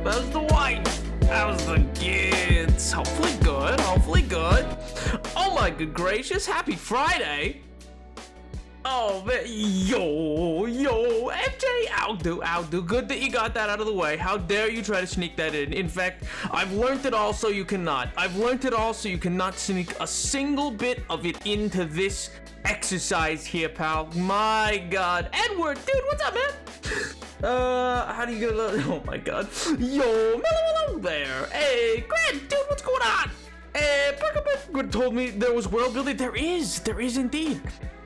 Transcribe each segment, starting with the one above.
How's the white? How's the kids? Hopefully good, hopefully good. Oh my good gracious, happy Friday. Oh man, yo, MJ, I'll do. Good that you got that out of the way. How dare you try to sneak that in. In fact, I've learned it all so you cannot. I've learned it all so you cannot sneak a single bit of it into this exercise here, pal. My God. Edward, dude, what's up, man? How do you get a oh my God. Yo, mellow there. Hey, Grant, dude, what's going on? Hey, Perkabit told me there was world building. There is indeed.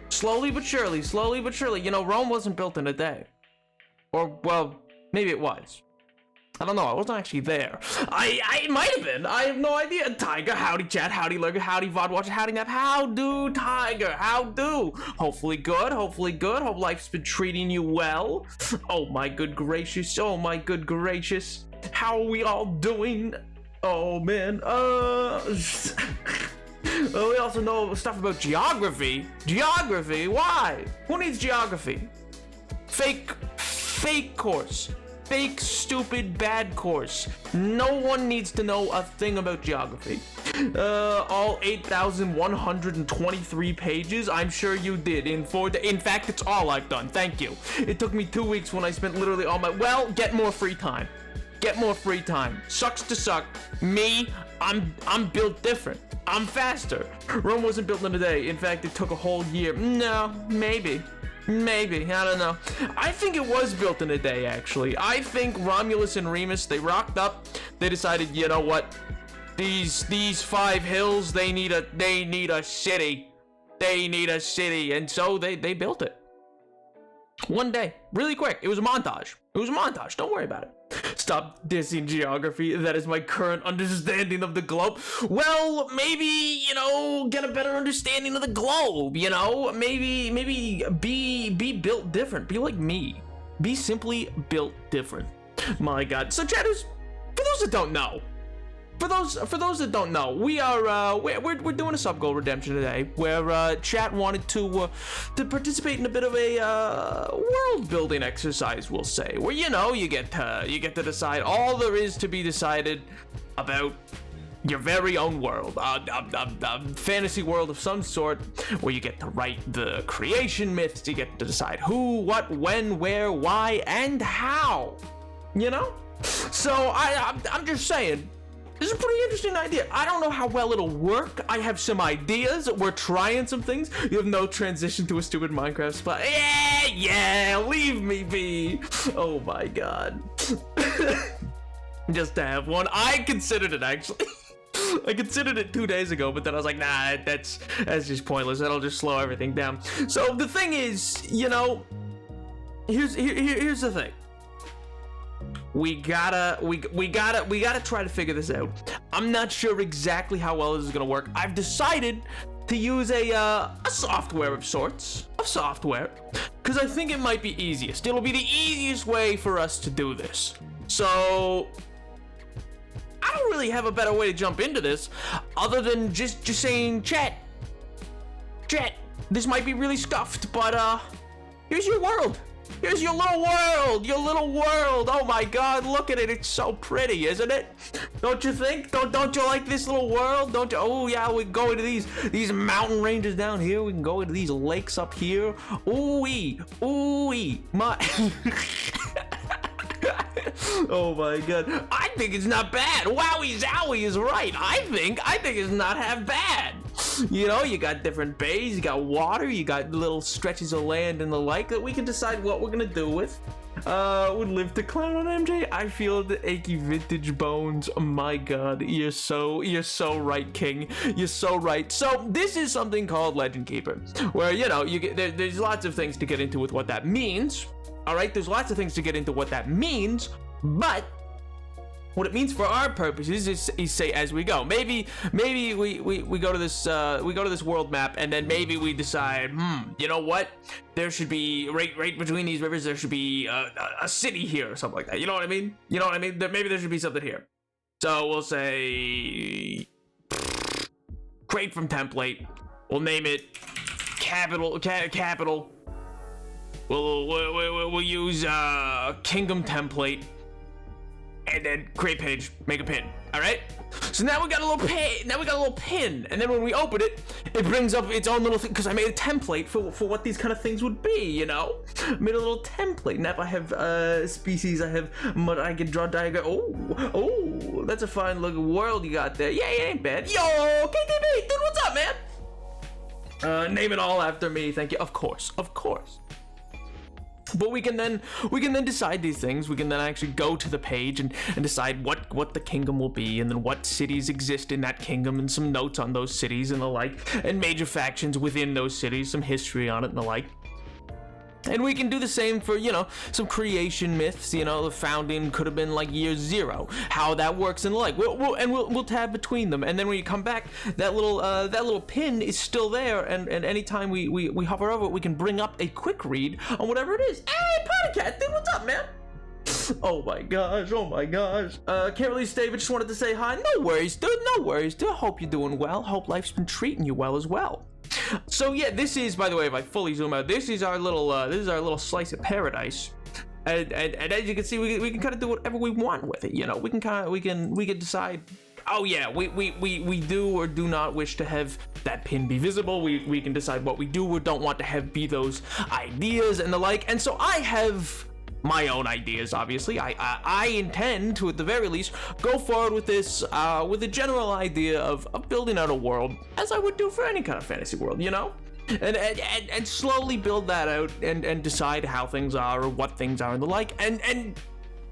Slowly but surely. You know, Rome wasn't built in a day. Or, well, maybe it was. I don't know. I wasn't actually there. I might have been. I have no idea. Tiger, howdy chat, howdy lurker, howdy VOD watcher, howdy nap. How do, Tiger? How do? Hopefully good. Hope life's been treating you well. Oh my good gracious. How are we all doing? Oh man. Well, we also know stuff about geography. Geography? Why? Who needs geography? Fake course. Fake, stupid, bad course. No one needs to know a thing about geography. All 8,123 pages? I'm sure you did in 4 days. In fact, it's all I've done. Thank you. It took me 2 weeks when I spent literally all my... Well, get more free time. Sucks to suck. Me, I'm built different. I'm faster. Rome wasn't built in a day. In fact, it took a whole year. No, maybe. I don't know. I think it was built in a day, actually. I think Romulus and Remus, they rocked up. They decided, you know what? These 5 hills, they need a city. And so they built it. One day, really quick. It was a montage. Don't worry about it. Stop dissing geography. That is my current understanding of the globe. Well, maybe, you know, get a better understanding of the globe, you know? Maybe be built different. Be like me. Be simply built different. My God. So, chatters, for those that don't know, we are we're doing a sub goal redemption today, where chat wanted to participate in a bit of a world building exercise, we'll say, where you know you get to decide all there is to be decided about your very own world, a fantasy world of some sort, where you get to write the creation myths, you get to decide who, what, when, where, why, and how, you know. So I'm just saying. This is a pretty interesting idea. I don't know how well it'll work. I have some ideas. We're trying some things. You have no transition to a stupid Minecraft spot. Yeah, leave me be. Oh my God. Just to have one. I considered it, actually. I considered it 2 days ago, but then I was like, nah, that's just pointless. That'll just slow everything down. So the thing is, you know, here's the thing. We gotta try to figure this out. I'm not sure exactly how well this is gonna work. I've decided to use a software of sorts, because I think it might be easiest. It'll be the easiest way for us to do this. So I don't really have a better way to jump into this, other than just saying, chat. This might be really stuffed, but here's your world. Here's your little world. Oh my God, look at it. It's so pretty, isn't it? Don't you think? Don't you like this little world? Don't you? Oh yeah, we can go into these mountain ranges down here. We can go into these lakes up here. Ooh-wee. My oh my God. I think it's not bad. Wowie zowie is right. I think it's not half bad. You know, you got different bays, you got water, you got little stretches of land and the like that we can decide what we're gonna do with. Would live to clown on MJ. I feel the achy vintage bones. Oh my God, you're so right, King. You're so right. So this is something called Legend Keeper, where, you know, you get there's lots of things to get into with what that means. All right, there's lots of things to get into what that means, but what it means for our purposes is say as we go. Maybe we go to this world map, and then maybe we decide, you know what? There should be right between these rivers. There should be a city here or something like that. You know what I mean? Maybe there should be something here. So we'll say create from template. We'll name it capital. We'll use kingdom template. and then create page, make a pin. All right. So now we got a little pin. Now we got a little pin, and then when we open it, it brings up its own little thing. Because I made a template for what these kind of things would be. You know, made a little template. Now if I have species, I have mud. I can draw diagram. Oh, that's a fine looking world you got there. Yeah, it ain't bad. Yo, KTB, dude, what's up, man? Name it all after me. Thank you. Of course. But we can then decide these things. We can then actually go to the page and decide what the kingdom will be, and then what cities exist in that kingdom, and some notes on those cities and the like, and major factions within those cities, some history on it and the like. And we can do the same for, you know, some creation myths. You know, the founding could have been like year 0, how that works and the like. We'll tab between them, and then when you come back, that little pin is still there, and anytime we hover over it, we can bring up a quick read on whatever it is. Hey, Pottycat, dude, what's up, man? Oh my gosh. Can't really stay, but just wanted to say hi. No worries, dude. Hope you're doing well. Hope life's been treating you well as well. So yeah, this is, by the way, if I fully zoom out, this is our little slice of paradise, and as you can see, we can kind of do whatever we want with it. You know, we can decide. Oh yeah, we do or do not wish to have that pin be visible. We can decide what we do or don't want to have be those ideas and the like. And so I have my own ideas. Obviously, I intend to, at the very least, go forward with this with a general idea of building out a world, as I would do for any kind of fantasy world, you know, and slowly build that out and decide how things are or what things are and the like, and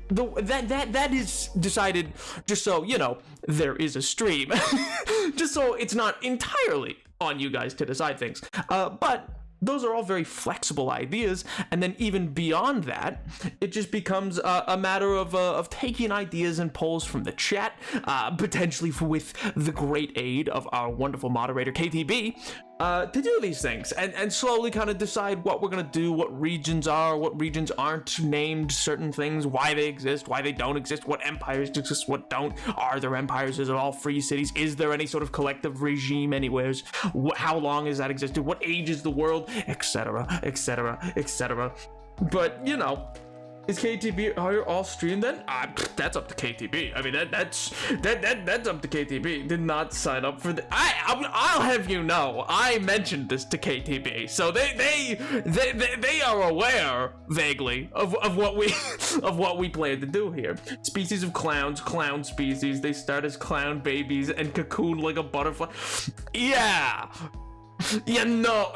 that is decided just so, you know, there is a stream, just so it's not entirely on you guys to decide things, but those are all very flexible ideas, and then even beyond that, it just becomes a matter of taking ideas and polls from the chat, potentially with the great aid of our wonderful moderator KTB, to do these things, and slowly kind of decide what we're gonna do, what regions are, what regions aren't named certain things, why they exist, why they don't exist, what empires exist, what don't. Are there empires? Is it all free cities? Is there any sort of collective regime anywheres? How long has that existed? What age is the world? Etc. But you know, is KTB all streamed then? That's up to KTB. I mean, that's up to KTB. Did not sign up for the. I'll have you know, I mentioned this to KTB, so they are aware vaguely of what we plan to do here. Species of clowns, clown species. They start as clown babies and cocoon like a butterfly. Yeah, no.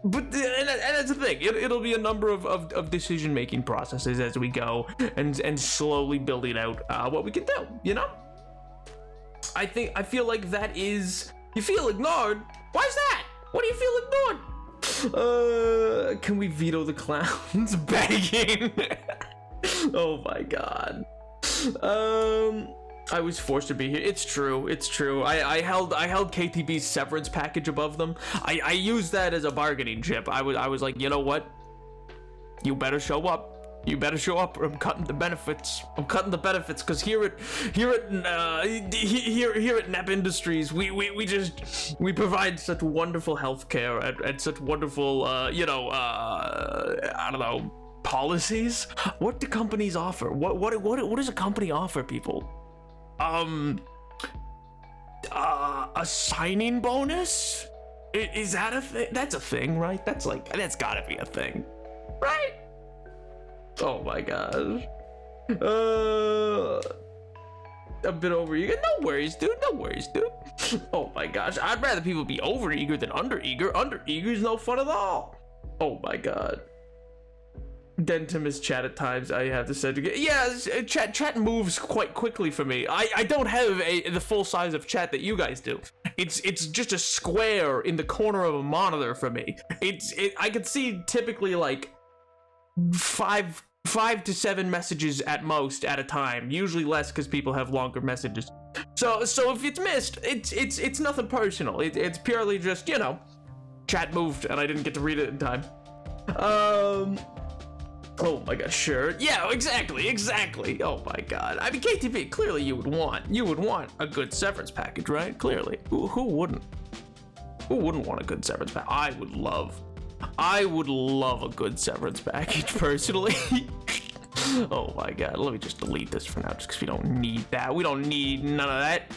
But and that's the thing. It'll be a number of decision-making processes as we go, and slowly building out what we can do. You know, I feel like that is. You feel ignored. Why's that? What do you feel ignored? Can we veto the clowns begging? Oh my god. I was forced to be here. It's true. I held KTB's severance package above them. I used that as a bargaining chip. I was like, you know what? You better show up. Or I'm cutting the benefits. Because here at NEP Industries, we provide such wonderful healthcare and such wonderful I don't know, policies. What do companies offer? What does a company offer people? A signing bonus? Is that a thing? That's a thing, right? That's gotta be a thing, right? Oh my gosh. A bit over eager. No worries, dude. Oh my gosh. I'd rather people be over eager than under eager. Under eager is no fun at all. Oh my god. Dentimus chat at times, I have to say. Yeah, chat moves quite quickly for me. I don't have the full size of chat that you guys do. It's just a square in the corner of a monitor for me. I could see typically like five to 7 messages at most at a time. Usually less because people have longer messages. So if it's missed, it's nothing personal. It's purely just, you know, chat moved and I didn't get to read it in time. Oh my god, sure. Yeah, exactly. Oh my god. I mean, KTV, clearly you would want a good severance package, right? Clearly. Who wouldn't? Who wouldn't want a good severance package? I would love a good severance package, personally. Oh my god, let me just delete this for now, just because we don't need that. We don't need none of that.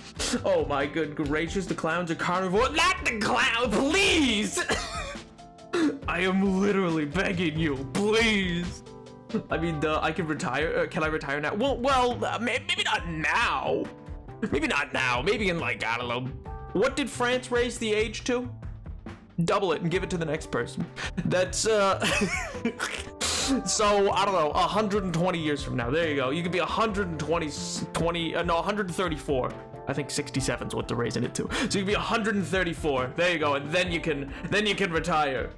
Oh my good gracious, the clowns are carnivore. Not the clown, please! I am literally begging you, please. I mean, I can retire. Can I retire now? Well, maybe not now. Maybe not now. Maybe in like, I don't know. What did France raise the age to? Double it and give it to the next person. That's, so, I don't know, 120 years from now. There you go. You could be 134. I think 67 is what they're raising it to. So you can be 134. There you go. And then you can retire.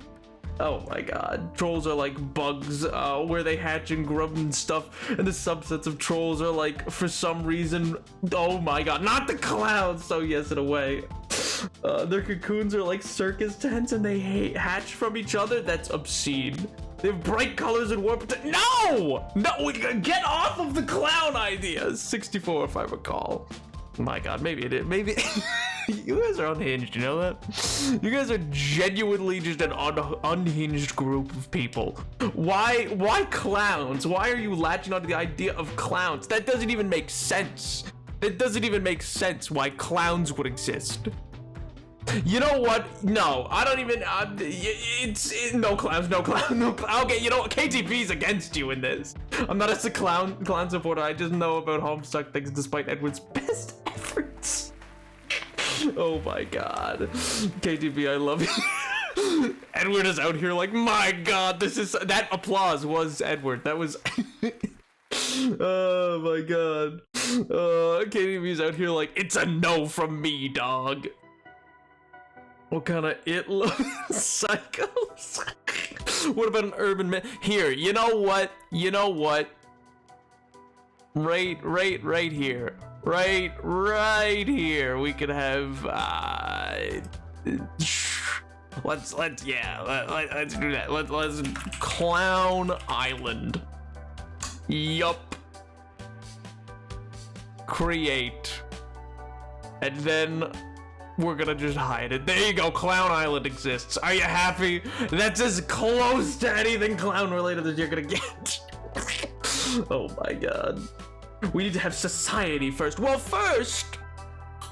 Oh my god. Trolls are like bugs, where they hatch and grub and stuff. And the subsets of trolls are like, for some reason, oh my god, not the clowns. So yes, in a way. Their cocoons are like circus tents and they hatch from each other. That's obscene. They have bright colors and warp. No! No, get off of the clown idea. 64 if I recall. My god, maybe it is. Maybe you guys are unhinged, you know that? You guys are genuinely just an unhinged group of people. Why clowns? Why are you latching onto the idea of clowns? That doesn't even make sense. It doesn't even make sense why clowns would exist. You know what? No, I don't even. No clowns, no clown, no clown. Okay, you know what? KTP's against you in this. I'm not a clown supporter. I just know about Homestuck things despite Edward's best efforts. Oh my god, KTP, I love you. Edward is out here like, my god, that applause was Edward. That was. Oh my god. KTP's out here like, it's a no from me, dog. What kind of psychos? What about an urban man? Here, you know what? Right here. Right here. We could have, let's do that. Let's Clown Island. Yup. Create. And then we're gonna just hide it. There you go, Clown Island exists. Are you happy? That's as close to anything clown related as you're gonna get. Oh my god. We need to have society first. Well, first,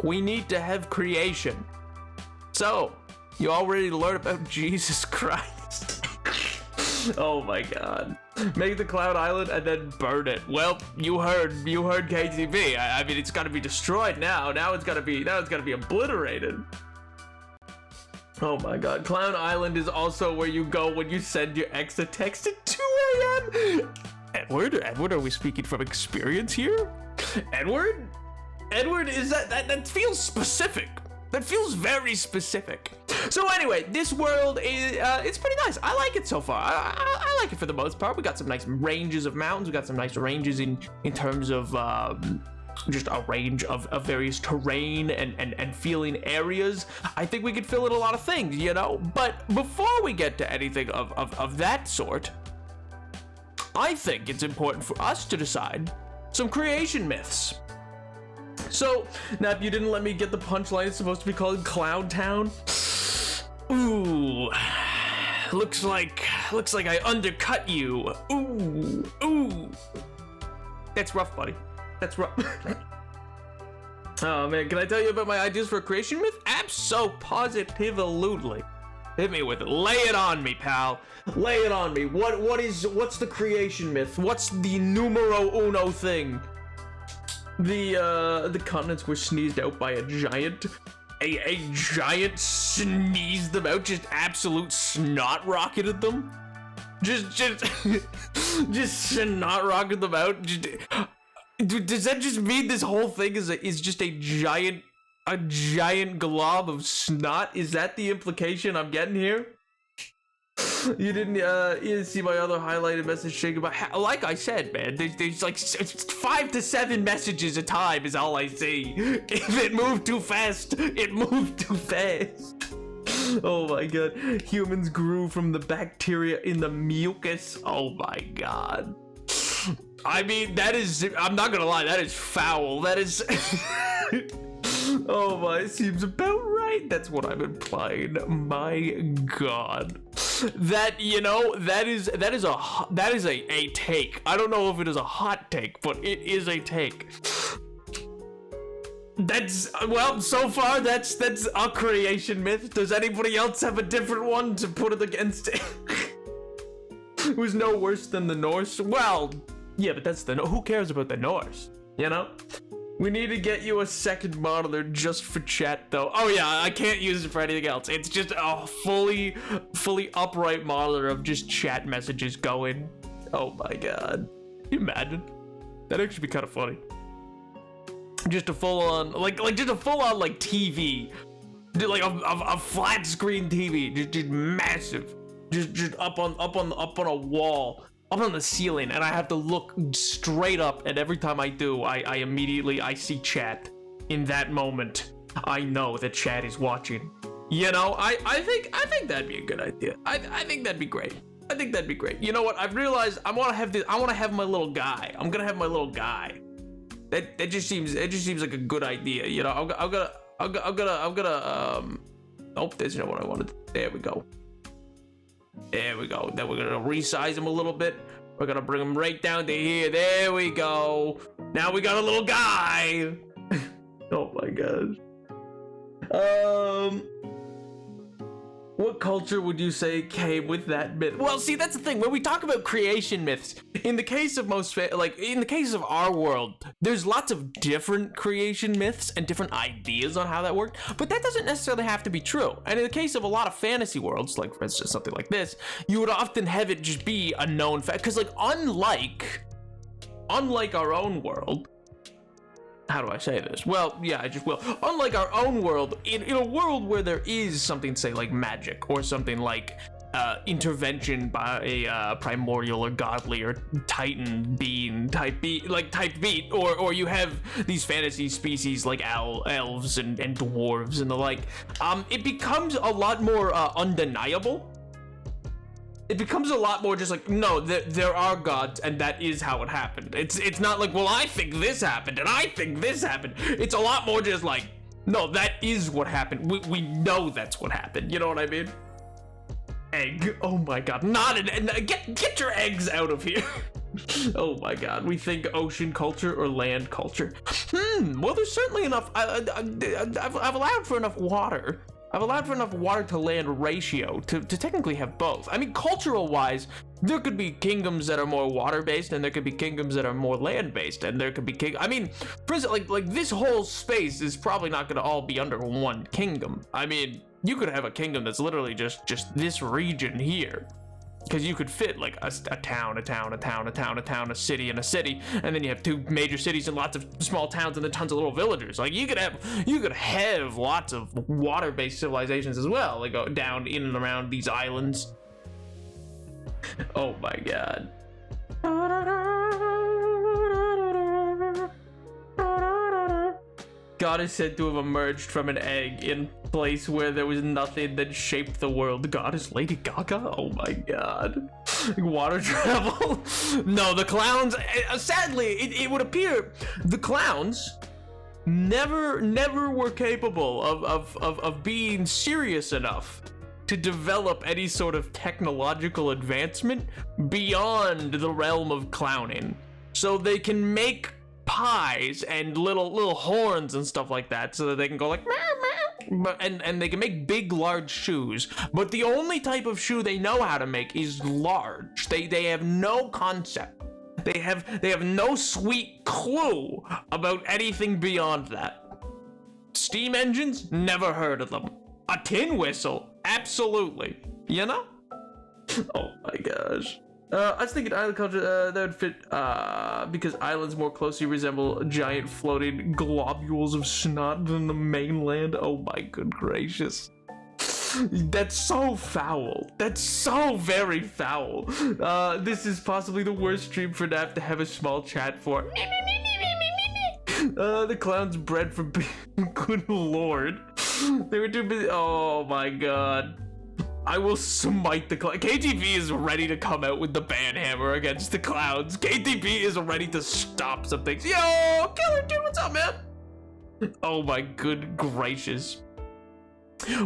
we need to have creation. So, you already learned about Jesus Christ. Oh my god. Make the Clown Island and then burn it. Well, you heard KTV. I mean, it's gotta be destroyed now. Now it's gotta be obliterated. Oh my god. Clown Island is also where you go when you send your ex a text at 2 a.m. Edward, are we speaking from experience here? Edward, is that feels specific. That feels very specific. So anyway, this world is, it's pretty nice. I like it so far. I like it for the most part. We got some nice ranges of mountains. We got some nice ranges in terms of just a range of various terrain and feeling areas. I think we could fill in a lot of things, you know? But before we get to anything of that sort, I think it's important for us to decide some creation myths. So, Nap, you didn't let me get the punchline. It's supposed to be called Clown Town. Ooh, looks like I undercut you. Ooh. That's rough, buddy. That's rough. Oh man, can I tell you about my ideas for a creation myth? Abso-positive-lutely. Hit me with it. Lay it on me, pal. Lay it on me. What's the creation myth? What's the numero uno thing? The continents were sneezed out by a giant. A giant sneezed them out, just absolute snot rocketed them. Just snot rocketed them out. Does that just mean this whole thing is just a giant glob of snot? Is that the implication I'm getting here? You didn't see my other highlighted message saying about like I said, man, there's like 5 to 7 messages a time is all I see. If it moved too fast, it moved too fast. Oh my god. Humans grew from the bacteria in the mucus. Oh my god. I mean, that is, I'm not gonna lie, that is foul. That is oh my, it seems about right. That's what I'm implying. My god. that, you know, that is a take. I don't know if it is a hot take, but it is a take. That's, well, so far that's a creation myth. Does anybody else have a different one to put it against it? It was no worse than the Norse. Well, yeah, but that's who cares about the Norse, you know? We need to get you a second monitor just for chat, though. Oh yeah, I can't use it for anything else. It's just a fully upright monitor of just chat messages going. Oh my god. Can you imagine? That'd actually be kind of funny. Just a full-on, like just a full-on, like, TV. Like a flat screen TV, just massive. Just up on a wall. Up on the ceiling, and I have to look straight up, and every time I do, I immediately see chat. In that moment, I know that chat is watching. You know, I think that'd be a good idea. I think that'd be great. I think that'd be great. You know what? I've realized I want to have my little guy. I'm gonna have my little guy. That just seems like a good idea. You know, I'm gonna oh, there's not what I wanted. There we go. There we go. Then we're gonna resize him a little bit. We're gonna bring him right down to here. There we go. Now we got a little guy. Oh my gosh. What culture would you say came with that myth? Well, see, that's the thing. When we talk about creation myths, in the case of in the case of our world, there's lots of different creation myths and different ideas on how that worked, but that doesn't necessarily have to be true. And in the case of a lot of fantasy worlds, like for instance something like this, you would often have it just be a known fact, because like unlike our own world, how do I say this? Well, yeah, I just will. Unlike our own world, in a world where there is something, say, like magic, or something like intervention by a primordial or godly or titan being type being, or you have these fantasy species like elves and dwarves and the like, it becomes a lot more undeniable. It becomes a lot more just like, no, there are gods, and that is how it happened. It's not like, well, I think this happened, and I think this happened. It's a lot more just like, no, that is what happened. We know that's what happened. You know what I mean? Egg. Oh my god. Not an get your eggs out of here. Oh my god. We think ocean culture or land culture. Well, there's certainly enough. I've allowed for enough water. I've allowed for enough water to land ratio to technically have both. I mean, cultural wise, there could be kingdoms that are more water based, and there could be kingdoms that are more land based, and there could be I mean, for instance, like this whole space is probably not going to all be under one kingdom. I mean, you could have a kingdom that's literally just this region here. Because you could fit like a town, a city, and a city, and then you have two major cities and lots of small towns and then tons of little villagers. Like you could have lots of water-based civilizations as well, like go down in and around these islands. Oh my god. God is said to have emerged from an egg in a place where there was nothing that shaped the world. God is Lady Gaga? Oh my god. Water travel? No, the clowns, sadly, it would appear the clowns never were capable of being serious enough to develop any sort of technological advancement beyond the realm of clowning. So they can make pies and little horns and stuff like that, so that they can go like meow, meow. And they can make big large shoes, but the only type of shoe they know how to make is large. They have no concept, they have no sweet clue about anything beyond that. Steam engines, never heard of them. A tin whistle, absolutely, you know. Oh my gosh. I was thinking island culture, that would fit, because islands more closely resemble giant floating globules of snot than the mainland. Oh my good gracious. That's so foul. That's so very foul. This is possibly the worst stream for Nap to have a small chat for. The clown's bred for good lord. They were too busy. Oh my god. I will smite the clown. KTV is ready to come out with the banhammer against the clowns. KTV is ready to stop some things. Yo, Killer Dude, what's up, man? Oh my good gracious.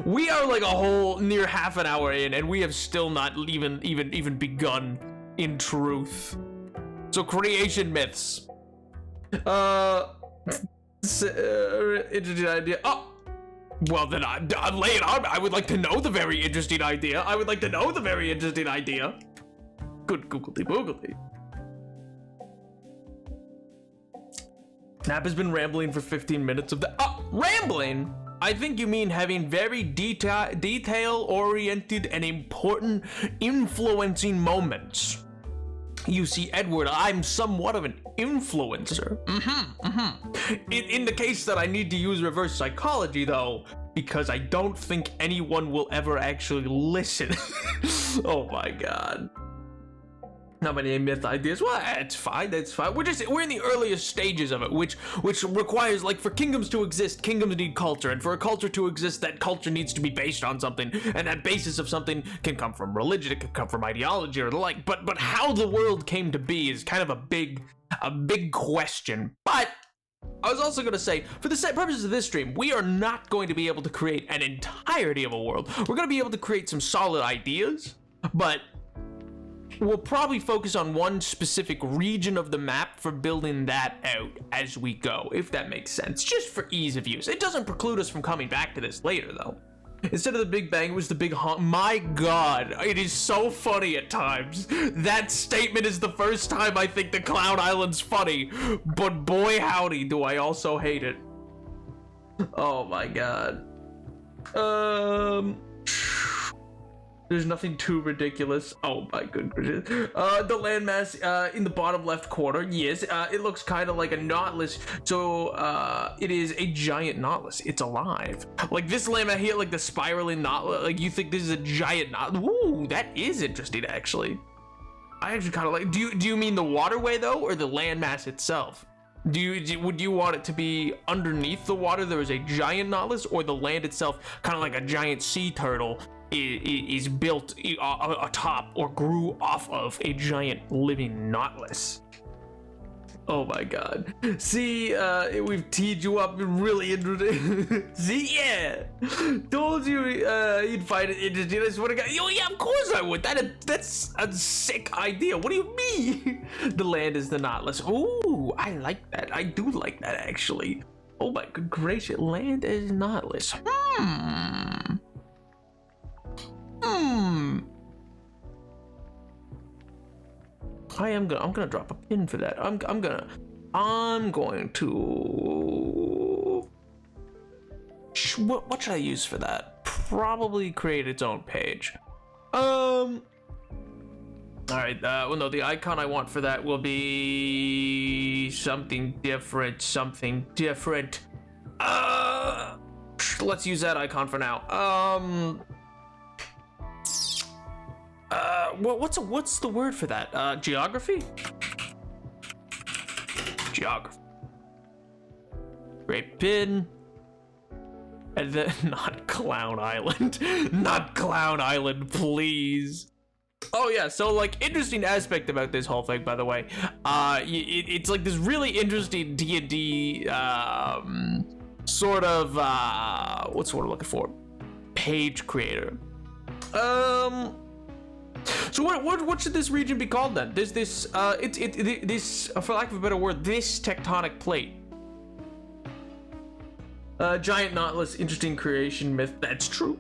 We are like a whole near half an hour in, and we have still not even begun in truth. So creation myths. Interesting idea. Oh, well then I'll lay it on. I would like to know the very interesting idea. Good googledy boogledy. Nap has been rambling for 15 minutes of the rambling. I think you mean having very detail-oriented and important influencing moments. You see, Edward, I'm somewhat of an influencer. In the case that I need to use reverse psychology, though, because I don't think anyone will ever actually listen. Oh my god. Not many myth ideas. Well, that's fine. We're in the earliest stages of it, which requires, like, for kingdoms to exist, kingdoms need culture, and for a culture to exist, that culture needs to be based on something, and that basis of something can come from religion, it can come from ideology or the like. But how the world came to be is kind of a big question. But I was also going to say, for the purposes of this stream, we are not going to be able to create an entirety of a world. We're going to be able to create some solid ideas, but we'll probably focus on one specific region of the map for building that out as we go, if that makes sense, just for ease of use. It doesn't preclude us from coming back to this later, though. Instead of the Big Bang, it was the Big Honk. My god, it is so funny at times. That statement is the first time I think the Clown Island's funny, but boy howdy do I also hate it. Oh my god. There's nothing too ridiculous. Oh my goodness. The landmass in the bottom left corner, yes, it looks kind of like a knotless. So it is a giant knotless. It's alive. Like this landmass here, like the spiraling knotless. Like you think this is a giant knot? Ooh, that is interesting actually. I actually kind of like. Do you mean the waterway though, or the landmass itself? Would you want it to be underneath the water? There is a giant knotless, or the land itself, kind of like a giant sea turtle, is built atop or grew off of a giant living knotless. Oh my god. See, we've teed you up really interesting. See, yeah. Told you you'd find it interesting. I swear to god. Oh yeah, of course I would. That's a sick idea. What do you mean? The land is the knotless. Ooh, I like that. I do like that actually. Oh my good gracious. Land is knotless. I'm gonna drop a pin for that. I'm going to. What should I use for that? Probably create its own page. All right. Well, no, the icon I want for that will be something different. Let's use that icon for now. What's the word for that? Geography? Geography. Great pin. And then, not Clown Island. Not Clown Island, please. Oh yeah, so like, interesting aspect about this whole thing, by the way. It's like this really interesting D&D, sort of, what's the word I'm looking for? Page creator. So what should this region be called then? There's this this for lack of a better word, this tectonic plate. Giant knotless, interesting creation myth. That's true.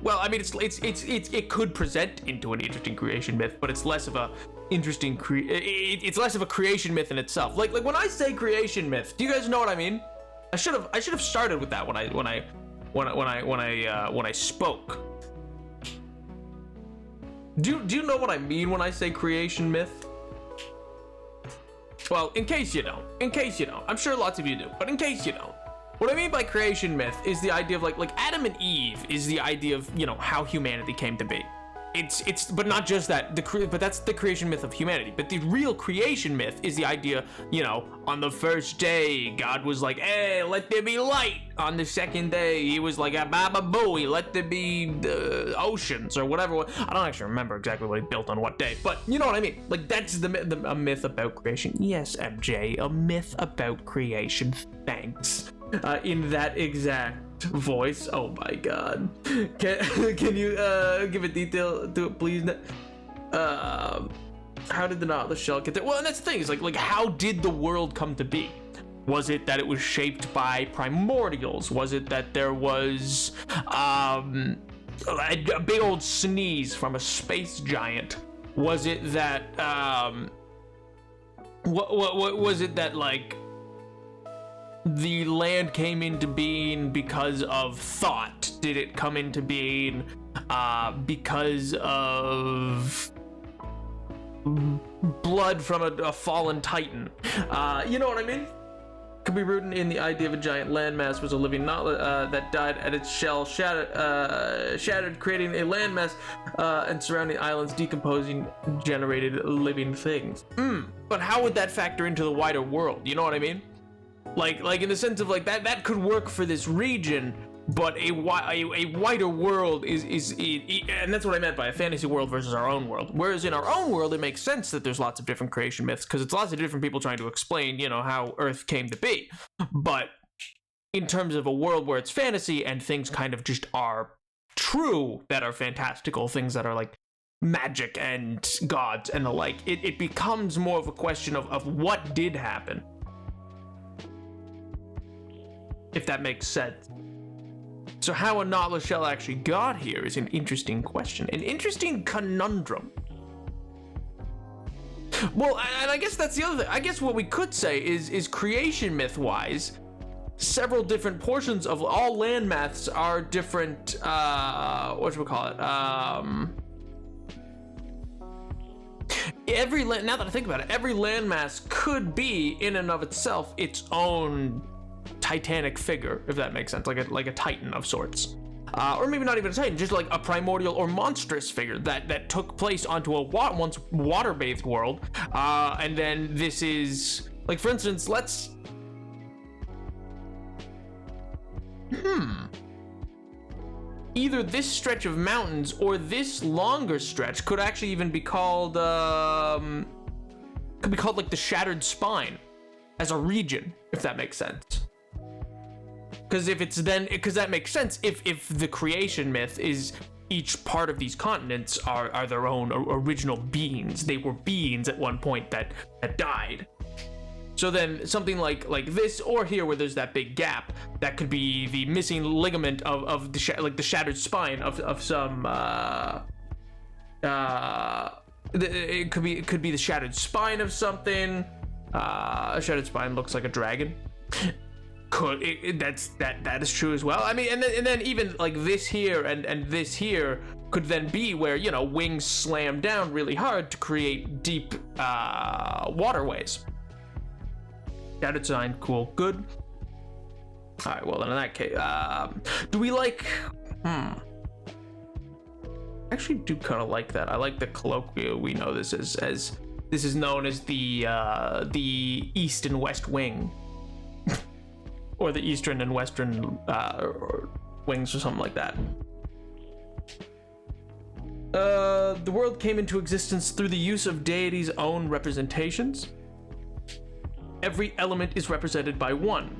Well, I mean, it could present into an interesting creation myth, but it's less of a interesting it's less of a creation myth in itself. Like when I say creation myth, do you guys know what I mean? I should have started with that when I spoke. Do you know what I mean when I say creation myth? Well, in case you don't, I'm sure lots of you do, but in case you don't, what I mean by creation myth is the idea of like Adam and Eve is the idea of, you know, how humanity came to be. But not just that, but that's the creation myth of humanity. But the real creation myth is the idea, you know, on the first day, God was like, hey, let there be light. On the second day, he was like, baba booey, let there be oceans or whatever. I don't actually remember exactly what he built on what day, but you know what I mean? Like, that's a myth about creation. Yes, MJ, a myth about creation. Thanks. in that exact voice. Oh my god. Can you give a detail to it, please? How did the Nautilus shell get there? Well, and that's the thing, is like how did the world come to be? Was it that it was shaped by primordials? Was it that there was a big old sneeze from a space giant? Was it that what was it that, like, the land came into being because of thought? Did it come into being because of blood from a fallen titan? You know what I mean? Could be rooted in the idea of a giant landmass was a living that died at its shell shattered, creating a landmass, and surrounding islands decomposing generated living things. But how would that factor into the wider world? You know what I mean? Like in the sense of, like, that could work for this region, but a wider world is and that's what I meant by a fantasy world versus our own world. Whereas in our own world, it makes sense that there's lots of different creation myths, because it's lots of different people trying to explain, you know, how Earth came to be. But in terms of a world where it's fantasy and things kind of just are true, that are fantastical, things that are like magic and gods and the like, it becomes more of a question of what did happen, if that makes sense. So how a Nautilus shell actually got here is an interesting question, an interesting conundrum. Well, and I guess that's the other thing. I guess what we could say is creation myth-wise, several different portions of all landmass are different, whatchamacallit, now that I think about it, every landmass could be, in and of itself, its own titanic figure, if that makes sense, like a titan of sorts, or maybe not even a titan, just like a primordial or monstrous figure that took place onto a once water-bathed world, and then this is, like, for instance, let's either this stretch of mountains or this longer stretch could actually even be called like the Shattered Spine as a region, if that makes sense. Because that makes sense if the creation myth is each part of these continents are their own original beings. They were beings at one point that died. So then something like this, or here where there's that big gap, that could be the missing ligament of the the shattered spine of some it could be the shattered spine of something. A shattered spine looks like a dragon. That is true as well. I mean, and then even like this here and this here could then be where, you know, wings slam down really hard to create deep waterways. Shattered sign, cool, good. All right, well then in that case, do we like? I actually do kind of like that. I like the colloquial. We know this as this is known as the East and West Wing. Or the Eastern and Western wings, or something like that. The world came into existence through the use of deities' own representations. Every element is represented by one.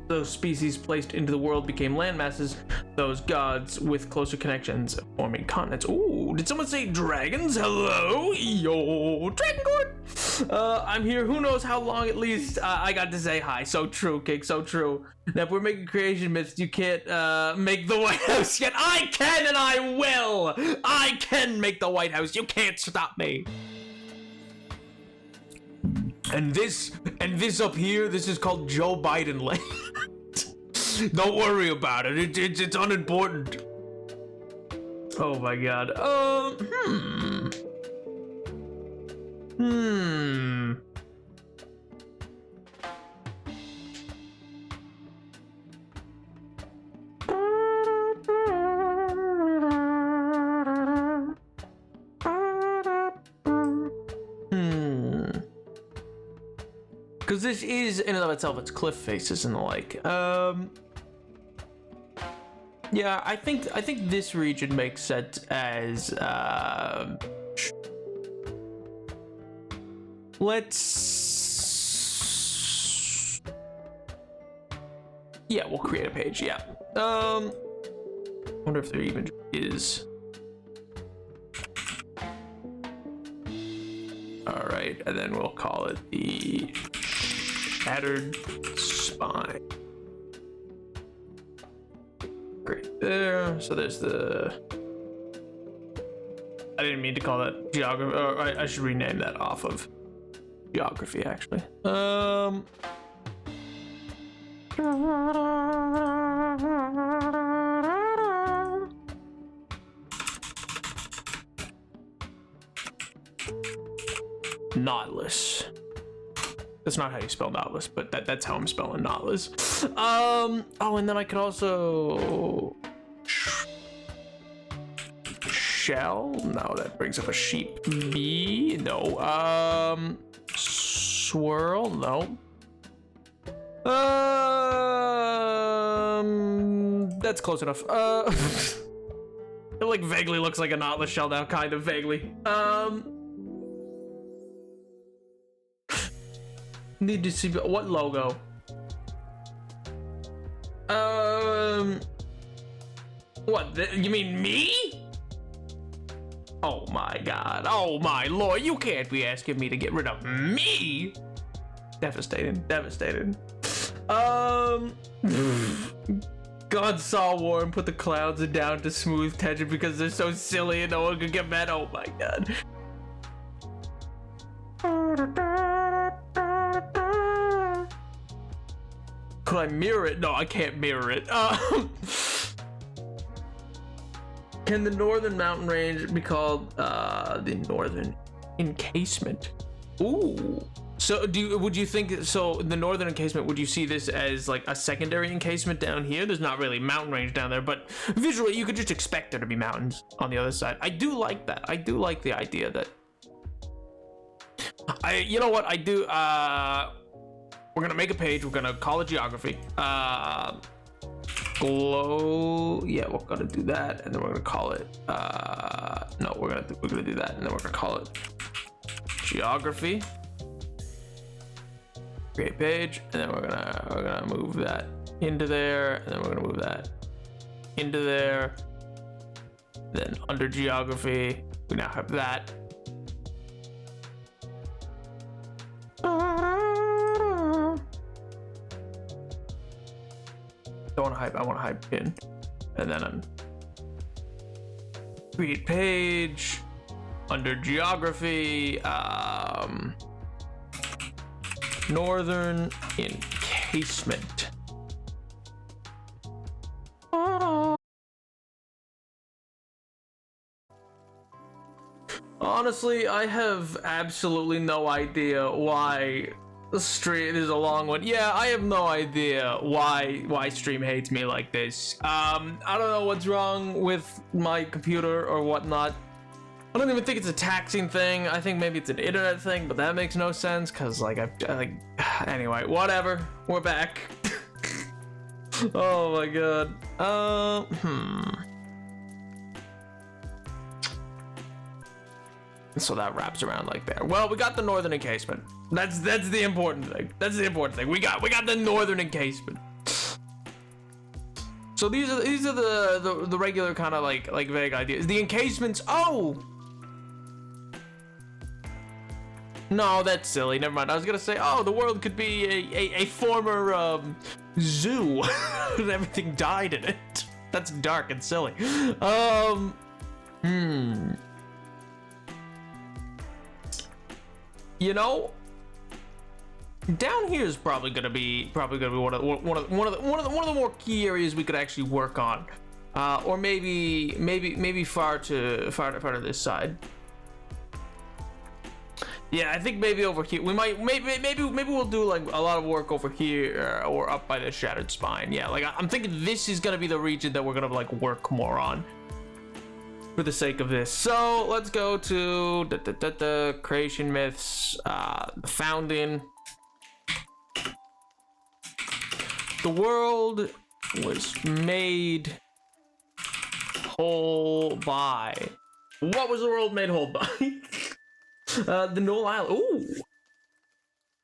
Those species placed into the world became landmasses, those gods with closer connections forming continents. Ooh, did someone say dragons? Hello? Yo, Dragon Court! I'm here, who knows how long at least. I got to say hi. So true, King, so true. Now, if we're making creation myths, you can't make the White House yet. I can and I will! I can make the White House. You can't stop me. And this up here, this is called Joe Biden land. Don't worry about it. It's unimportant. Oh my god. Because this is, in and of itself, it's cliff faces and the like. Yeah, I think this region makes sense as let's Yeah, we'll create a page. Yeah. Wonder if there even is. All right, and then we'll call it the shattered spine. Great there. So there's the. I didn't mean to call that geography. Or I should rename that off of geography, actually. Nautilus. That's not how you spell Nautilus, but that's how I'm spelling Nautilus. Oh, and then I could also shell. No, that brings up a sheep. Bee. No. Swirl. No. That's close enough. It like vaguely looks like a Nautilus shell now, kind of vaguely. Need to see what logo. What? You mean me? Oh my god. Oh my lord. You can't be asking me to get rid of me. Devastating. Devastating. God saw war and put the clouds down to smooth tension because they're so silly and no one could get mad. Oh my god. Could I mirror it? No, I can't mirror it. Can the northern mountain range be called the northern encasement? Ooh. So would you think, so the northern encasement, would you see this as like a secondary encasement down here? There's not really mountain range down there, but visually you could just expect there to be mountains on the other side. I do like that. I do like the idea that you know what I do, we're gonna make a page, we're gonna call it geography. Glow, yeah, we're gonna do that, and then we're gonna call it no, we're gonna do that, and then we're gonna call it geography. Create page, and then we're gonna move that into there, and then we're gonna move that into there. Then under geography, we now have that. Don't want to hype. I want to hype pin, and then create page under geography. Northern encasement. Honestly, I have absolutely no idea why stream is a long one. Yeah, I have no idea why stream hates me like this. I don't know what's wrong with my computer or whatnot. I don't even think it's a taxing thing. I think maybe it's an internet thing, but that makes no sense because like anyway, whatever. We're back. Oh my god. So that wraps around like there. Well, we got the northern encasement. That's the important thing. That's the important thing. We got the northern encasement. So these are the regular kind of like vague ideas. The encasements. Oh. No, that's silly. Never mind. I was gonna say, oh, the world could be a former zoo and everything died in it. That's dark and silly. You know, down here is probably gonna be one of the more key areas we could actually work on, or maybe far to this side. Yeah, I think maybe over here we might maybe we'll do like a lot of work over here or up by the shattered spine. Yeah, like I'm thinking this is gonna be the region that we're gonna like work more on for the sake of this. So let's go to the creation myths, the founding. The world was made whole by. What was the world made whole by? The Null Island.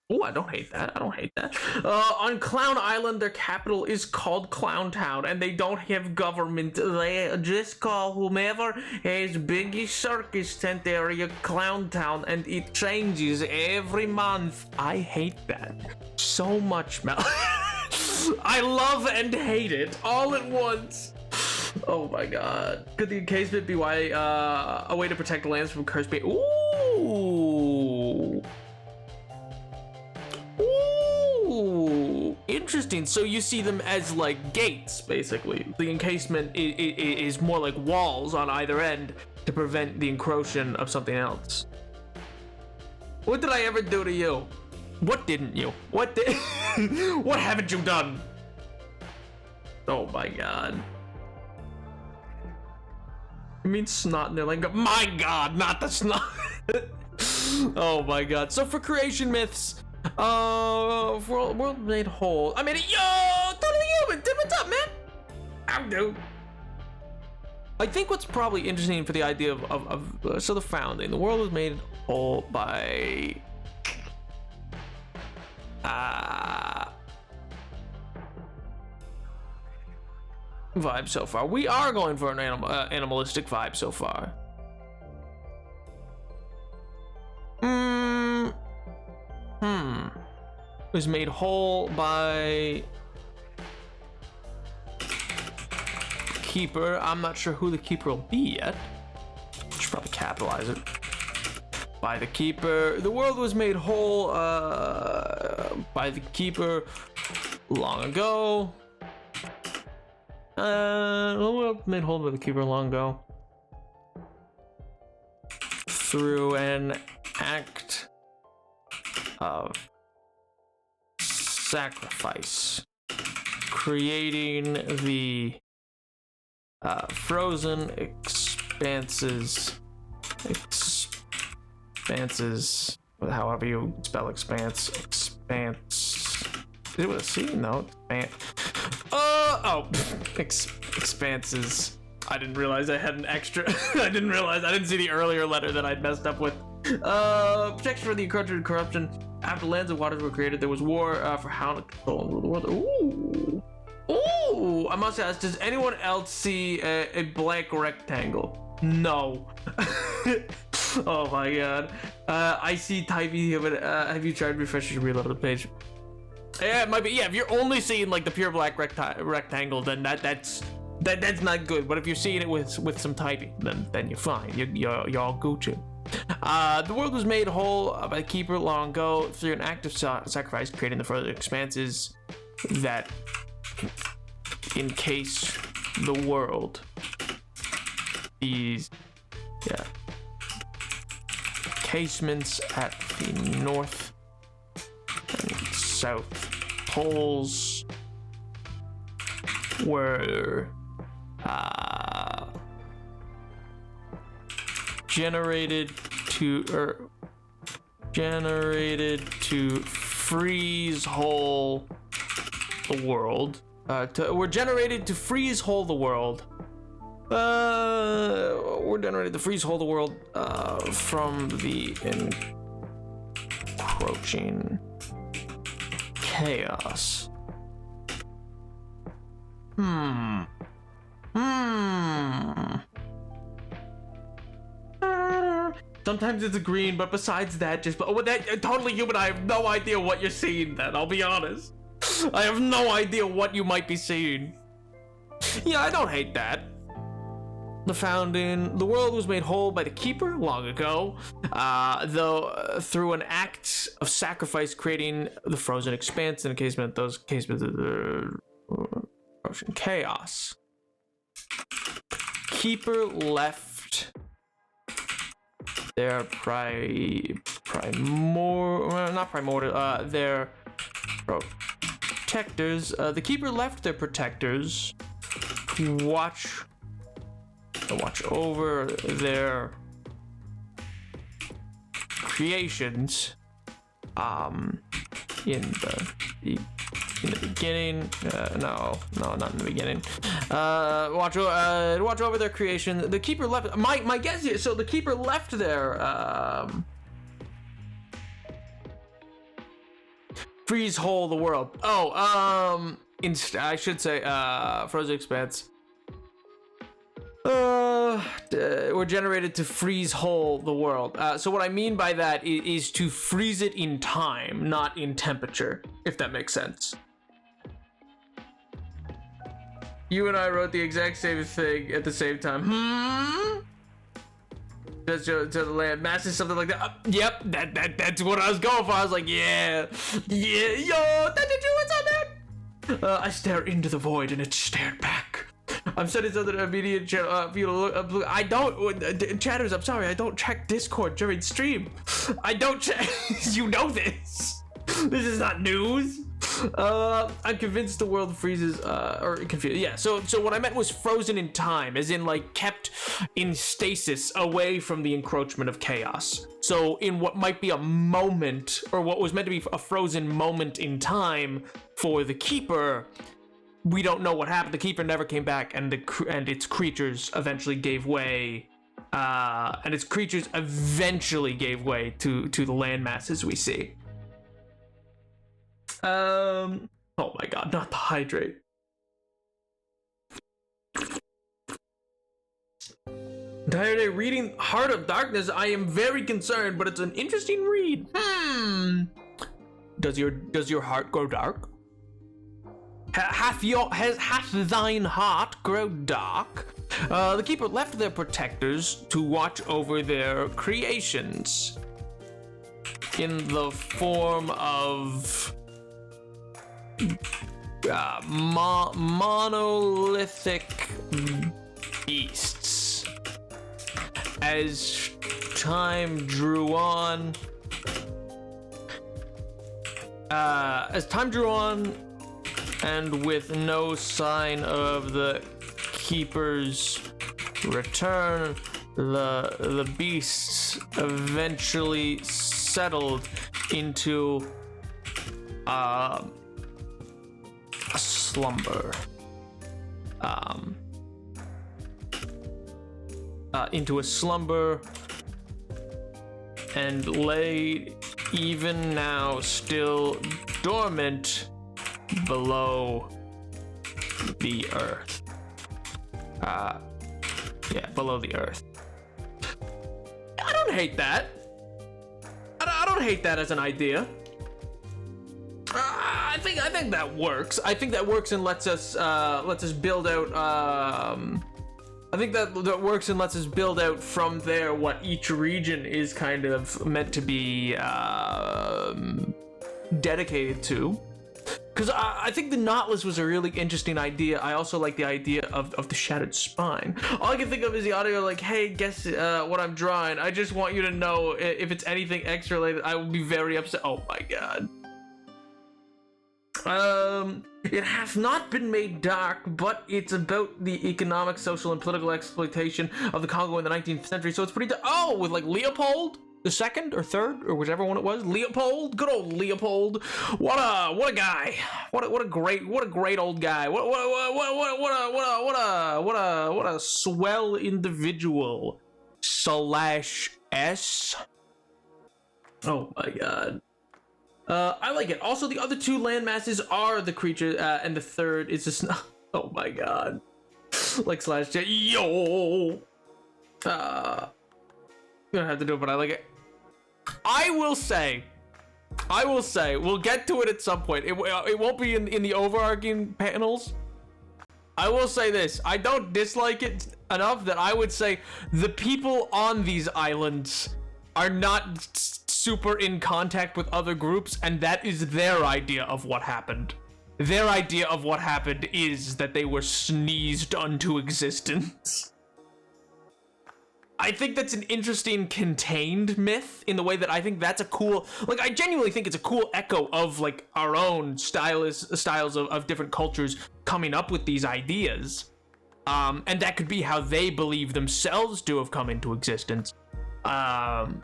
Ooh. Ooh, I don't hate that. I don't hate that. On Clown Island, their capital is called Clown Town, and they don't have government. They just call whomever has biggest circus tent area Clown Town, and it changes every month. I hate that so much, Mel. I love and hate it all at once. Oh my god. Could the encasement be a way to protect lands from cursed being? Ooh. Ooh. Interesting. So you see them as like gates, basically. The encasement is more like walls on either end to prevent the encroaching of something else. What did I ever do to you? What didn't you? What did? What haven't you done? Oh my god. You mean snot? And they're like, my god, not the snot. Oh my god. So for creation myths, world made whole. I made it. Yo, totally human. Dude, what's up, man? I'm dude. I think what's probably interesting for the idea of so the founding, the world was made whole by vibe so far. We are going for an animalistic vibe so far. Was made whole by keeper. I'm not sure who the keeper will be yet. Should probably capitalize it. By the keeper. The world was made whole by the keeper long ago. The world made whole by the keeper long ago through an act of sacrifice, creating the frozen expanses, however you spell expanse. Is it with a C? No. Expanses. I didn't realize I had an extra. I didn't see the earlier letter that I'd messed up with. Protection for the encroachment and corruption. After lands and waters were created, there was war for how to control and rule the world. Ooh. Ooh. I must ask, does anyone else see a black rectangle? No. Oh my god. I see typing here, but have you tried refreshing to reload the page? Yeah, it might be. Yeah, if you're only seeing like the pure black rectangle, then that's not good. But if you're seeing it with some typing, then you're fine. You're all Gucci. The world was made whole by the keeper long ago through an act of sacrifice, creating the further expanses that encase the world. These, casements at the north and south poles were generated to freeze whole the world. Were generated to freeze whole the world. We're generated to freeze whole the world from the encroaching chaos. Sometimes it's green, but besides that, that totally human. I have no idea what you're seeing. Then I'll be honest, I have no idea what you might be seeing. Yeah, I don't hate that. The founding, the world was made whole by the keeper long ago, though through an act of sacrifice, creating the frozen expanse. In encasement, those casements of the ocean chaos. Keeper left their their protectors. The keeper left their protectors to watch over their creations in the beginning. No, not in the beginning. Watch over their creation. The keeper left. My guess is, so the keeper left their Freeze hole the world. Oh, I should say, frozen expanse. Were generated to freeze whole the world. So what I mean by that is to freeze it in time, not in temperature, if that makes sense. You and I wrote the exact same thing at the same time. To the land masses, something like that. Yep, that's what I was going for. I was like, yeah, yo, that's true. What's up, dude? I stare into the void and it stared back. I'm setting something immediate channel. I don't, chatters. I'm sorry. I don't check Discord during stream. I don't check. You know this. This is not news. I'm convinced the world freezes, or confused. Yeah, so what I meant was frozen in time, as in like kept in stasis away from the encroachment of chaos. So in what might be a moment, or what was meant to be a frozen moment in time for the Keeper, we don't know what happened. The Keeper never came back, and its creatures eventually gave way. To the land masses we see. Oh my god, not the hydrate. Entire day reading Heart of Darkness. I am very concerned, but it's an interesting read. Does your heart grow dark? Hath thine heart grow dark? The Keeper left their protectors to watch over their creations in the form of monolithic beasts. As time drew on, and with no sign of the Keeper's return, the beasts eventually settled into a slumber. Into a slumber, and lay even now still dormant below the earth. Below the earth. I don't hate that. I don't hate that as an idea. I think that works. I think that works and lets us build out. I think that works and lets us build out from there what each region is kind of meant to be dedicated to. Because I think the Nautilus was a really interesting idea. I also like the idea of the Shattered Spine. All I can think of is the audio like, hey, guess what I'm drawing. I just want you to know if it's anything X related, I will be very upset. Oh my god. It hath not been made dark, but it's about the economic, social, and political exploitation of the Congo in the 19th century. So it's pretty with like Leopold the second or third or whichever one it was. Leopold, good old Leopold. What a guy. What a great old guy. What a swell individual. /S. Oh my god. I like it. Also, the other two land masses are the creature, and the third is just. Oh my god. Like /J. Yo. You don't have to do it, but I like it. I will say, we'll get to it at some point. It won't be in the overarching panels. I will say this: I don't dislike it enough that I would say the people on these islands are not super in contact with other groups, and that is their idea of what happened. Their idea of what happened is that they were sneezed unto existence. I think that's an interesting contained myth in the way that I think that's a cool, like, I genuinely think it's a cool echo of like our own styles of different cultures coming up with these ideas. And that could be how they believe themselves to have come into existence. And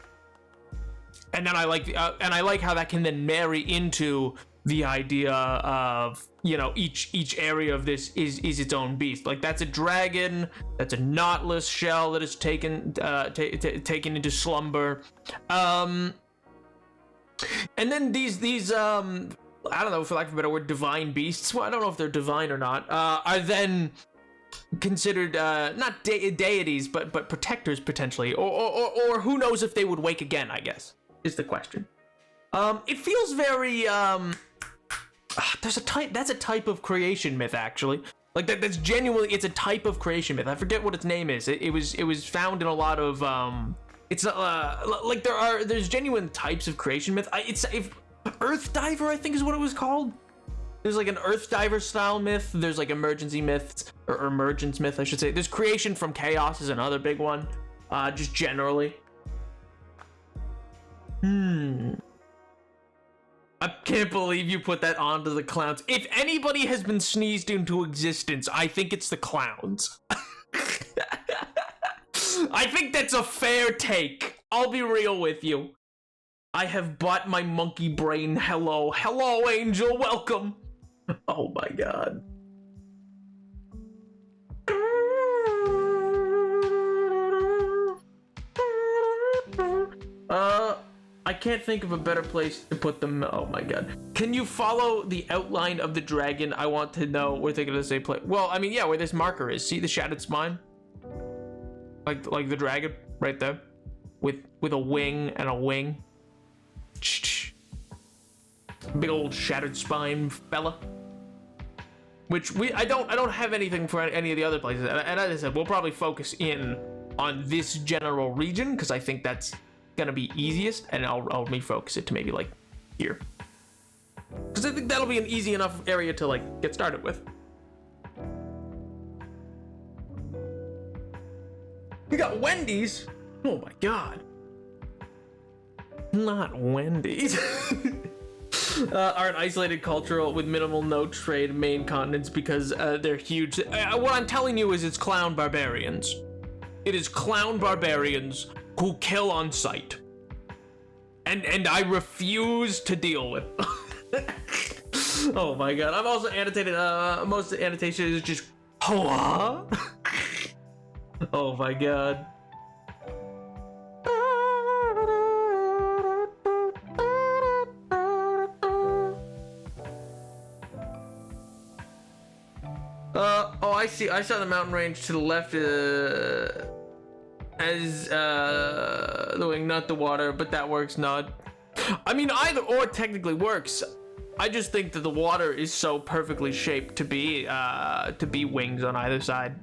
then I like how that can then marry into the idea of, you know, each area of this is its own beast. Like, that's a dragon, that's a Nautilus shell that is taken into slumber. And then these I don't know, for lack of a better word, divine beasts. Well, I don't know if they're divine or not. Are then considered not deities, but protectors potentially, or who knows if they would wake again? I guess is the question. It feels very there's a type. That's a type of creation myth, actually. Like that's genuinely, it's a type of creation myth. I forget what its name is. It was found in a lot of it's like there's genuine types of creation myth. It's Earth Diver, I think is what it was called. There's like an Earth Diver style myth. There's like emergency myths, or emergence myth, I should say. There's creation from chaos is another big one. Just generally. I can't believe you put that onto the clowns. If anybody has been sneezed into existence, I think it's the clowns. I think that's a fair take. I'll be real with you. I have bought my monkey brain. Hello, Angel, welcome. Oh my god. I can't think of a better place to put them. Oh my god. Can you follow the outline of the dragon? I want to know where they're gonna say play. Well, I mean, yeah, where this marker is. See the shattered spine? Like the dragon right there, with a wing and a wing. Big old shattered spine fella. Which I don't have anything for any of the other places. And as I said, we'll probably focus in on this general region because I think that's gonna be easiest, and I'll refocus it to maybe like here, because I think that'll be an easy enough area to like get started with. We got Wendy's. Oh my god. Not Wendy's. Are an isolated cultural with minimal no trade main continents because they're huge. What I'm telling you is it's clown barbarians. It is clown barbarians who kill on sight. And I refuse to deal with. Oh my god. I'm also annotated, most of the annotation is just hoa. Oh my god. Oh, I see. I saw the mountain range to the left as the wing, not the water, but that works not. I mean, either or technically works. I just think that the water is so perfectly shaped to be wings on either side.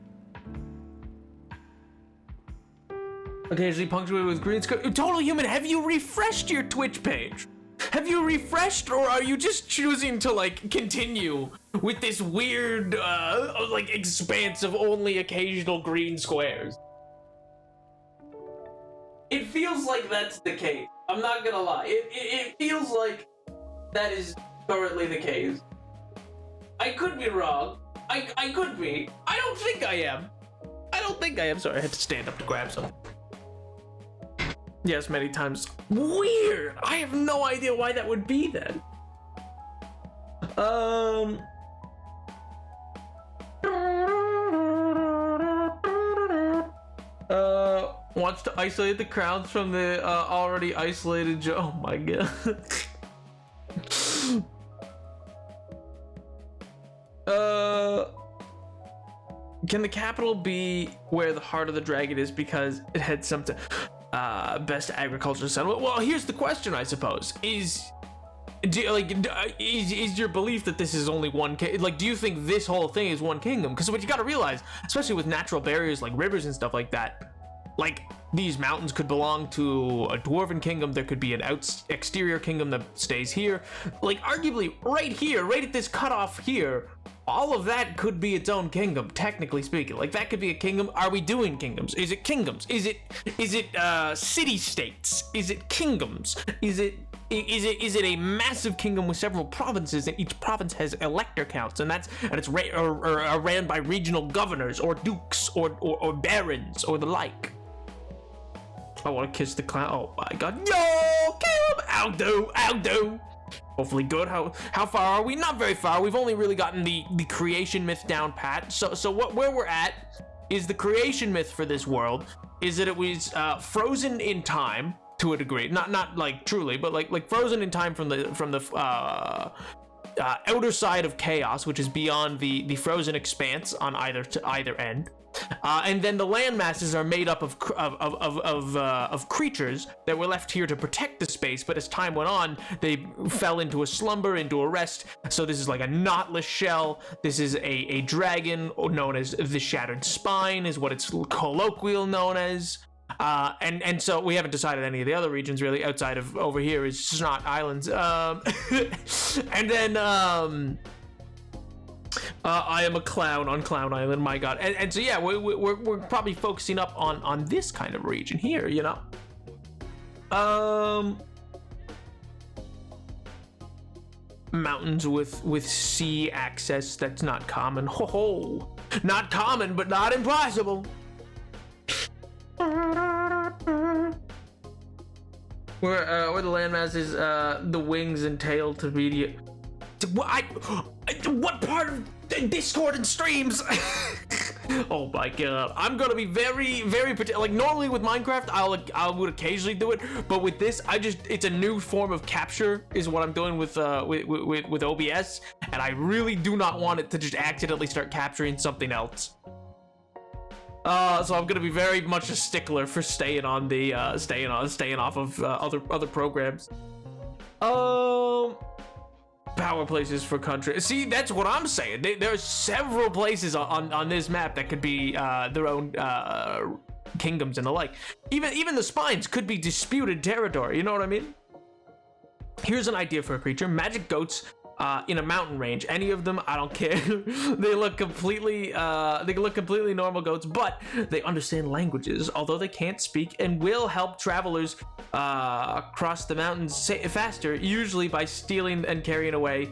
Occasionally punctuated with green screen. Total Human, have you refreshed your Twitch page? Have you refreshed, or are you just choosing to like continue with this weird like expanse of only occasional green squares? It feels like that's the case. I'm not gonna lie. It feels like that is currently the case. I could be wrong. I could be. I don't think I am. Sorry, I had to stand up to grab something. Yes, many times. Weird. I have no idea why that would be then. Wants to isolate the crowds from the already isolated. Oh my god. Can the capital be where the heart of the dragon is because it had something? Best agriculture settlement. Well, here's the question, I suppose. Is your belief that this is only one like, do you think this whole thing is one kingdom? Because what you gotta realize, especially with natural barriers like rivers and stuff like that, like these mountains could belong to a dwarven kingdom. There could be an exterior kingdom that stays here. Like arguably right here, right at this cutoff here, all of that could be its own kingdom, technically speaking. Like that could be a kingdom. Are we doing kingdoms? Is it kingdoms? Is it city states? Is it kingdoms? Is it a massive kingdom with several provinces, and each province has elector counts, and it's ran by regional governors or dukes or barons or the like? I want to kiss the clown. Oh my god. Yo, Caleb! I'll do. Hopefully good. How far are we? Not very far. We've only really gotten the creation myth down pat. So where we're at is the creation myth for this world is that it was frozen in time to a degree. Not like truly, but like frozen in time from the outer side of chaos, which is beyond the frozen expanse on either end. And then the land masses are made up of creatures that were left here to protect the space, but as time went on, they fell into a slumber, into a rest. So this is like a knotless shell. This is a dragon known as the Shattered Spine, is what it's colloquial known as. And so we haven't decided any of the other regions really outside of over here is Snot Islands. And then I am a clown on Clown Island, my god. And so yeah, we're probably focusing up on this kind of region here, you know. Mountains with sea access, that's not common. Ho, not common, but not impossible. Where the landmass is the wings and tail to be. What part of Discord and streams? Oh my god, I'm gonna be very like normally with Minecraft I would occasionally do it, but with this it's a new form of capture is what I'm doing with OBS, and I really do not want it to just accidentally start capturing something else. So I'm gonna be very much a stickler for staying on the staying off of other programs. Power places for country. See, that's what I'm saying. There are several places on this map that could be their own kingdoms and the like. Even the spines could be disputed territory. You know what I mean? Here's an idea for a creature: magic goats. In a mountain range, any of them, I don't care. They look completely normal goats, but they understand languages, although they can't speak, and will help travelers cross the mountains faster, usually by stealing and carrying away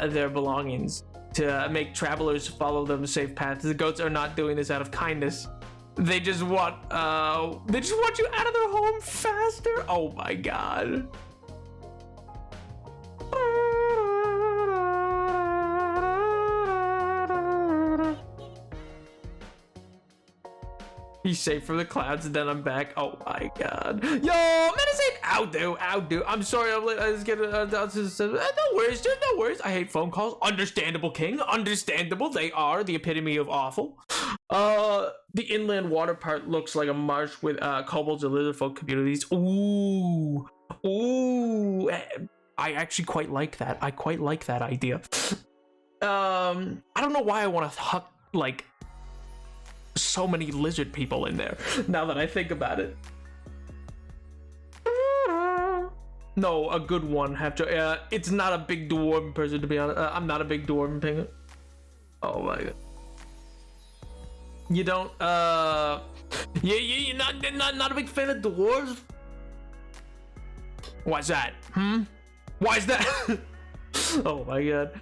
their belongings to make travelers follow them safe paths. The goats are not doing this out of kindness. They just want you out of their home faster. Oh my god. He's safe from the clouds, and then I'm back. Oh my god. Yo, medicine! I'll do. I'm sorry, I'm late. I just get it. No worries, dude, no worries. I hate phone calls. Understandable, King. Understandable. They are the epitome of awful. The inland water part looks like a marsh with kobolds and lizardfolk communities. Ooh. I actually quite like that. I quite like that idea. I don't know why I want to huck, like, so many lizard people in there, now that I think about it. No, a good one. It's not a big dwarven person, to be honest. I'm not a big dwarven penguin. Oh my god. You don't, you're not a big fan of dwarves? Why's that? Why's that? Oh my god.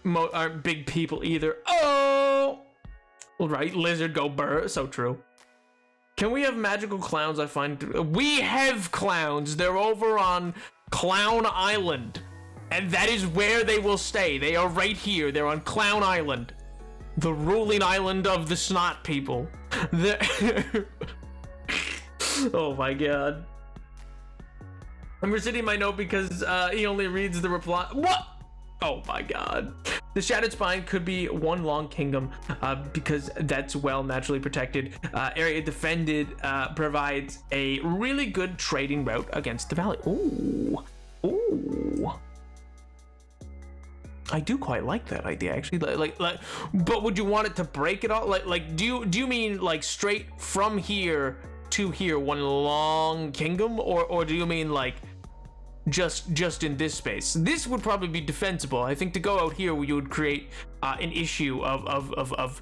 Aren't big people either. Oh! Right, lizard go burr. So true. Can we have magical clowns? We have clowns. They're over on Clown Island, and that is where they will stay. They are right here. They're on Clown Island, the ruling island of the snot people. Oh my god. I'm resetting my note because he only reads the reply. What? Oh my god. The Shattered Spine could be one long kingdom because that's well naturally protected. Area defended provides a really good trading route against the valley. Ooh. I do quite like that idea, actually. Like, but would you want it to break it all? Like, do you mean like straight from here to here, one long kingdom, or do you mean like just in this space? This would probably be defensible. I think to go out here, you would create an issue of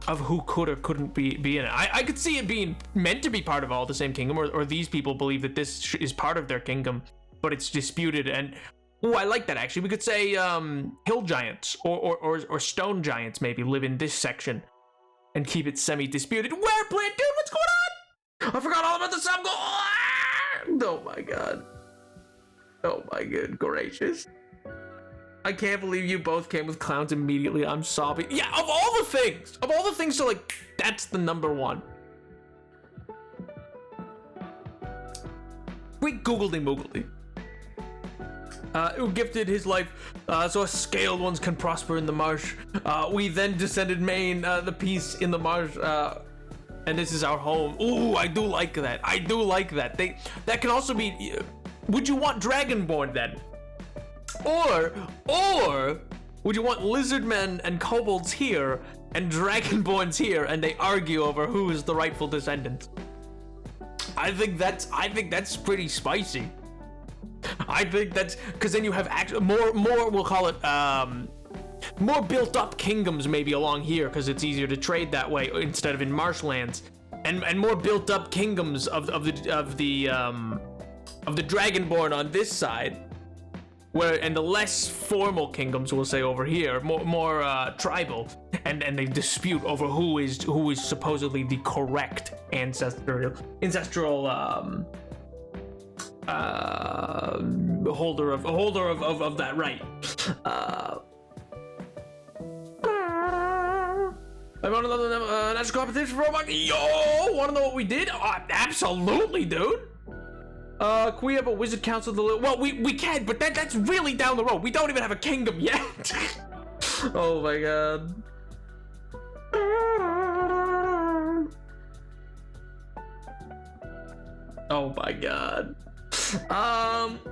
who could or couldn't be in it. I could see it being meant to be part of all the same kingdom, or these people believe that this is part of their kingdom, but it's disputed. And I like that, actually. We could say hill giants or stone giants maybe live in this section and keep it semi-disputed. Where plant, dude? What's going on? I forgot all about the sub. Oh my god. Oh my good gracious. I can't believe you both came with clowns immediately. I'm sobbing. Yeah, of all the things to like, that's the number one. Quick googly moogly. who gifted his life so us scaled ones can prosper in the marsh. We then descended main the peace in the marsh, and this is our home. Ooh, I do like that. I do like that. That can also be. Would you want Dragonborn then? Or would you want lizardmen and kobolds here and Dragonborns here, and they argue over who is the rightful descendant? I think that's pretty spicy. I think that's because then you have more we'll call it more built up kingdoms maybe along here, because it's easier to trade that way instead of in marshlands, and more built up kingdoms of the Dragonborn on this side, and the less formal kingdoms, we'll say, over here, more tribal, and they dispute over who is supposedly the correct ancestral holder of that right. I want another national competition for Roblox. Yo, want to know what we did? Absolutely, dude. Can we have a wizard council? Well, we can, but that's really down the road. We don't even have a kingdom yet. Oh my god. Oh my god.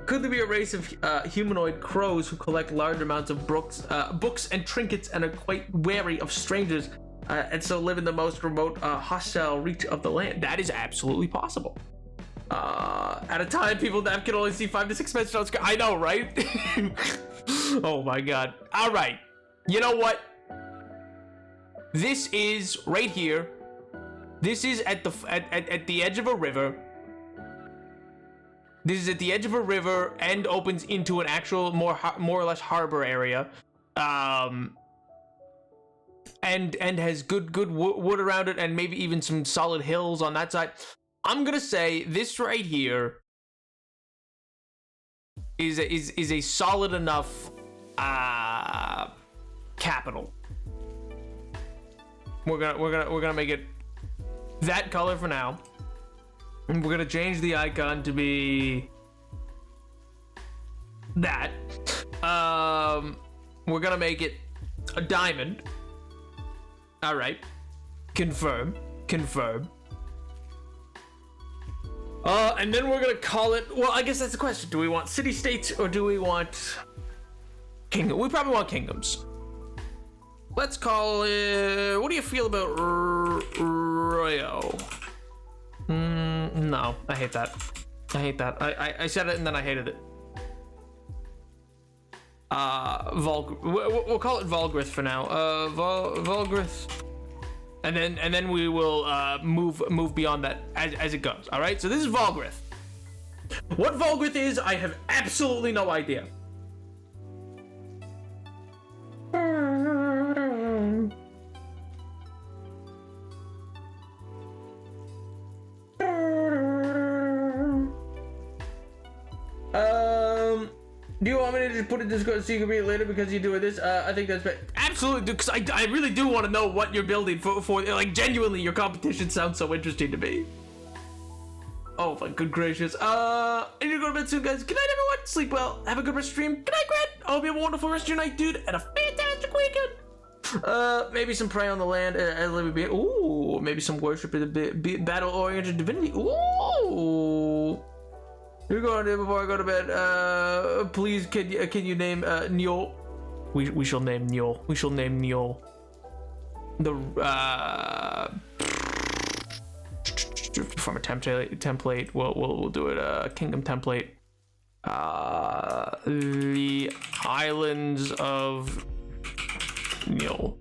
Could there be a race of humanoid crows who collect large amounts of books and trinkets and are quite wary of strangers, and so live in the most remote, hostile reach of the land? That is absolutely possible. At a time, people that can only see 5 to 6 minutes on screen. I know, right? Oh my god. All right. You know what? This is right here. This is at the edge of a river. This is at the edge of a river and opens into an actual more or less harbor area, and has good wood around it, and maybe even some solid hills on that side. I'm gonna say this right here is a solid enough capital. We're gonna make it that color for now. And we're gonna change the icon to be that. We're gonna make it a diamond. All right. Confirm. And then we're gonna call it. Well, I guess that's the question. Do we want city-states or do we want kingdom? We probably want kingdoms. Let's call it. What do you feel about Royo? No, I hate that. I said it and then I hated it. We'll call it Volgrith for now. Volgrith, and then we will move beyond that as it goes. All right. So this is Volgrith. What Volgrith is, I have absolutely no idea. Do you want me to just put it in Discord so you can read it later because you're doing this? I think that's better. Absolutely, because I really do want to know what you're building for. Like, genuinely, your competition sounds so interesting to me. Oh my good gracious. I need to go to bed soon, guys. Good night, everyone. Sleep well. Have a good rest of the stream. Good night, Grant. I hope you have a wonderful rest of your night, dude, and a fantastic weekend. Maybe some prey on the land. Ooh, maybe some worship in the battle-oriented divinity. Ooh. You're going to before I go to bed. Please, can you name Njol? We shall name Njol. We shall name Njol. From a template. We'll do it. Kingdom template. The Islands of Njol.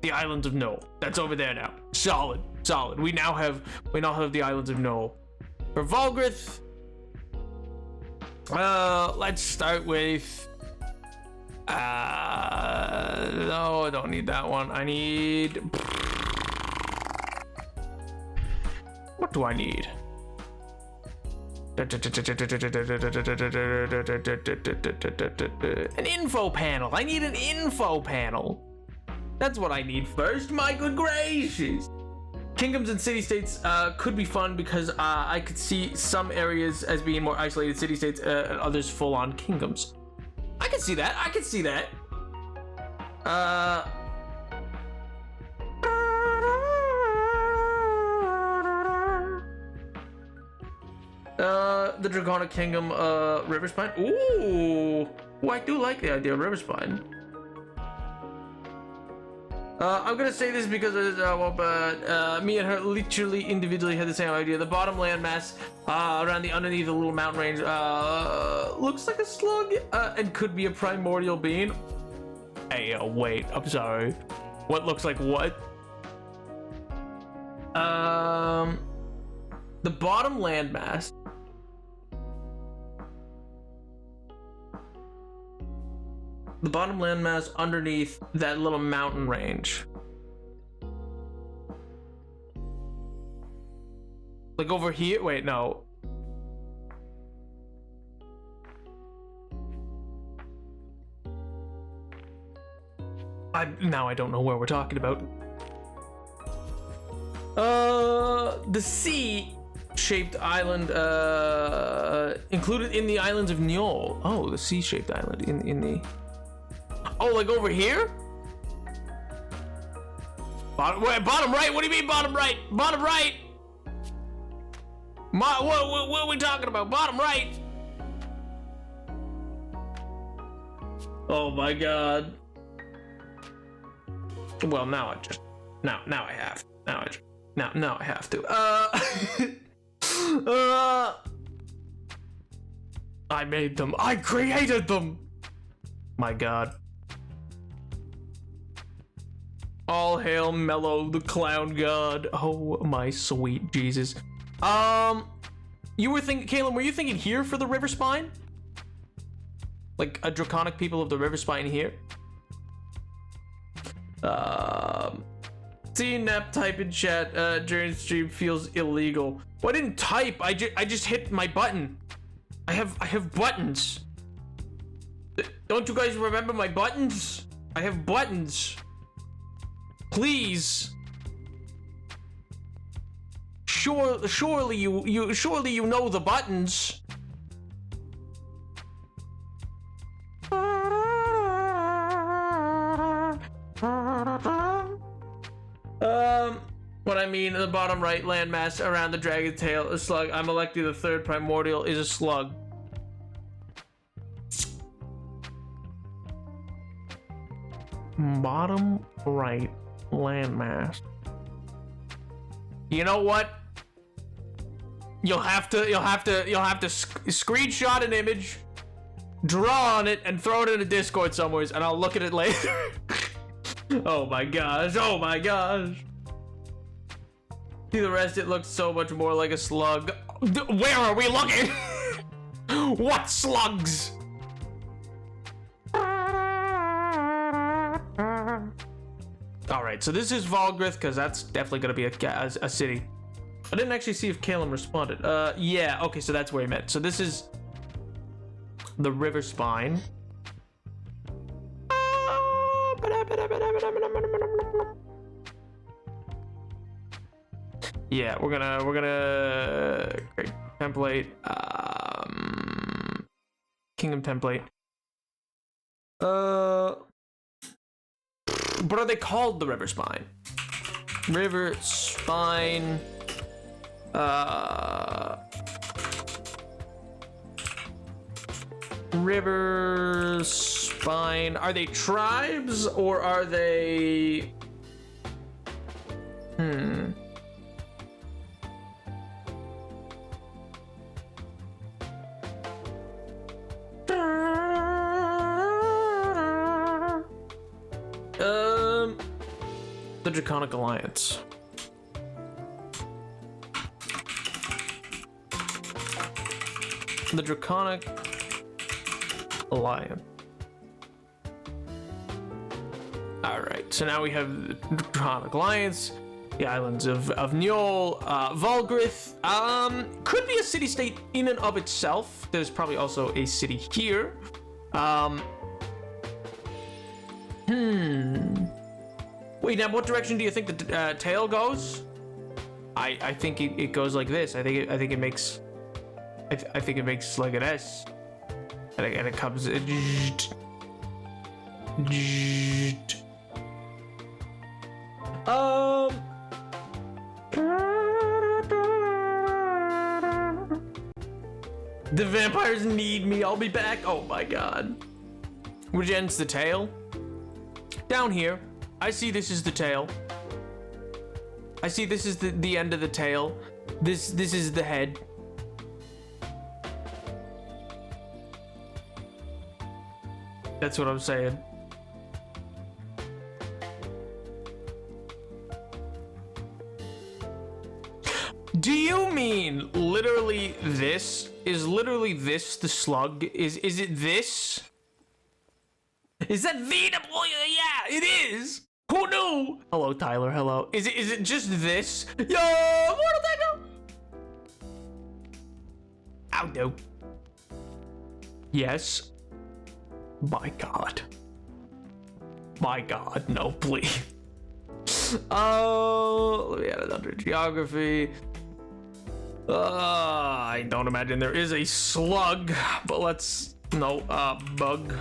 The Islands of Njol. That's over there now. Solid. We now have the Islands of Njol. For Volgrith, let's start with. No, I don't need that one. I need. What do I need? An info panel. I need an info panel. That's what I need first. My good gracious. Kingdoms and city-states could be fun because I could see some areas as being more isolated city-states and others full-on kingdoms. I can see that. I can see that. The Draconic Kingdom, Riverspine. Ooh, I do like the idea of Riverspine. I'm gonna say this because me and her literally individually had the same idea. The bottom landmass around the underneath the little mountain range looks like a slug and could be a primordial being. Hey, wait, I'm sorry. What looks like what? The bottom landmass. The bottom landmass underneath that little mountain range. Like over here? Wait, no. Now I don't know where we're talking about. The C-shaped island, included in the islands of Njol. Oh, the C-shaped island in the... Oh, like over here? Bottom right? What do you mean bottom right? Bottom right? What are we talking about? Bottom right? Oh my god. Well, now I just... Now I have. Now I have to. I made them. I created them. My god. All hail Mello, the clown god. Oh my sweet Jesus. You were thinking, Caleb, were you thinking here for the river spine? Like a draconic people of the river spine here? Seeing Nap type in chat during stream feels illegal. Well, I didn't type. I just hit my button. I have buttons. Don't you guys remember my buttons? I have buttons. Please. Surely you know the buttons. What I mean, the bottom right landmass around the dragon's tail, a slug. I'm electing the third primordial is a slug. Bottom right landmass. You know what? You'll have to screenshot an image, draw on it, and throw it in a Discord somewhere, and I'll look at it later. Oh my gosh! Oh my gosh! See the rest? It looks so much more like a slug. Where are we looking? What slugs? All right, so this is Volgrith because that's definitely gonna be a city. I didn't actually see if Caleb responded. Yeah, okay, so that's where he meant. So this is the river spine. Yeah, we're gonna create template, kingdom template. But are they called the river spine? River spine. River spine. Are they tribes or are they? The Draconic Alliance. The Draconic Alliance. Alright, so now we have the Draconic Alliance, the islands of Njol, Volgrith. Could be a city-state in and of itself. There's probably also a city here. Wait, now what direction do you think the tail goes? I think it goes like this. I think it makes I think it makes like an S, and it comes. The vampires need me. I'll be back. Oh my god. Which ends the tail? Down here. I see this is the tail. I see this is the end of the tail. This is the head. That's what I'm saying. Do you mean literally this? Is literally this the slug? Is it this? Is that the yeah, it is. Who knew? Hello, Tyler. Hello. Is it just this? Yo, Mortal Techno. Ow, no. Yes. My God. My God, no, please. Oh, let me add it under geography. I don't imagine there is a slug, but let's bug.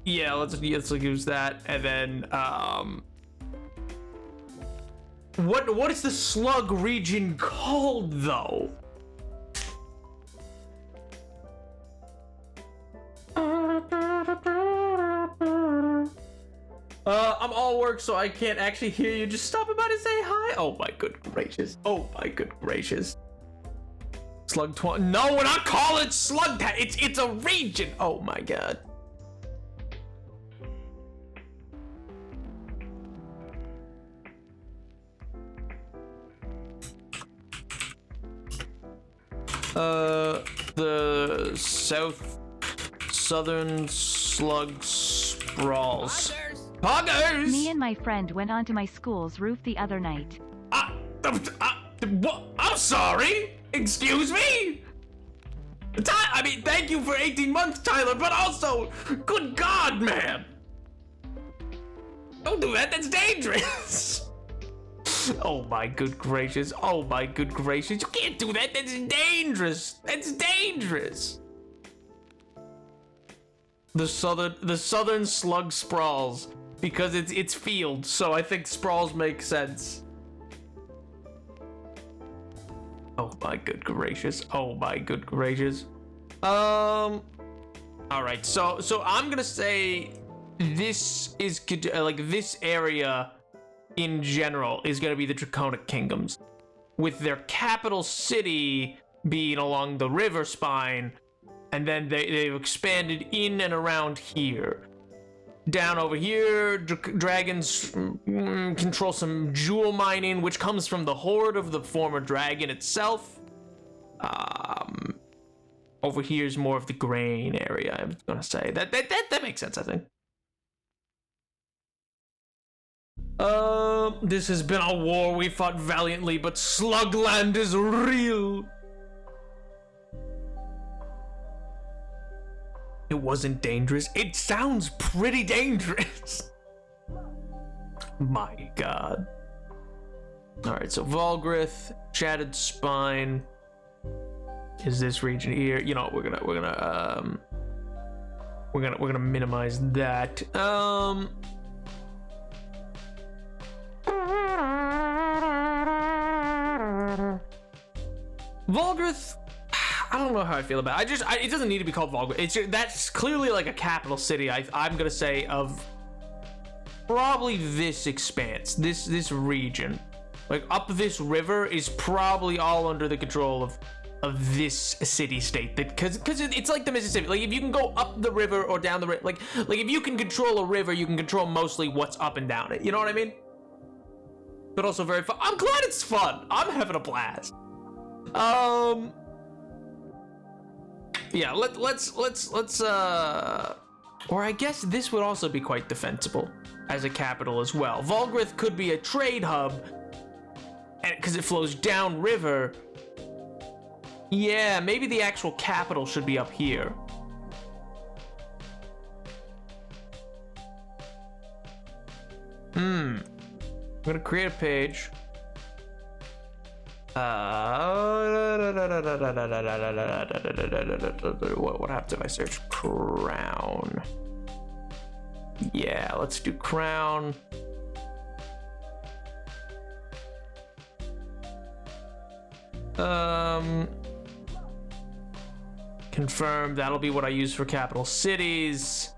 Yeah, let's use that, and then what is the slug region called though? I'm all work, so I can't actually hear you. Just stop by to say hi. Oh my good gracious. Oh my good gracious. Slug 20. No, we're not calling it slug. It's a region. Oh my god. The southern slug sprawls. Poggers! Me and my friend went onto my school's roof the other night. What? I'm sorry? Excuse me? I mean, thank you for 18 months, Tyler, but also, good God, man. Don't do that, that's dangerous. Oh my good gracious, oh my good gracious. You can't do that, that's dangerous. That's dangerous. The southern slug sprawls. Because it's field, so I think sprawls make sense. Oh my good gracious. Oh my good gracious. All right. So I'm gonna say this is like this area in general is gonna be the Draconic Kingdoms, with their capital city being along the river spine, and then they've expanded in and around here. Down over here, dragons control some jewel mining, which comes from the horde of the former dragon itself. Over here is more of the grain area, I'm gonna say. That makes sense, I think. This has been a war we fought valiantly, but Slugland is real. It wasn't dangerous. It sounds pretty dangerous. My God. All right, so Volgrith, Shattered Spine is this region here. You know, we're gonna minimize that. Volgrith. I don't know how I feel about it. It doesn't need to be called Volgrith. That's clearly like a capital city. I'm gonna say of probably this expanse, this region, like up this river is probably all under the control of this city state. Because it's like the Mississippi. Like if you can go up the river or down the river, like if you can control a river, you can control mostly what's up and down it. You know what I mean? But also very fun. I'm glad it's fun. I'm having a blast. Yeah, let's or I guess this would also be quite defensible as a capital as well. Volgrith could be a trade hub, and because it flows downriver. Yeah, maybe the actual capital should be up here. I'm gonna create a page. What happens if I search crown? Yeah, let's do crown. Confirm, that'll be what I use for capital cities.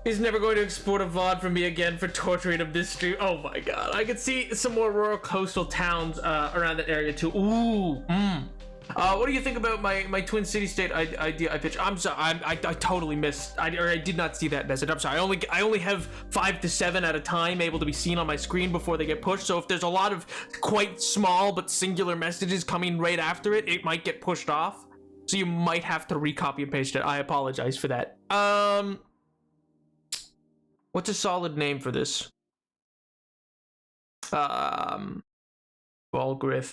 He's never going to export a VOD from me again for torturing him this stream. Oh my god. I could see some more rural coastal towns around that area too. Ooh. What do you think about my Twin City State idea I pitched? I'm sorry, I totally missed. I did not see that message. I'm sorry. I only have 5 to 7 at a time able to be seen on my screen before they get pushed. So if there's a lot of quite small but singular messages coming right after it, it might get pushed off. So you might have to recopy and paste it. I apologize for that. What's a solid name for this? Volgrith.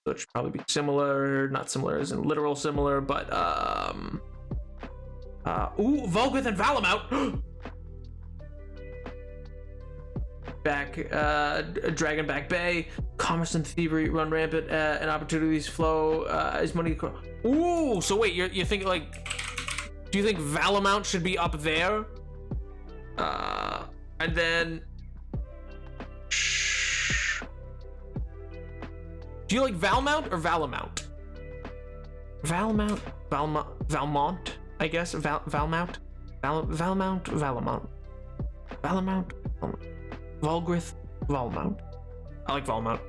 So it should probably be similar, not similar as in literal similar, but Volgrith and Valamount. Dragonback Bay, commerce and thievery run rampant, and opportunities flow as money. Ooh, so wait, you think like, do you think Valamount should be up there? And then, do you like Valmount or Valamount? Valmont, I guess. Valmount, Valamount. Volgrith, Valmount. I like Valmount.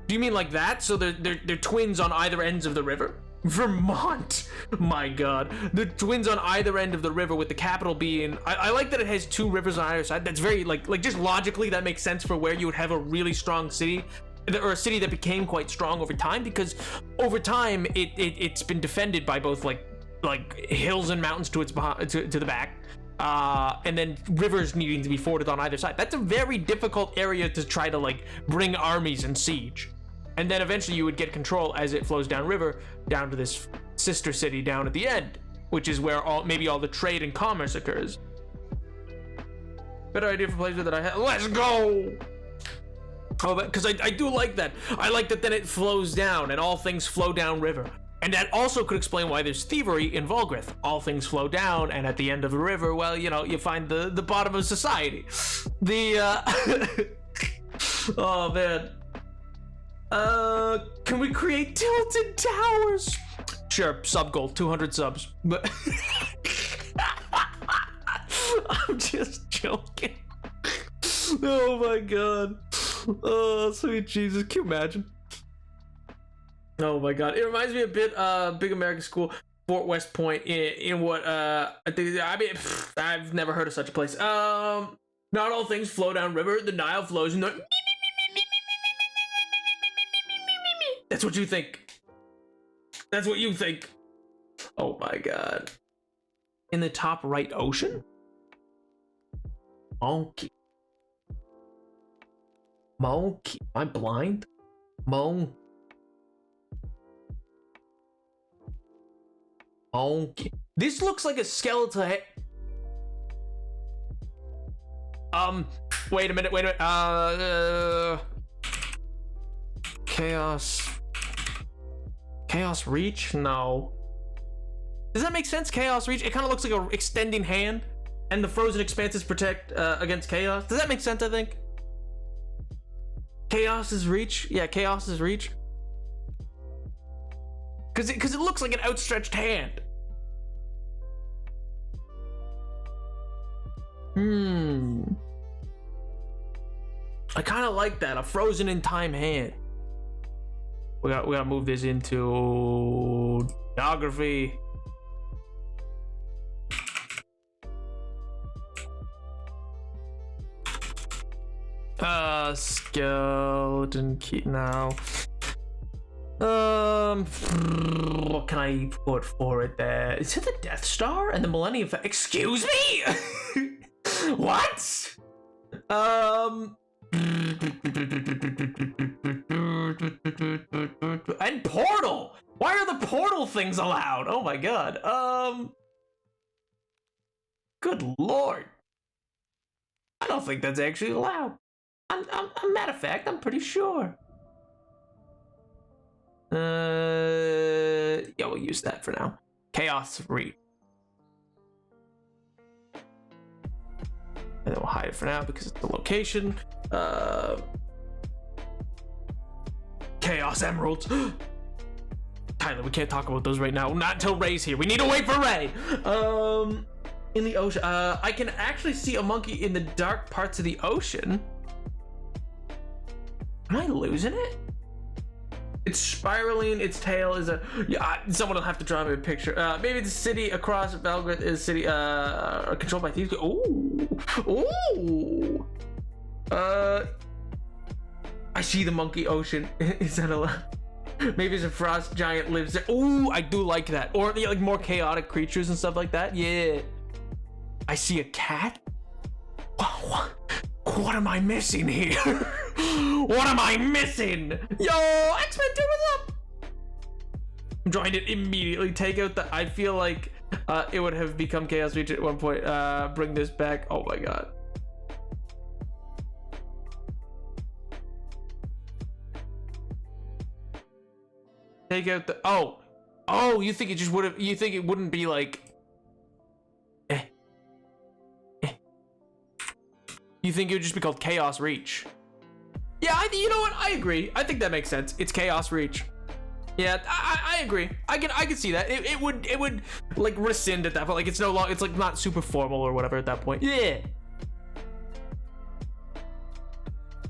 Do you mean like that? So they're twins on either ends of the river? Vermont, my god, the twins on either end of the river with the capital being. I like that it has 2 rivers on either side. That's very like just logically that makes sense for where you would have a really strong city, or a city that became quite strong over time, because over time it's been defended by both like hills and mountains to its to the back, and then rivers needing to be forded on either side. That's a very difficult area to try to like bring armies and siege. And then eventually you would get control as it flows downriver, down to this sister city down at the end, which is where maybe all the trade and commerce occurs. Better idea for places that I have. Let's go! Oh, because I do like that. I like that then it flows down and all things flow downriver. And that also could explain why there's thievery in Volgrith. All things flow down, and at the end of the river, well, you know, you find the bottom of society. Oh, man. Can we create tilted towers? Sure, sub goal, 200 subs. But I'm just joking. Oh my god. Oh, sweet Jesus, can you imagine? Oh my god, it reminds me a bit Big American School, Fort West Point in what I mean, I've never heard of such a place. Not all things flow down river. The Nile flows in the. That's what you think. That's what you think. Oh my god. In the top right ocean? Monkey. Monkey. Am I blind? Monkey. This looks like a skeletal head. Wait a minute. Chaos Reach? No. Does that make sense? Chaos Reach? It kind of looks like a extending hand, and the frozen expanses protect against chaos. Does that make sense, I think? Chaos's Reach? Yeah, Chaos's Reach. Because it looks like an outstretched hand. I kind of like that. A frozen in time hand. We gotta move this into geography. Skeleton key now. What can I put for it there? Is it the Death Star and the Millennium Falcon? Excuse me? What? And Portal. Why are the Portal things allowed? Oh my god. Good lord. I don't think that's actually allowed. I'm matter of fact, I'm pretty sure. Yeah, we'll use that for now. Chaos Reach. And then we'll hide it for now because it's the location. Chaos Emeralds. Tyler, we can't talk about those right now. Not until Ray's here. We need to wait for Ray. In the ocean. I can actually see a monkey in the dark parts of the ocean. Am I losing it? It's spiraling. Its tail is a. Yeah, someone will have to draw me a picture. Maybe the city across Belgrade is city controlled by thieves. Ooh, ooh. I see the monkey ocean. Is that allowed? Maybe it's a frost giant lives there. Ooh, I do like that. Or like more chaotic creatures and stuff like that. Yeah. I see a cat. What am I missing here? What am I missing? Yo, X-Men 2, what's up? I'm trying to immediately take out the. I feel like it would have become Chaos Reach at one point. Bring this back. Oh my god. Take out the. Oh, you think it just would have. You think it wouldn't be like. You think it would just be called Chaos Reach? Yeah, you know what? I agree. I think that makes sense. It's Chaos Reach. Yeah, I agree. I can see that. It would like rescind at that point. Like it's no longer. It's like not super formal or whatever at that point. Yeah.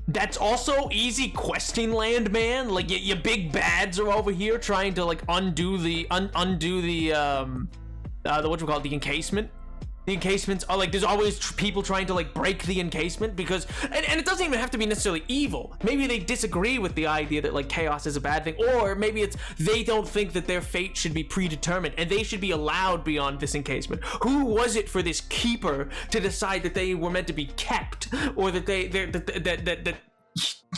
That's also easy questing land, man. Like your big bads are over here trying to like undo the whatchamacallit, the encasement. The encasements are like, there's always people trying to like break the encasement because, and it doesn't even have to be necessarily evil. Maybe they disagree with the idea that like chaos is a bad thing, or maybe it's they don't think that their fate should be predetermined and they should be allowed beyond this encasement. Who was it for this keeper to decide that they were meant to be kept, or that that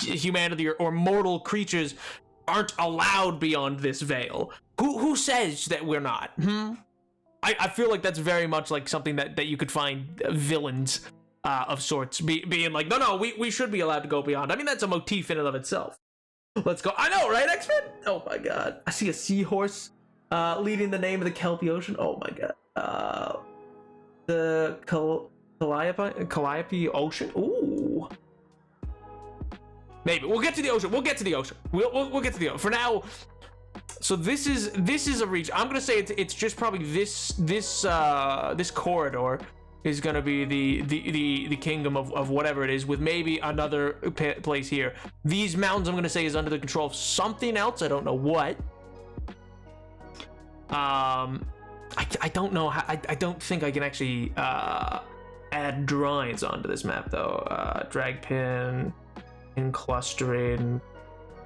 humanity or mortal creatures aren't allowed beyond this veil? Who says that we're not? I feel like that's very much like something that you could find villains of sorts being like, no, we should be allowed to go beyond. I mean, that's a motif in and of itself. Let's go. I know, right, X-Men? Oh my god. I see a seahorse leading the name of the Kelpie Ocean. Oh my god. The Calliope Ocean. Ooh. Maybe we'll get to the ocean. We'll get to the ocean. We'll get to the ocean. For now. So this is a reach. I'm gonna say it's just probably this corridor is gonna be the kingdom of whatever it is, with maybe another place here. These mountains I'm gonna say is under the control of something else. I don't know what. I don't know how. I don't think I can actually add drawings onto this map though. Drag pin, in clustering.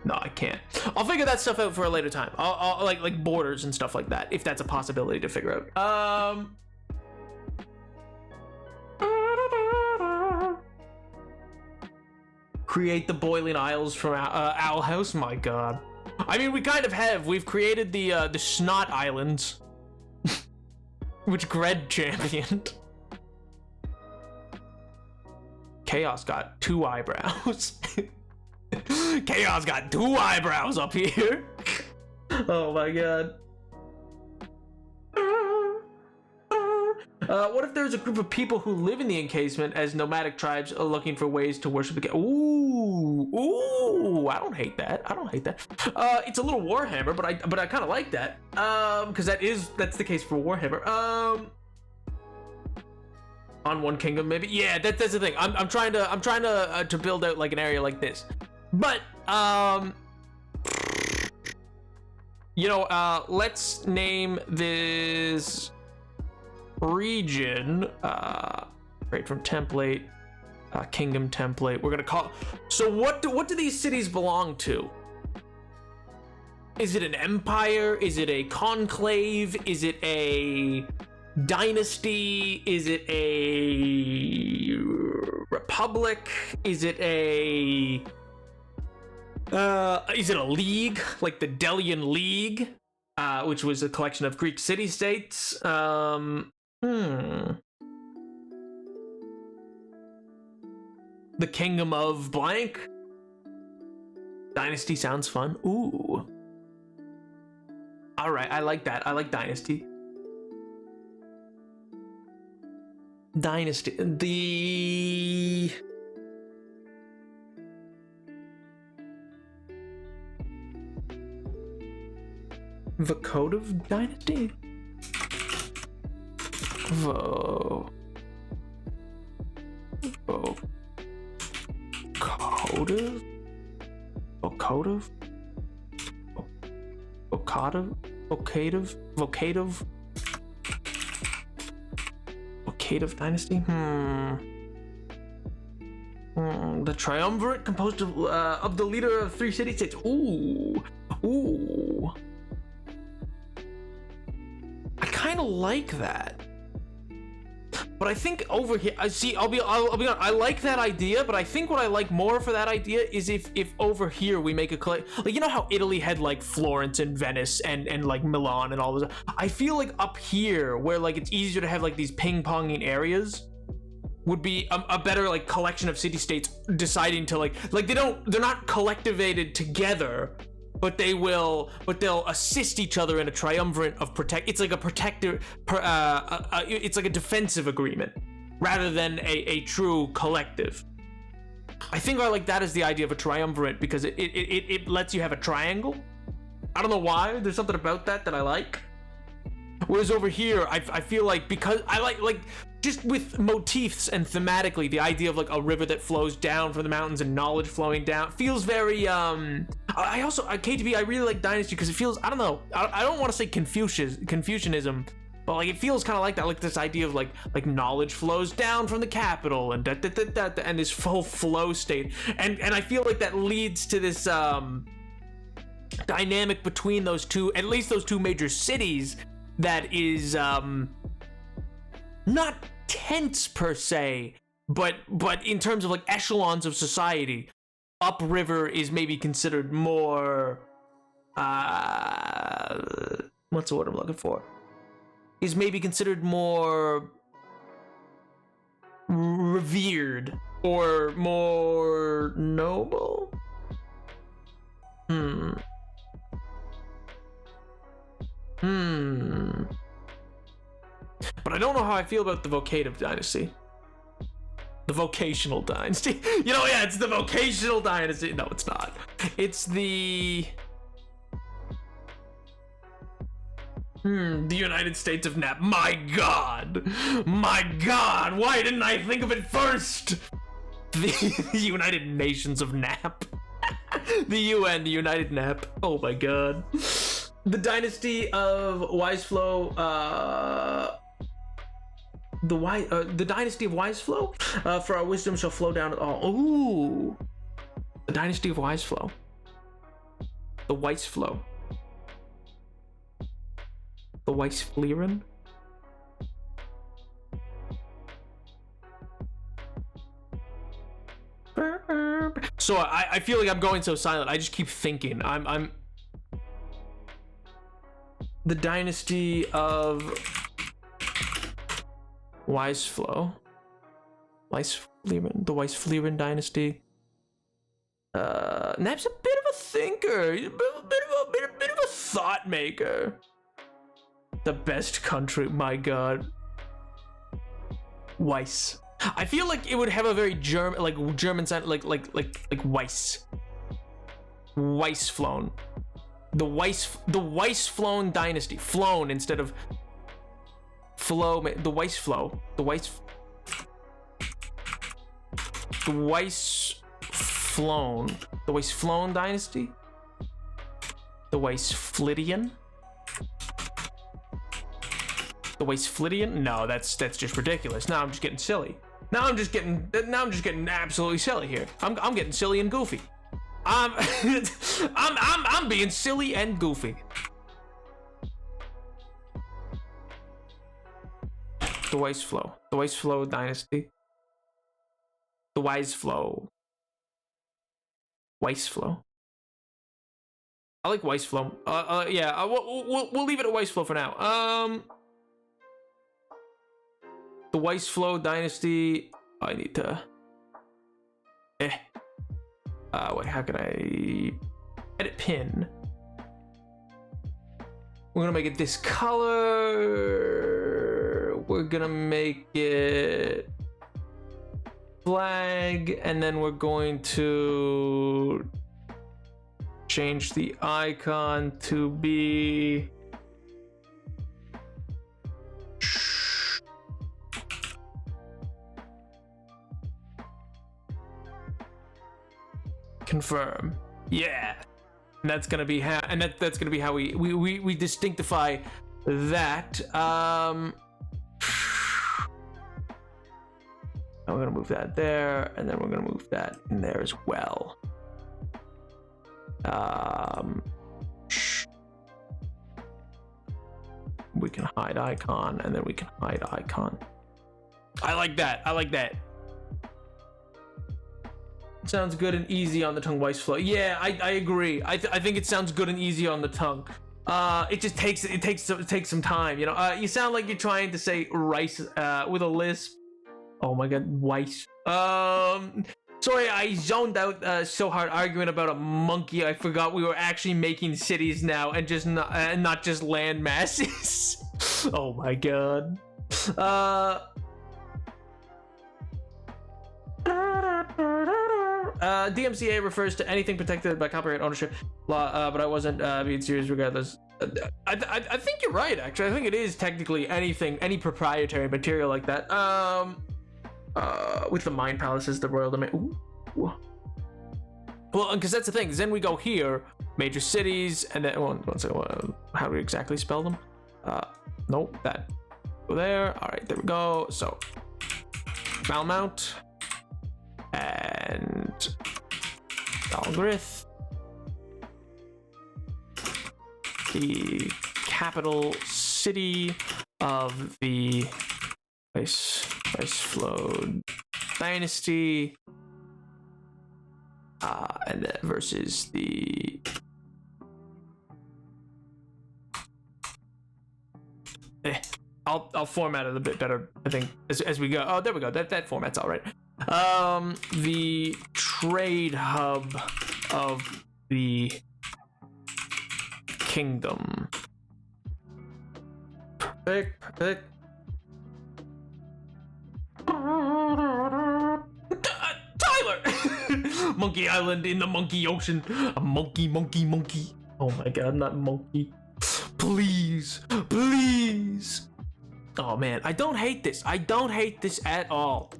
No, I can't. I'll figure that stuff out for a later time. I'll like borders and stuff like that, if that's a possibility to figure out. Create the boiling isles from Owl House. My god. I mean, we kind of have. We've created the Snot Islands, which Gred championed. Chaos got 2 eyebrows. Chaos got 2 eyebrows up here. Oh my god. What if there's a group of people who live in the encasement as nomadic tribes looking for ways to worship the Ooh, I don't hate that. It's a little Warhammer, but I kind of like that. Because that's the case for Warhammer. On one kingdom, maybe. Yeah, that's the thing. I'm trying to build out like an area like this. But let's name this region right from template, kingdom template. We're gonna call. So what do these cities belong to? Is it an empire? Is it a conclave? Is it a dynasty? Is it a republic? Is it a league, like the Delian League, which was a collection of Greek city-states? The kingdom of blank. Dynasty sounds fun. Ooh. All right, I like that. I like dynasty. Dynasty. The code of dynasty. Vocative? Vocative dynasty? The triumvirate composed of the leader of 3 city-states. Ooh. I kind of like that. But I think over here, I'll be honest, I like that idea, but I think what I like more for that idea is if over here we make a like, you know how Italy had like Florence and Venice and like Milan and all this. I feel like up here where like it's easier to have like these ping-ponging areas would be a better like collection of city-states deciding to like they're not collectivated together, but they'll assist each other in a triumvirate of protect. It's like a protector, it's like a defensive agreement rather than a true collective. I think I like that as the idea of a triumvirate because it lets you have a triangle. I don't know why. There's something about that I like. Whereas over here, I feel like because I like just with motifs and thematically, the idea of like a river that flows down from the mountains and knowledge flowing down feels very I also KTB, I really like Dynasty because it feels, I don't know, I don't want to say Confucianism, but like it feels kind of like that, like this idea of like knowledge flows down from the capital and and this full flow state, and I feel like that leads to this dynamic between those two, at least those two major cities, that is not tense per se, but in terms of like echelons of society, upriver is maybe considered more what's the word I'm looking for? Is maybe considered more revered or more noble. But I don't know how I feel about the vocative dynasty. The vocational dynasty. You know, yeah, it's the vocational dynasty. No, it's not. It's the United States of Nap. My God, why didn't I think of it first? The United Nations of Nap. The UN, the United Nap. Oh my God. The dynasty of Wiseflow, the dynasty of Wiseflow, for our wisdom shall flow down at all. Ooh, the dynasty of Wiseflow, the Wiseflow, the Weisflieren. So I feel like I'm going so silent. I just keep thinking. I'm the dynasty of Wiseflow, the Weisflieren dynasty. Nap's a bit of a thinker. He's a bit of a thought maker. The best country, my God. Weiss. I feel like it would have a very German sound, like Weiss. Weisflown. The Weisflown dynasty. Flown instead of flow. The Weisflow. The Weisflown. The Weisflown dynasty. The Weisflidian. The Weisflidian? No, that's just ridiculous. Now I'm just getting silly. Now I'm just getting absolutely silly here. I'm getting silly and goofy. I'm being silly and goofy. The Weisflow dynasty. The Weisflow. I like Weisflow. Yeah. We'll leave it at Weisflow for now. The Weisflow dynasty. I need to. Wait, how can I edit pin? We're gonna make it this color. We're gonna make it flag, and then we're going to change the icon to be confirm. Yeah. And that's gonna be how, and that's gonna be how we distinctify that. And we're gonna move that there, and then we're gonna move that in there as well. We can hide icon, and then we can hide icon. I like that. I like that. Sounds good and easy on the tongue. Vice flow. Yeah, I agree. I think it sounds good and easy on the tongue. It just takes some time. You know, you sound like you're trying to say rice with a lisp. Oh my god, Weiss. Sorry, I zoned out so hard arguing about a monkey. I forgot we were actually making cities now and just not just land masses. Oh my god. DMCA refers to anything protected by copyright ownership law, but I wasn't being serious regardless. I think you're right, actually. I think it is technically anything, any proprietary material like that. With the Mind Palaces, the Royal Domain. Ooh. Well, because that's the thing. Then we go here, major cities, and then how do we exactly spell them? Nope, that. Go there. All right, there we go. So, Malmount and Dalgrith, the capital city of the Ice Flowed Dynasty, and then versus the I'll format it a bit better, I think, as we go. Oh, there we go. That format's all right. The trade hub of the kingdom. Perfect. Tyler! Monkey Island in the Monkey Ocean. A monkey. Oh my god, not monkey. Please. Oh man, I don't hate this. At all.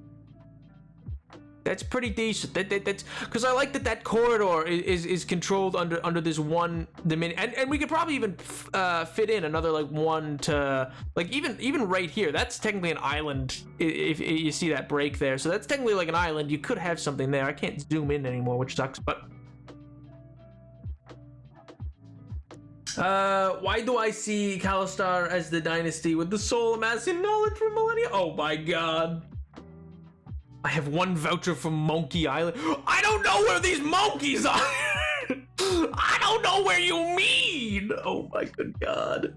That's pretty decent. That's because I like that corridor is controlled under this one dominion, and we could probably even fit in another like one to like even right here. That's technically an island if you see that break there. So that's technically like an island. You could have something there. I can't zoom in anymore, which sucks. But why do I see Kalistar as the dynasty with the soul amassing knowledge for millennia? Oh my god. I have one voucher from Monkey Island. I don't know where these monkeys are. I don't know where you mean. Oh my good god.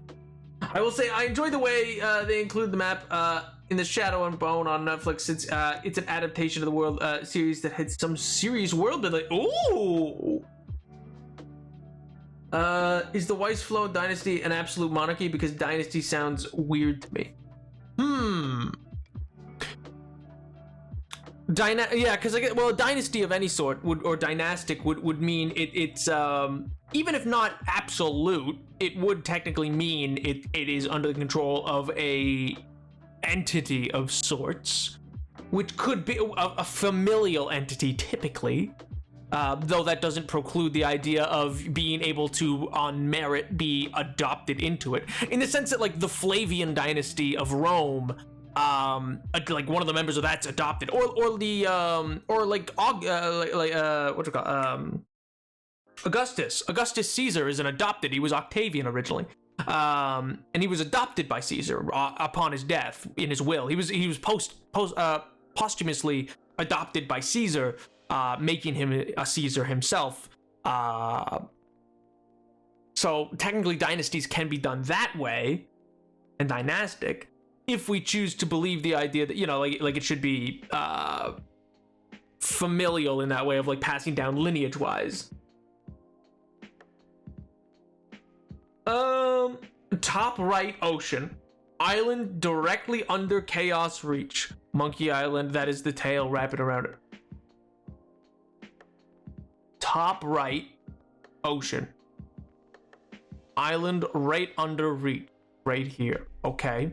I will say I enjoy the way they include the map in the Shadow and Bone on Netflix. It's an adaptation of the world series that had some serious world building. Ooh. Is the Weissflow dynasty an absolute monarchy? Because dynasty sounds weird to me. Yeah, because a dynasty of any sort or dynastic would mean it's even if not absolute, it would technically mean it is under the control of a entity of sorts, which could be a familial entity typically, though that doesn't preclude the idea of being able to on merit be adopted into it, in the sense that like the Flavian dynasty of Rome, like one of the members of that's adopted, or Augustus Caesar is an adopted. He was Octavian originally, and he was adopted by Caesar upon his death in his will. He was posthumously adopted by Caesar, making him a Caesar himself. So technically dynasties can be done that way, and dynastic, if we choose to believe the idea that, you know, like it should be familial in that way of like passing down lineage wise. Top right ocean. Island directly under Chaos Reach. Monkey Island, that is the tail wrapping around it. Top right ocean. Island right under Reach. Right here. Okay.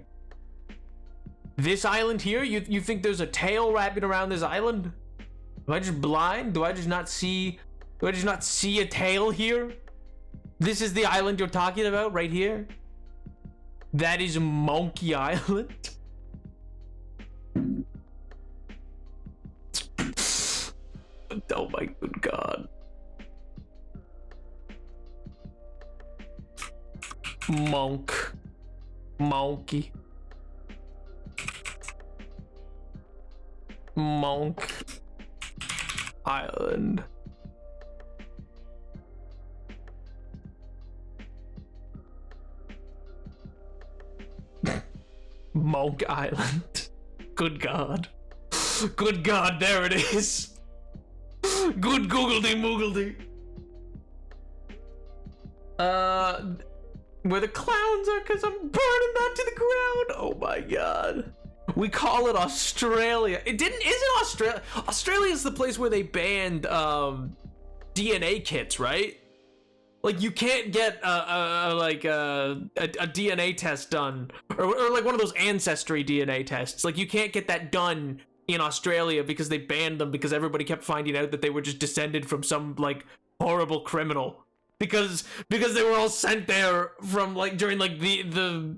This island here, you think there's a tail wrapping around this island? Am I just blind? Do I just not see a tail here? This is the island you're talking about right here? That is Monkey Island? Oh my good god. Monkey Island. Monk Island. Good god. Good god, there it is. Good googledy moogledy. Where the clowns are, because I'm burning that to the ground. Oh my god. We call it Australia. Isn't Australia? Australia is the place where they banned DNA kits, right? Like you can't get a DNA test done, or like one of those ancestry DNA tests. Like you can't get that done in Australia because they banned them because everybody kept finding out that they were just descended from some like horrible criminal because they were all sent there from like during like the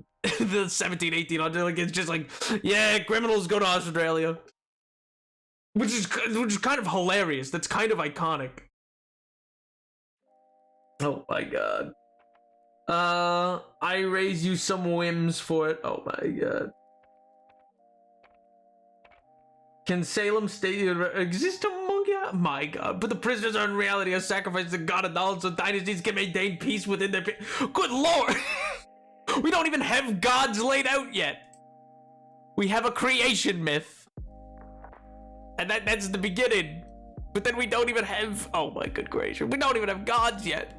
17, 1800s. Like it's just like, yeah, criminals go to Australia, which is kind of hilarious. That's kind of iconic. Oh my god. I raise you some whims for it. Oh my god. Can Salem State exist among you? My god. But the prisoners are in reality a sacrifice to God and knowledge so dynasties can maintain peace within their Good lord! We don't even have gods laid out yet. We have a creation myth. And that's the beginning. But then we don't even have... Oh my good gracious. We don't even have gods yet.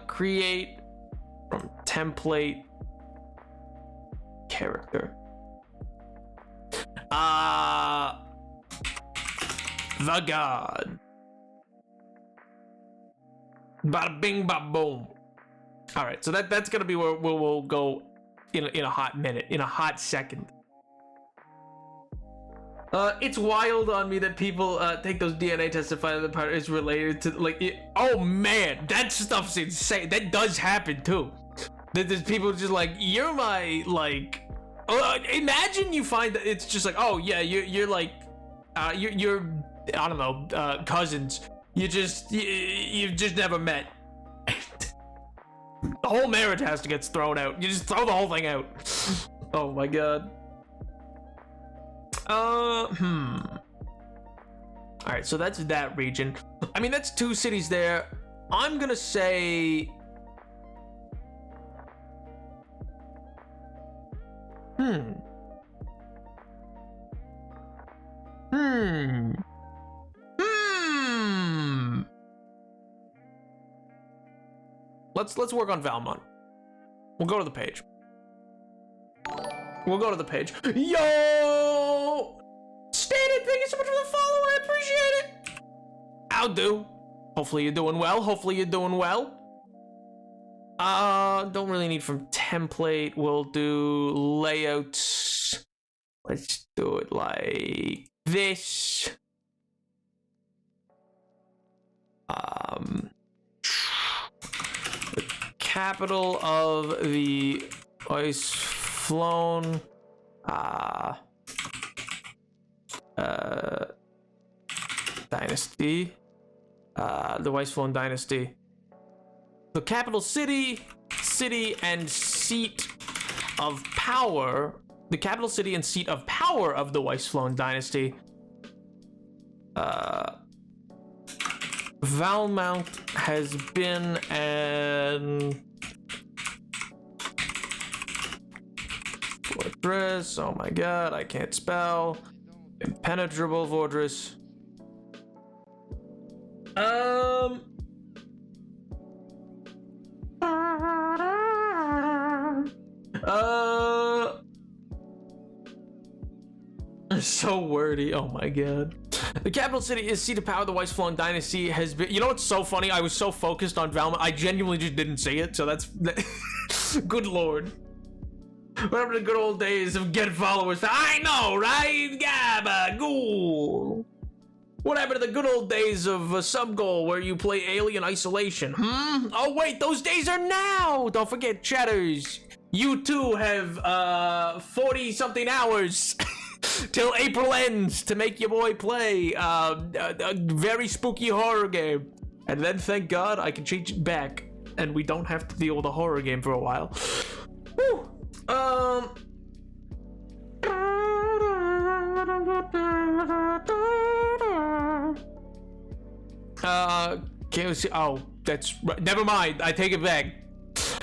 Create from template character. The god. Bada bing, bada boom. All right, so that's gonna be where we'll go in a hot minute, in a hot second. It's wild on me that people take those DNA tests to find out the part is related to like. Oh man, that stuff's insane. That does happen too. There's people just like, you're my like. Imagine you find that it's just like, oh yeah, you're like, you're I don't know, cousins. You've just never met. The whole marriage has to get thrown out. You just throw the whole thing out. Oh my god. All right, so that's that region. I mean, that's 2 cities there. I'm gonna say... Let's work on Valmont. We'll go to the page. Yo! Stated, thank you so much for the follow. I appreciate it. I'll do. Hopefully you're doing well. Don't really need from template. We'll do layouts. Let's do it like this. The capital of the ice flown dynasty, the Weissflown dynasty. The capital city and seat of power. The capital city and seat of power of the Weissflown dynasty. Valmont has been an fortress. Oh my god, I can't spell. Impenetrable fortress. So wordy. Oh my god. The capital city is seat of power. The White Flowing Dynasty has been. You know what's so funny? I was so focused on Valma, I genuinely just didn't say it. So that's good lord. Remember the good old days of get followers? I know, right? Gabagool. What happened to the good old days of Sub Goal where you play Alien Isolation? Oh wait, those days are now. Don't forget, chatters. You too have 40-something hours till April ends to make your boy play a very spooky horror game. And then thank God I can change it back and we don't have to deal with a horror game for a while. Whew. Can't see. Oh, that's right. Never mind. I take it back.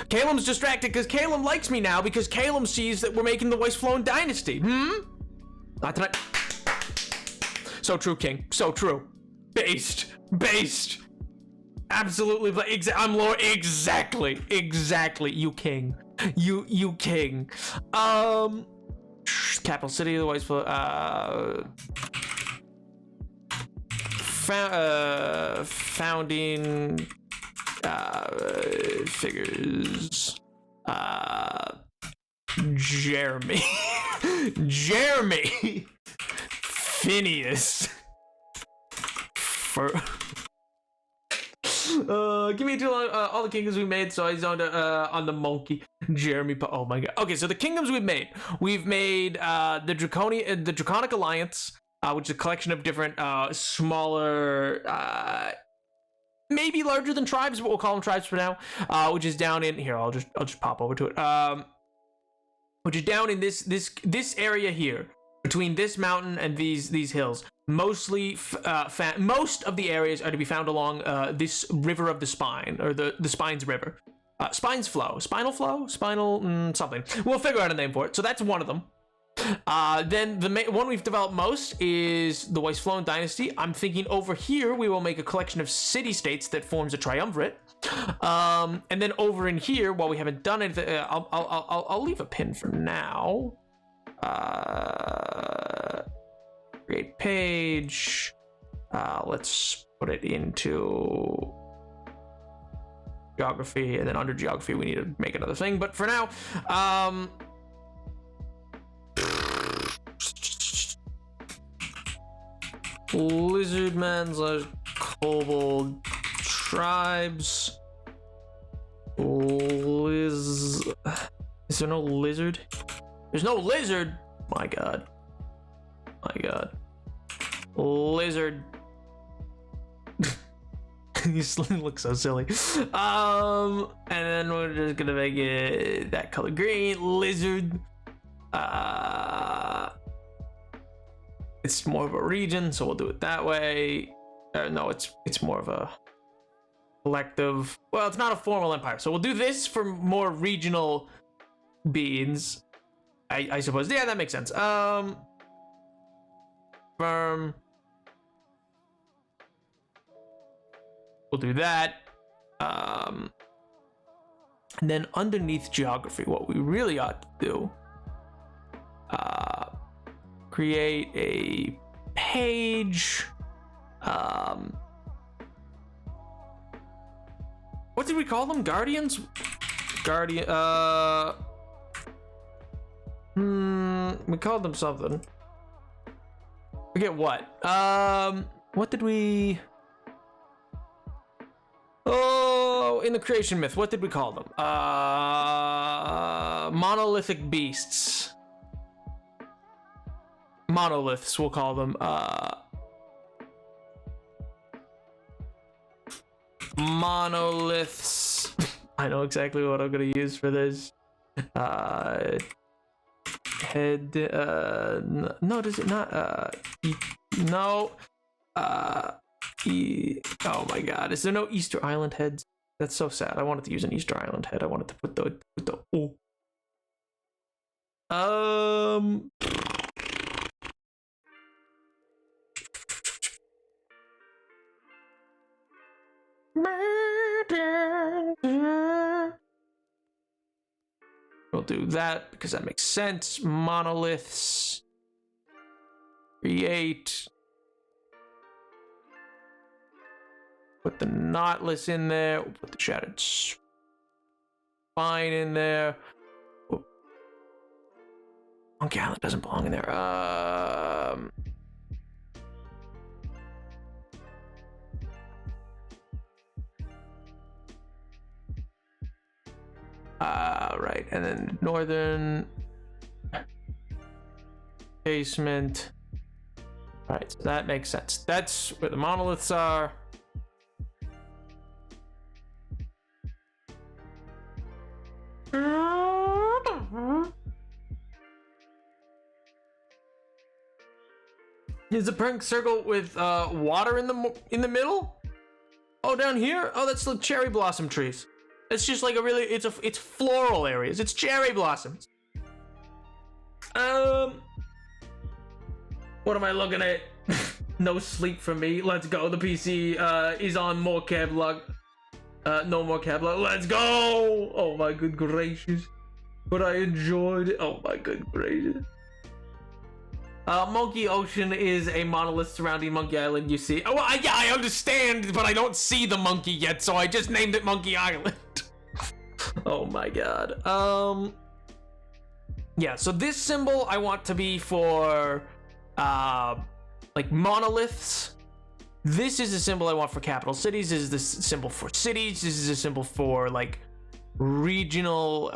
Calum's distracted because Calum likes me now because Calum sees that we're making the White Flowing Dynasty. Not tonight. So true, King. So true. Based. Absolutely. I'm Lord. Exactly. You king. You king. Capital city of the White Flowing. Founding figures. Jeremy. Phineas. Give me all the kingdoms we made. So he's on the monkey. Jeremy. Oh my god. Okay, so the kingdoms we've made. We've made the Draconic Alliance, which is a collection of different smaller, maybe larger than tribes, but we'll call them tribes for now. Which is down in here. I'll just pop over to it. Which is down in this area here, between this mountain and these hills. Mostly, most of the areas are to be found along this river of the spine, or the Spines River. Spines Flow, Spinal Flow, Spinal something. We'll figure out a name for it. So that's one of them. Then the one we've developed most is the White Flowing Dynasty. I'm thinking over here we will make a collection of city-states that forms a triumvirate. And then over in here, while we haven't done it, I'll leave a pin for now. Create page. Let's put it into geography, and then under geography we need to make another thing. But for now, Lizardman / Kobold tribes. Is there no lizard? There's no lizard. My god. Lizard. You look so silly. And then we're just gonna make it that color green. Lizard. It's more of a region, so we'll do it that way. No, it's more of a collective. Well, it's not a formal empire, so we'll do this for more regional beings, I suppose. Yeah, that makes sense. Firm. We'll do that. And then underneath geography, what we really ought to do, create a page. What did we call them? Guardians? We called them something. Forget what. What did we... Oh, in the creation myth, what did we call them? Monolithic beasts. Monoliths, we'll call them. Monoliths. I know exactly what I'm gonna use for this. Head. No, does it not? No. Oh my god, is there no Easter Island heads? That's so sad. I wanted to use an Easter Island head. I wanted to put the Um. We'll do that because that makes sense. Monoliths. Create. Put the knotless in there. We'll put the shattered spine in there. Oh. Monkey Island doesn't belong in there. Right, and then northern basement. All right, so that makes sense. That's where the monoliths are. Is a pink circle with water in the middle? Oh, down here? Oh, that's the cherry blossom trees. It's just like it's floral areas. It's cherry blossoms. What am I looking at? No sleep for me. Let's go. The PC is on more cab log. No more cab log. Let's go. Oh my good gracious. But I enjoyed it. Oh my good gracious. Monkey Ocean is a monolith surrounding Monkey Island, you see. Oh, yeah, I understand, but I don't see the monkey yet, so I just named it Monkey Island. Oh my god. Yeah, so this symbol I want to be for, like, monoliths. This is a symbol I want for capital cities. This is the symbol for cities. This is a symbol for, like, regional,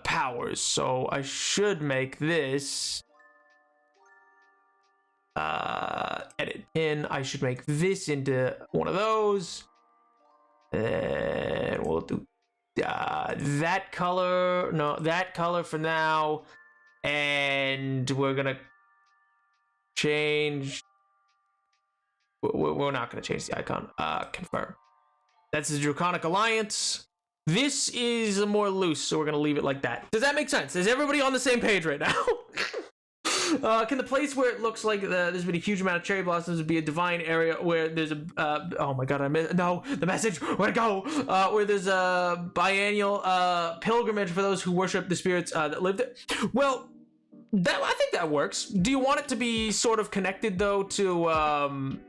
powers. So I should make this... edit pin. I should make this into one of those, and we'll do that color. No, that color for now, and we're gonna change. We're not gonna change the icon. Confirm. That's the Draconic Alliance. This is more loose, so we're gonna leave it like that. Does that make sense? Is everybody on the same page right now? Can the place where it looks like there's been a huge amount of cherry blossoms be a divine area where there's a oh my god, the message, where'd it go? Where there's a biennial pilgrimage for those who worship the spirits that live there? Well, I think that works. Do you want it to be sort of connected though to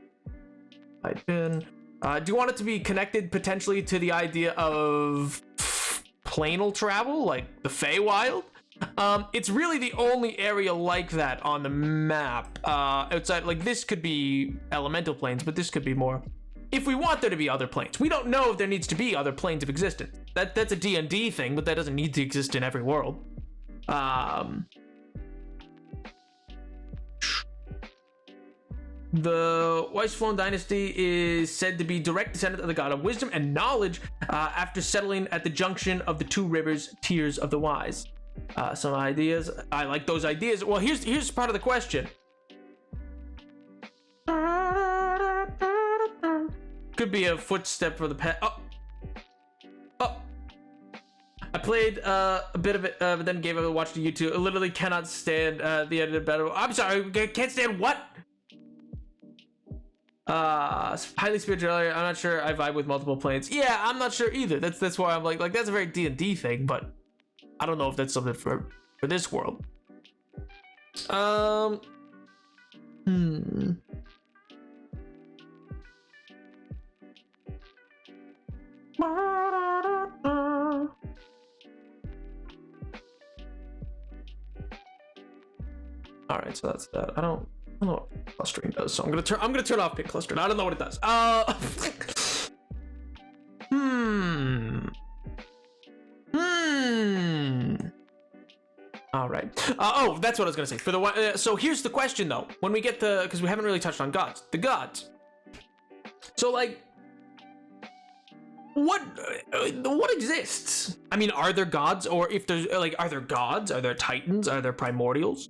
do you want it to be connected potentially to the idea of planal travel, like the Feywild? It's really the only area like that on the map. Outside, like, this could be elemental planes, but this could be more. If we want there to be other planes, we don't know if there needs to be other planes of existence. That's a D&D thing, but that doesn't need to exist in every world. The Weisflone dynasty is said to be direct descendant of the god of wisdom and knowledge after settling at the junction of the two rivers, Tears of the Wise. Some ideas. I like those ideas. Well, here's part of the question. Could be a footstep for the pet. Oh. I played a bit of it, but then gave up and watched the YouTube. I literally cannot stand the edited battle. I'm sorry, can't stand what? Highly spiritual area. I'm not sure I vibe with multiple planes. Yeah, I'm not sure either. That's why I'm like that's a very D&D thing, but I don't know if that's something for this world. All right, so that's that. I don't know what clustering does, so I'm gonna turn off pin clustering. I don't know what it does. All right. Oh, that's what I was gonna say. For the so here's the question though. When we get because we haven't really touched on gods. The gods. So like, what exists? I mean, are there gods, or if there's like, are there gods? Are there titans? Are there primordials?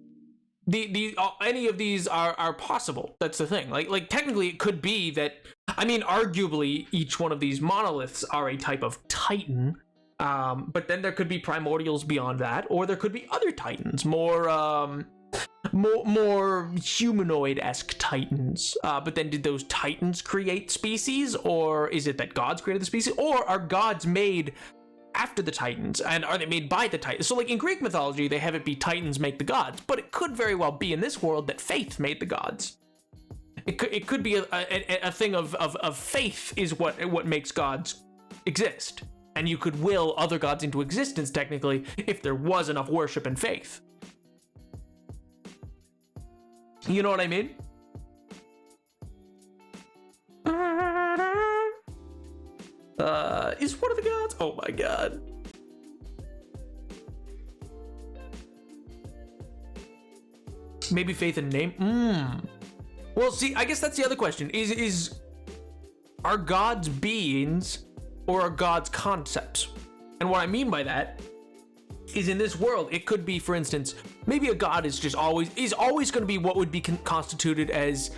Any of these are possible. That's the thing. Like technically, it could be that. I mean, arguably, each one of these monoliths are a type of titan. But then there could be primordials beyond that, or there could be other titans, more humanoid-esque titans. But then did those titans create species, or is it that gods created the species, or are gods made after the titans, and are they made by the titans? So like in Greek mythology, they have it be titans make the gods, but it could very well be in this world that faith made the gods. It could be a thing of faith is what makes gods exist. And you could will other gods into existence, technically, if there was enough worship and faith. You know what I mean? Is one of the gods? Oh my god. Maybe faith in name? Well, see, I guess that's the other question. Are gods beings, or are gods concepts? And what I mean by that is, in this world, it could be, for instance, maybe a god is always going to be what would be constituted as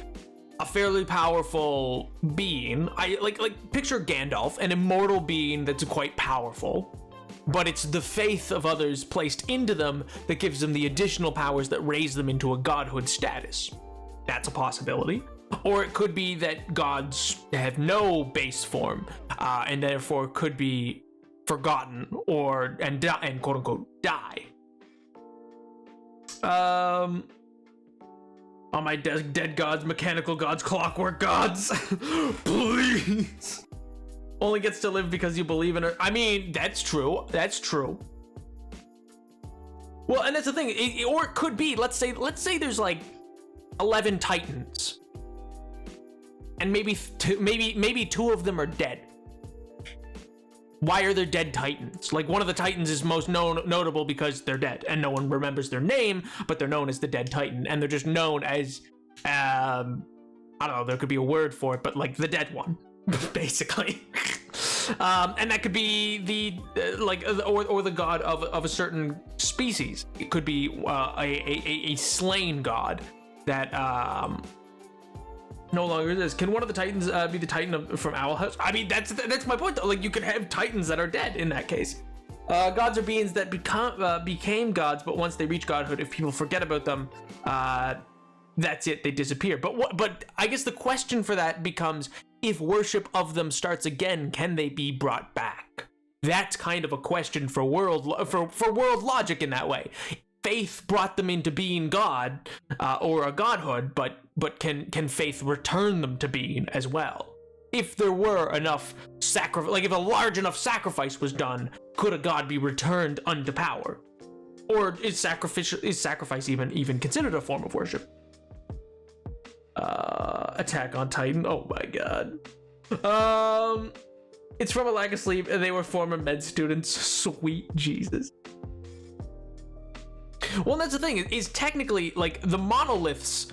a fairly powerful being. I like picture Gandalf, an immortal being that's quite powerful, but it's the faith of others placed into them that gives them the additional powers that raise them into a godhood status. That's a possibility. Or it could be that gods have no base form, and therefore could be forgotten and quote unquote die. Are my dead gods mechanical gods, clockwork gods? Please. Only gets to live because you believe in her. I mean, that's true. That's true. Well, and that's the thing. Or it could be, let's say there's like 11 titans, and maybe two of them are dead. Why are there dead titans? Like, one of the titans is most notable because they're dead and no one remembers their name, but they're known as the dead titan, and they're just known as I don't know, there could be a word for it, but like the dead one, basically. And that could be the or the god of a certain species. It could be a slain god that no longer exists. Can one of the titans be the titan from Owl House? I mean, that's my point though. Like, you could have titans that are dead in that case. Gods are beings that became gods, but once they reach godhood, if people forget about them, that's it, they disappear. But I guess the question for that becomes, if worship of them starts again, can they be brought back? That's kind of a question for world logic in that way. Faith brought them into being God, or a godhood, but can faith return them to being as well? If there were enough sacrifice, like if a large enough sacrifice was done, could a god be returned unto power? Or is sacrifice even considered a form of worship? Attack on Titan. Oh my god. It's from a lack of sleep, and they were former med students. Sweet Jesus. Well, that's the thing, is technically, like, the monoliths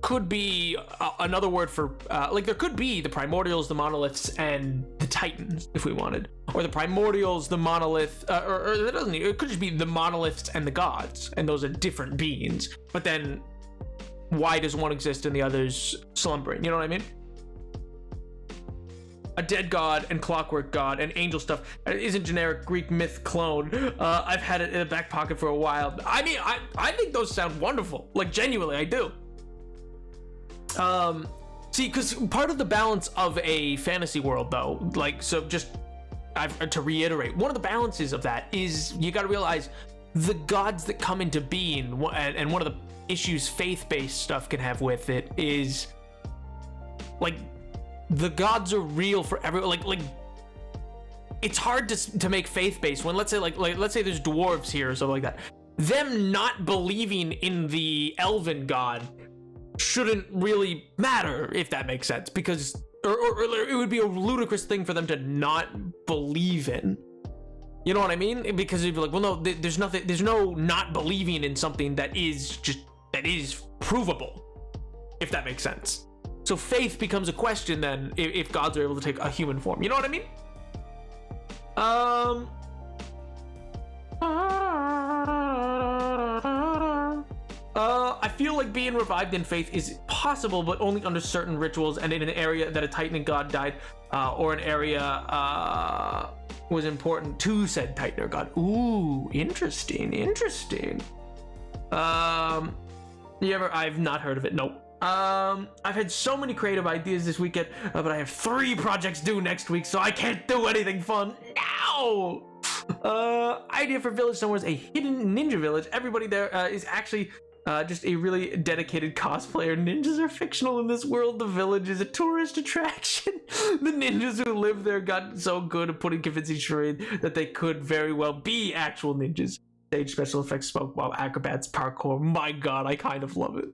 could be another word for, like, there could be the primordials, the monoliths, and the titans, if we wanted. Or the primordials, the monolith, or that doesn't, it could just be the monoliths and the gods, and those are different beings. But then, why does one exist and the other's slumbering? You know what I mean? A dead god and clockwork god and angel stuff isn't generic Greek myth clone. I've had it in the back pocket for a while. I mean, I think those sound wonderful. Like, genuinely, I do. See, because part of the balance of a fantasy world, though, like, so just to reiterate, one of the balances of that is you got to realize the gods that come into being, and one of the issues faith-based stuff can have with it is, like, the gods are real for everyone. Like it's hard to make faith-based when, let's say let's say there's dwarves here or something like that. Them not believing in the elven god shouldn't really matter, if that makes sense, because or it would be a ludicrous thing for them to not believe in. You know what I mean? Because you'd be like, well, no, there's no not believing in something that is provable, if that makes sense. So faith becomes a question then, if gods are able to take a human form. You know what I mean? I feel like being revived in faith is possible, but only under certain rituals and in an area that a titan god died, or an area was important to said tightener god. Ooh, interesting. I've not heard of it. Nope. I've had so many creative ideas this weekend, but I have 3 projects due next week, so I can't do anything fun. No! Idea for village somewhere is a hidden ninja village. Everybody there is actually just a really dedicated cosplayer. Ninjas are fictional in this world. The village is a tourist attraction. The ninjas who live there got so good at putting convincing charade that they could very well be actual ninjas. Stage special effects, smoke bomb, acrobats, parkour. My god, I kind of love it.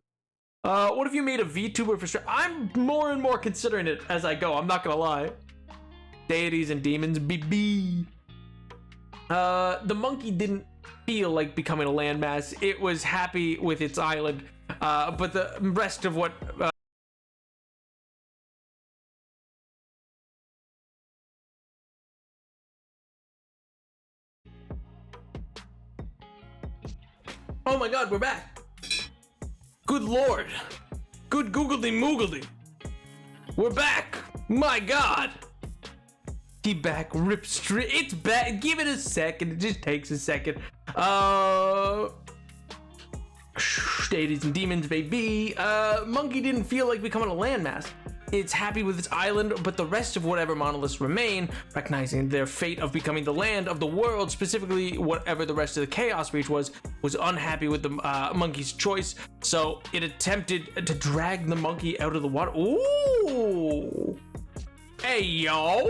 What if you made a VTuber for sure? I'm more and more considering it as I go, I'm not gonna lie. Deities and demons, BB. The monkey didn't feel like becoming a landmass. It was happy with its island, but the rest of what... Oh my god, we're back! Good lord! Good googledy moogledy! We're back! My god! Keep back, rip straight. It's back. Give it a second. It just takes a second. Deities and demons, baby. Monkey didn't feel like becoming a landmass. It's happy with its island, but the rest of whatever monoliths remain, recognizing their fate of becoming the land of the world, specifically whatever the rest of the Chaos Reach was unhappy with the monkey's choice, so it attempted to drag the monkey out of the water. Ooh! Hey, yo!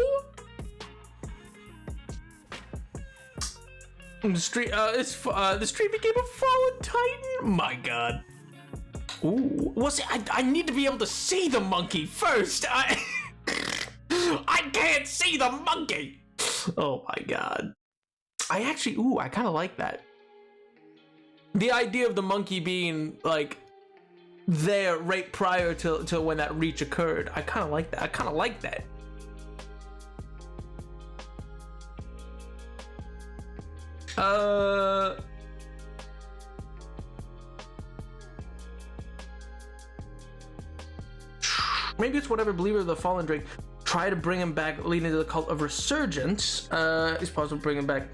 The street became a fallen titan. My god. Ooh. Well, see, I need to be able to see the monkey first. I can't see the monkey. Oh my god. I kind of like that. The idea of the monkey being like there right prior to when that reach occurred. I kind of like that. Maybe it's whatever believer of the fallen drake try to bring him back, leading to the cult of resurgence. It's possible to bring him back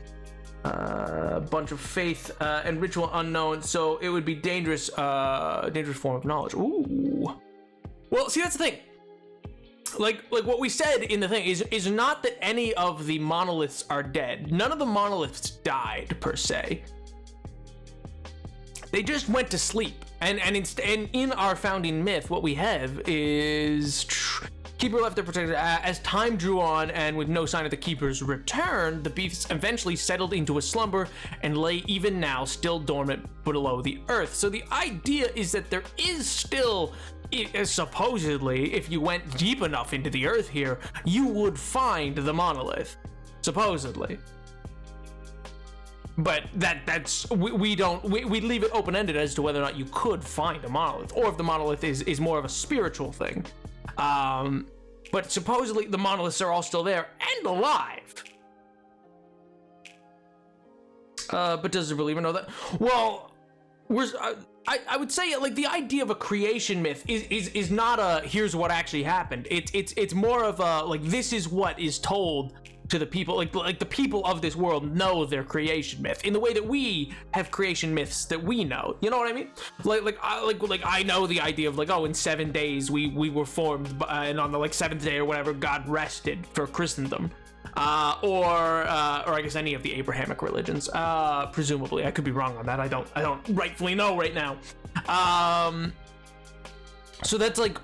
a bunch of faith and ritual unknown, so it would be dangerous form of knowledge. Ooh. Well, see, that's the thing. Like what we said in the thing is not that any of the monoliths are dead. None of the monoliths died per se. They just went to sleep. And in our founding myth, what we have is Keeper left their protector. As time drew on and with no sign of the Keeper's return, the beasts eventually settled into a slumber and lay even now still dormant below the earth. So the idea is that there is still, supposedly, if you went deep enough into the earth here, you would find the monolith. Supposedly. But that's we leave it open-ended as to whether or not you could find a monolith, or if the monolith is more of a spiritual thing. But supposedly the monoliths are all still there and alive. But does the believer know that? Well, I would say, like, the idea of a creation myth is not a here's what actually happened. It's more of a, like, this is what is told to the people, like the people of this world know their creation myth in the way that we have creation myths that we know. You know what I mean? Like I know the idea of, like, oh, in 7 days we were formed, and on the, like, 7th day or whatever, God rested for Christendom. Or I guess any of the Abrahamic religions. Presumably, I could be wrong on that. I don't rightfully know right now. So that's like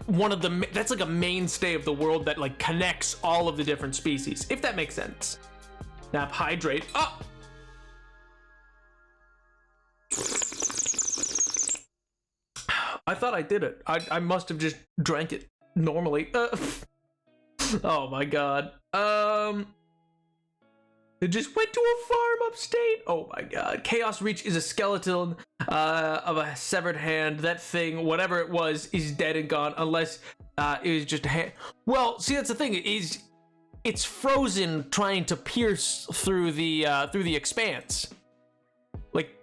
that's like a mainstay of the world that, like, connects all of the different species, if that makes sense. Nap, hydrate. Oh! I thought I did it. I must have just drank it normally. Oh my god. It just went to a farm upstate. Oh my god. Chaos Reach is a skeleton of a severed hand. That thing, whatever it was, is dead and gone, unless it was just a hand. Well, see, that's the thing, it's frozen trying to pierce through the expanse. Like,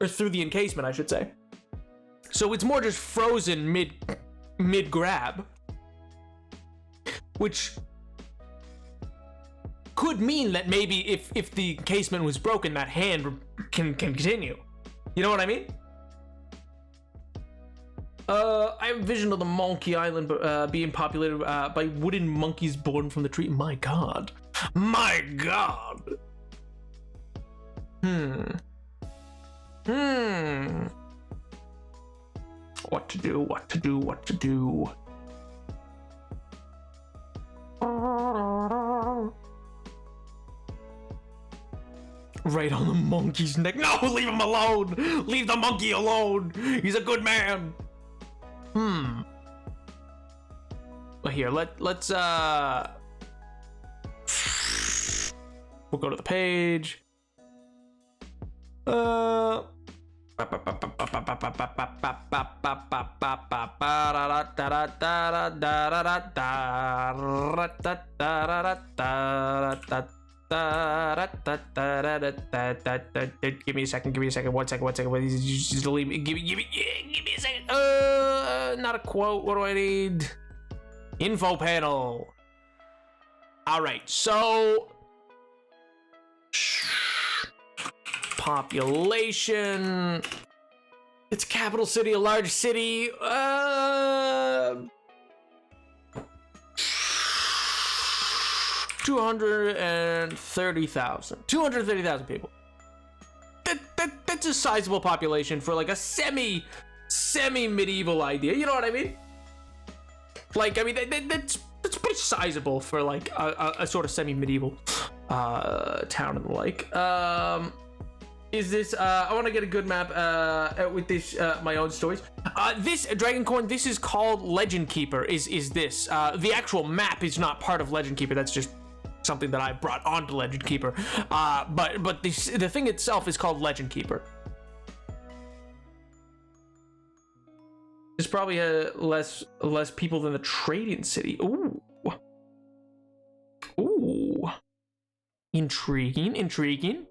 or through the encasement, I should say. So it's more just frozen mid grab. Which could mean that maybe if the casement was broken, that hand can continue. You know what I mean? I have a vision of the Monkey Island being populated by wooden monkeys born from the tree. My God. My God. What to do, what to do, what to do. Right on the monkey's neck. No, leave him alone. Leave the monkey alone. He's a good man. Well, here, let's we'll go to the page. Give me a second. One second. Just leave me. Give me a second. Not a quote. What do I need? Info panel. All right. So population. It's a capital city, a large city. 230,000 people. That's a sizable population for like a semi medieval idea. You know what I mean? Like, I mean, that's pretty sizable for like a sort of semi medieval town and the like. Is this I want to get a good map with this my own stories. This Dragoncorn, this is called Legend Keeper. Is this the actual map is not part of Legend Keeper. That's just something that I brought onto Legend Keeper. But the thing itself is called Legend Keeper. There's probably less people than the trading city. Ooh. Intriguing.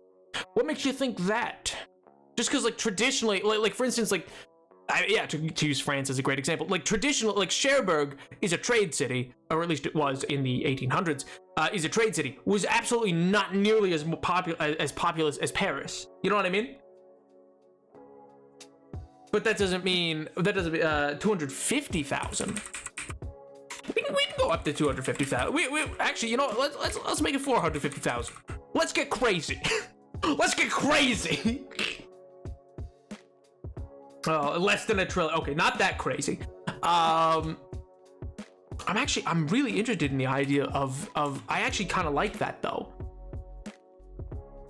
What makes you think that? Just because, like, traditionally, like for instance, like, to use France as a great example, like traditional, like Cherbourg is a trade city, or at least it was in the 1800s. Is a trade city. Was absolutely not nearly as populous as Paris. You know what I mean? But that doesn't mean 250,000. We can go up to 250,000. We actually, you know, let's make it 450,000. Let's get crazy. Let's get crazy. Oh, less than a trillion. Okay, not that crazy. I'm really interested in the idea of I actually kind of like that though.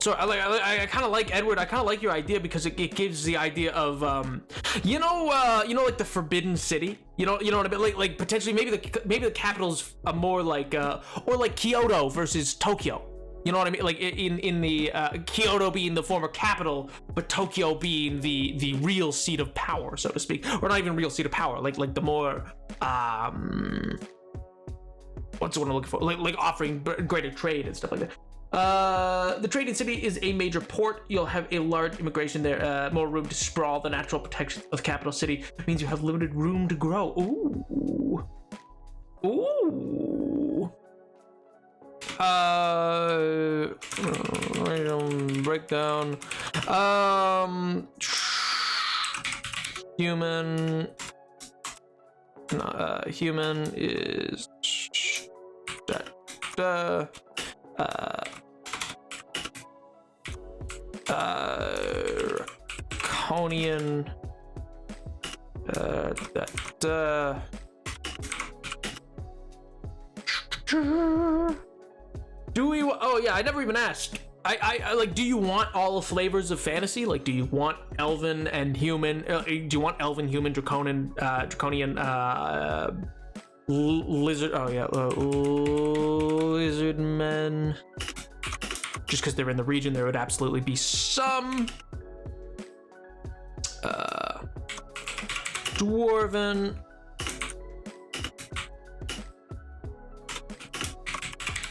So I kind of like Edward. I kind of like your idea because it gives the idea of like the Forbidden City. You know what I mean? Like potentially maybe the capital's more like or like Kyoto versus Tokyo. You know what I mean? Like in the Kyoto being the former capital, but Tokyo being the real seat of power, so to speak, or not even real seat of power. Like the more what's the one I'm looking for? Like offering greater trade and stuff like that. The trading city is a major port. You'll have a large immigration there, more room to sprawl. The natural protection of the capital city means you have limited room to grow. Ooh. Breakdown. Human is Draconian do we? Oh yeah, I never even asked. I like. Do you want all flavors of fantasy? Like, do you want elven and human? Do you want elven, human, draconian, lizard? Oh yeah, lizard men. Just because they're in the region, there would absolutely be some dwarven.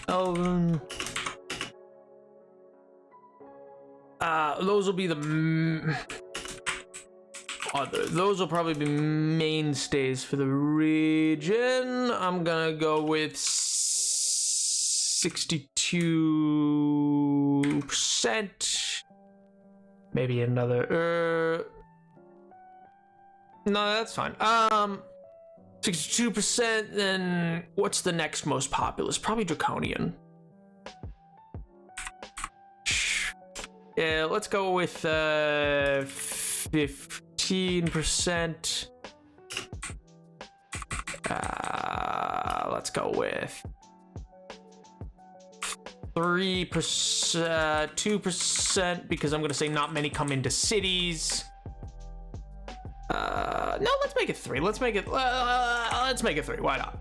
Elven. Those will be the those will probably be mainstays for the region. I'm gonna go with 62%. Maybe another. No, that's fine. 62%. Then what's the next most populous? Probably Draconian. Yeah, let's go with 15%. Let's go with 3%, 2%, because I'm gonna say not many come into cities. No, let's make it 3. Let's make it 3. Why not?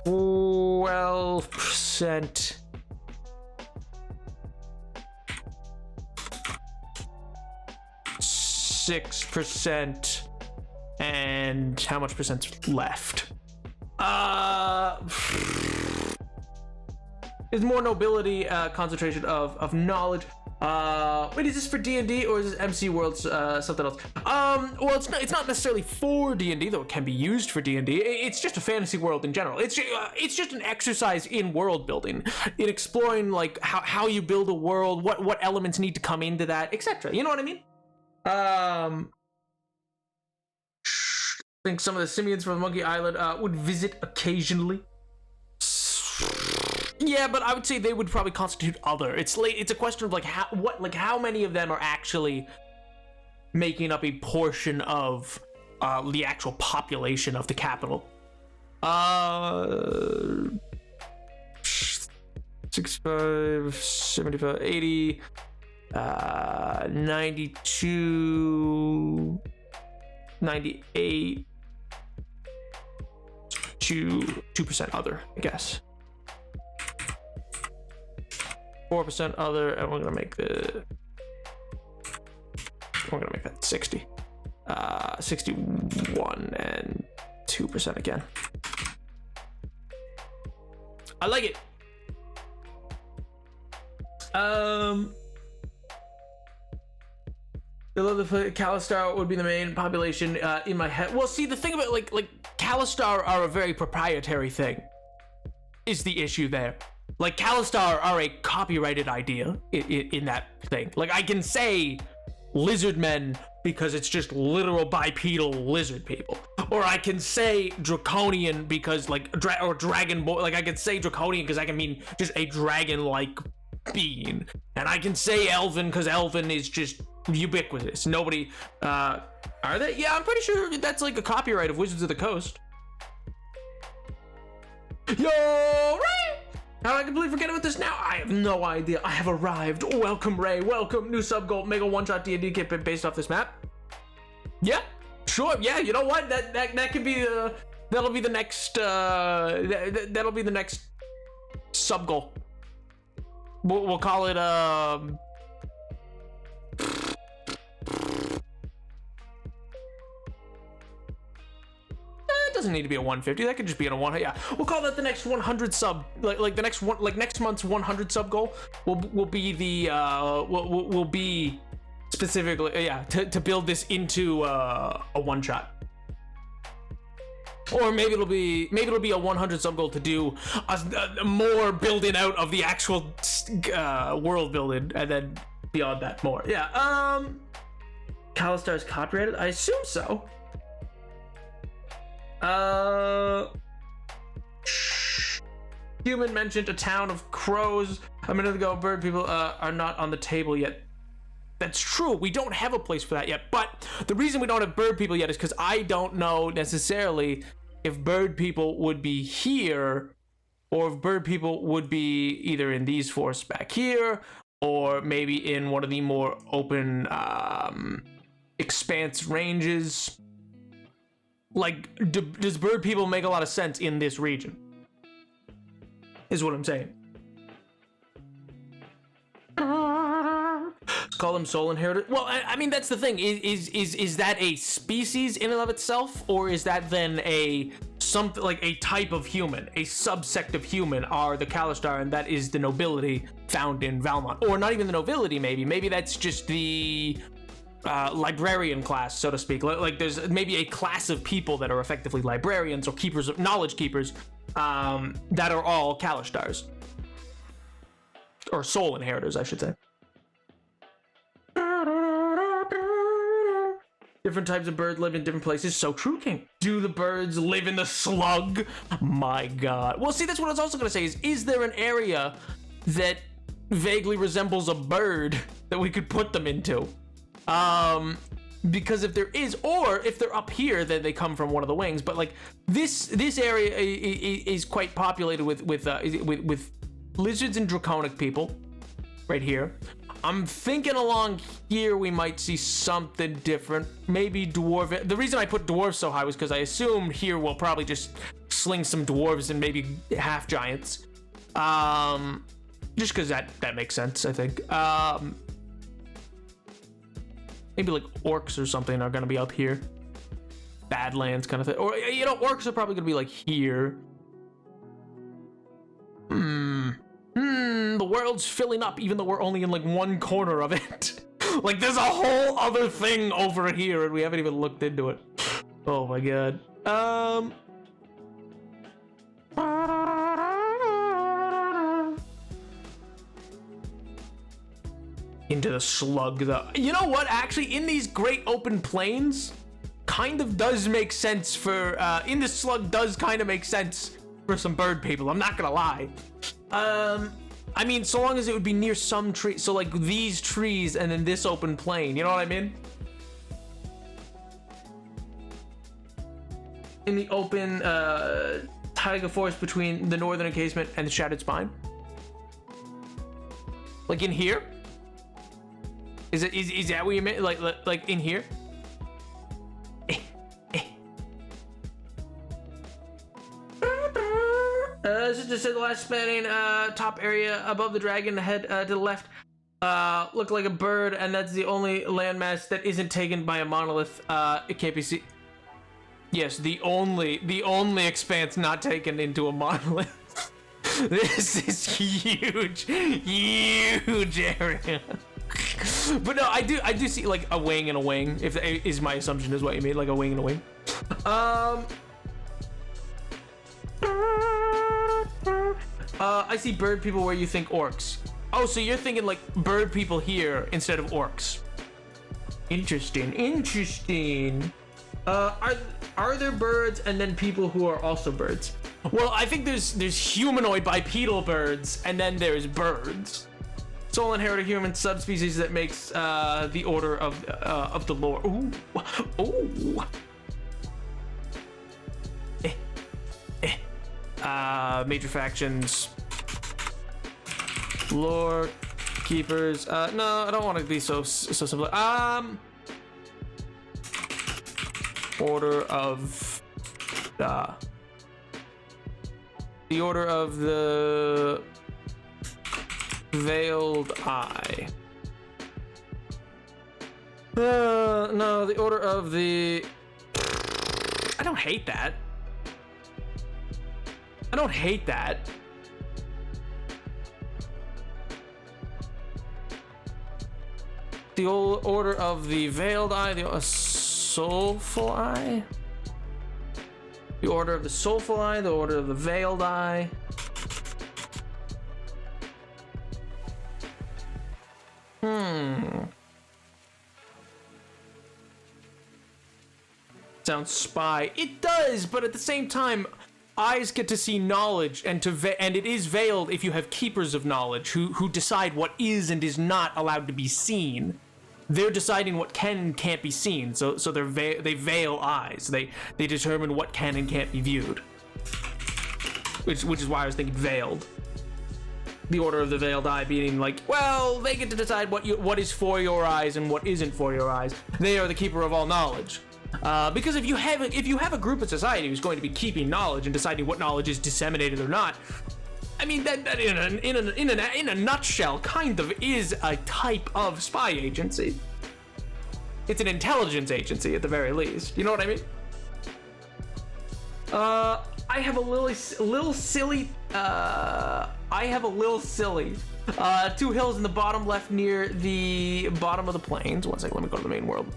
12%. 6%. And how much percent's left? Is more nobility, concentration of knowledge. Wait, is this for D&D or is this MC World's something else? Well, it's not necessarily for D&D, though it can be used for D&D. It's just a fantasy world in general. It's just an exercise in world building, in exploring like how you build a world, what elements need to come into that, etc. You know what I mean? I think some of the simians from Monkey Island would visit occasionally. Yeah, but I would say they would probably constitute other. It's a question of how many of them are actually making up a portion of the actual population of the capital. 65, 75, 80, 92, 98, 2% other, I guess. 4% other, and we're gonna make that 60. 61 and 2% again. I like it. I love the Calistar would be the main population in my head. Well, see, the thing about like Calistar are a very proprietary thing. Is the issue there? Like Calistar are a copyrighted idea in that thing. Like I can say lizard men because it's just literal bipedal lizard people, or I can say draconian because like or dragon boy. Like I can say draconian because I can mean just a dragon-like being, and I can say elven because elven is just ubiquitous. Nobody are they? Yeah, I'm pretty sure that's like a copyright of Wizards of the Coast. Yo, right? How did I completely forget about this now? I have no idea. I have arrived. Welcome, Ray. Welcome. New sub goal. Mega one-shot D&D kit based off this map. Yeah, sure. Yeah, you know what? That could be that'll be the next that'll be the next sub goal. We'll call it it doesn't need to be a 150. That could just be in a 100. Yeah, we'll call that the next 100 sub. Like the next one, like next month's 100 sub goal will be the will be specifically to build this into a one shot. Or maybe it'll be a 100 sub goal to do a more building out of the actual world building, and then beyond that more. Yeah. Calistar's copyrighted? I assume so. Human mentioned a town of crows a minute ago. Bird people are not on the table yet. That's true. We don't have a place for that yet. But the reason we don't have bird people yet is because I don't know necessarily if bird people would be here, or if bird people would be either in these forests back here, or maybe in one of the more open expanse ranges. Like, does bird people make a lot of sense in this region? Is what I'm saying. Let's call them soul inheritors. Well, I mean, that's the thing. Is that a species in and of itself, or is that then something like a type of human, a subsect of human are the Calistar, and that is the nobility found in Valmont, or not even the nobility. Maybe that's just the librarian class, so to speak. Like there's maybe a class of people that are effectively librarians or keepers of knowledge keepers that are all Kalistars, or soul inheritors, I should say. Different types of birds live in different places. So true, King. Do the birds live in the slug? My God. Well, see, that's what I was also going to say is there an area that vaguely resembles a bird that we could put them into? Because if there is, or if they're up here, then they come from one of the wings. But like this area is quite populated with lizards and draconic people right here. I'm thinking along here we might see something different. Maybe dwarf. The reason I put dwarves so high was because I assumed here we'll probably just sling some dwarves and maybe half giants. Just because that makes sense, I think. Maybe like orcs or something are gonna be up here. Badlands kind of thing. Or, you know, orcs are probably gonna be like here. The world's filling up, even though we're only in like one corner of it. Like there's a whole other thing over here and we haven't even looked into it. Oh my God. Into the slug though. You know what? Actually, in these great open plains, kind of does make sense for, in the slug does kind of make sense for some bird people. I'm not gonna lie. I mean, so long as it would be near some tree. So like these trees and then this open plain. You know what I mean? In the open taiga forest between the northern encasement and the shattered spine. Like in here? Is that what you meant? Like in here? This is just the last spanning top area above the dragon head to the left. Look like a bird, and that's the only landmass that isn't taken by a monolith. It can't be seen. Yes, the only expanse not taken into a monolith. This is huge area. But no, I do see like a wing and a wing. If is my assumption is what you mean, like a wing and a wing. I see bird people where you think orcs. Oh, so you're thinking like bird people here instead of orcs. Interesting. Are there birds and then people who are also birds? Well, I think there's humanoid bipedal birds and then there's birds. Soul inheritor human subspecies that makes the order of the lore. Ooh. Major factions, lore keepers. No, I don't want to be so simple. Order of the order of the veiled eye. No, the order of the. I don't hate that. The old order of the veiled eye, the soulful eye. The order of the soulful eye, the order of the veiled eye. Sounds spy. It does, but at the same time, eyes get to see knowledge, and it is veiled if you have keepers of knowledge who decide what is and is not allowed to be seen. They're deciding what can and can't be seen, so they veil eyes. They determine what can and can't be viewed. Which is why I was thinking veiled. The order of the veiled eye being like, well, they get to decide what is for your eyes and what isn't for your eyes. They are the keeper of all knowledge. Because if you have a group of society who's going to be keeping knowledge and deciding what knowledge is disseminated or not, I mean that in a nutshell kind of is a type of spy agency. It's an intelligence agency at the very least. You know what I mean? I have a little silly 2 hills in the bottom left near the bottom of the plains. One second, let me go to the main world.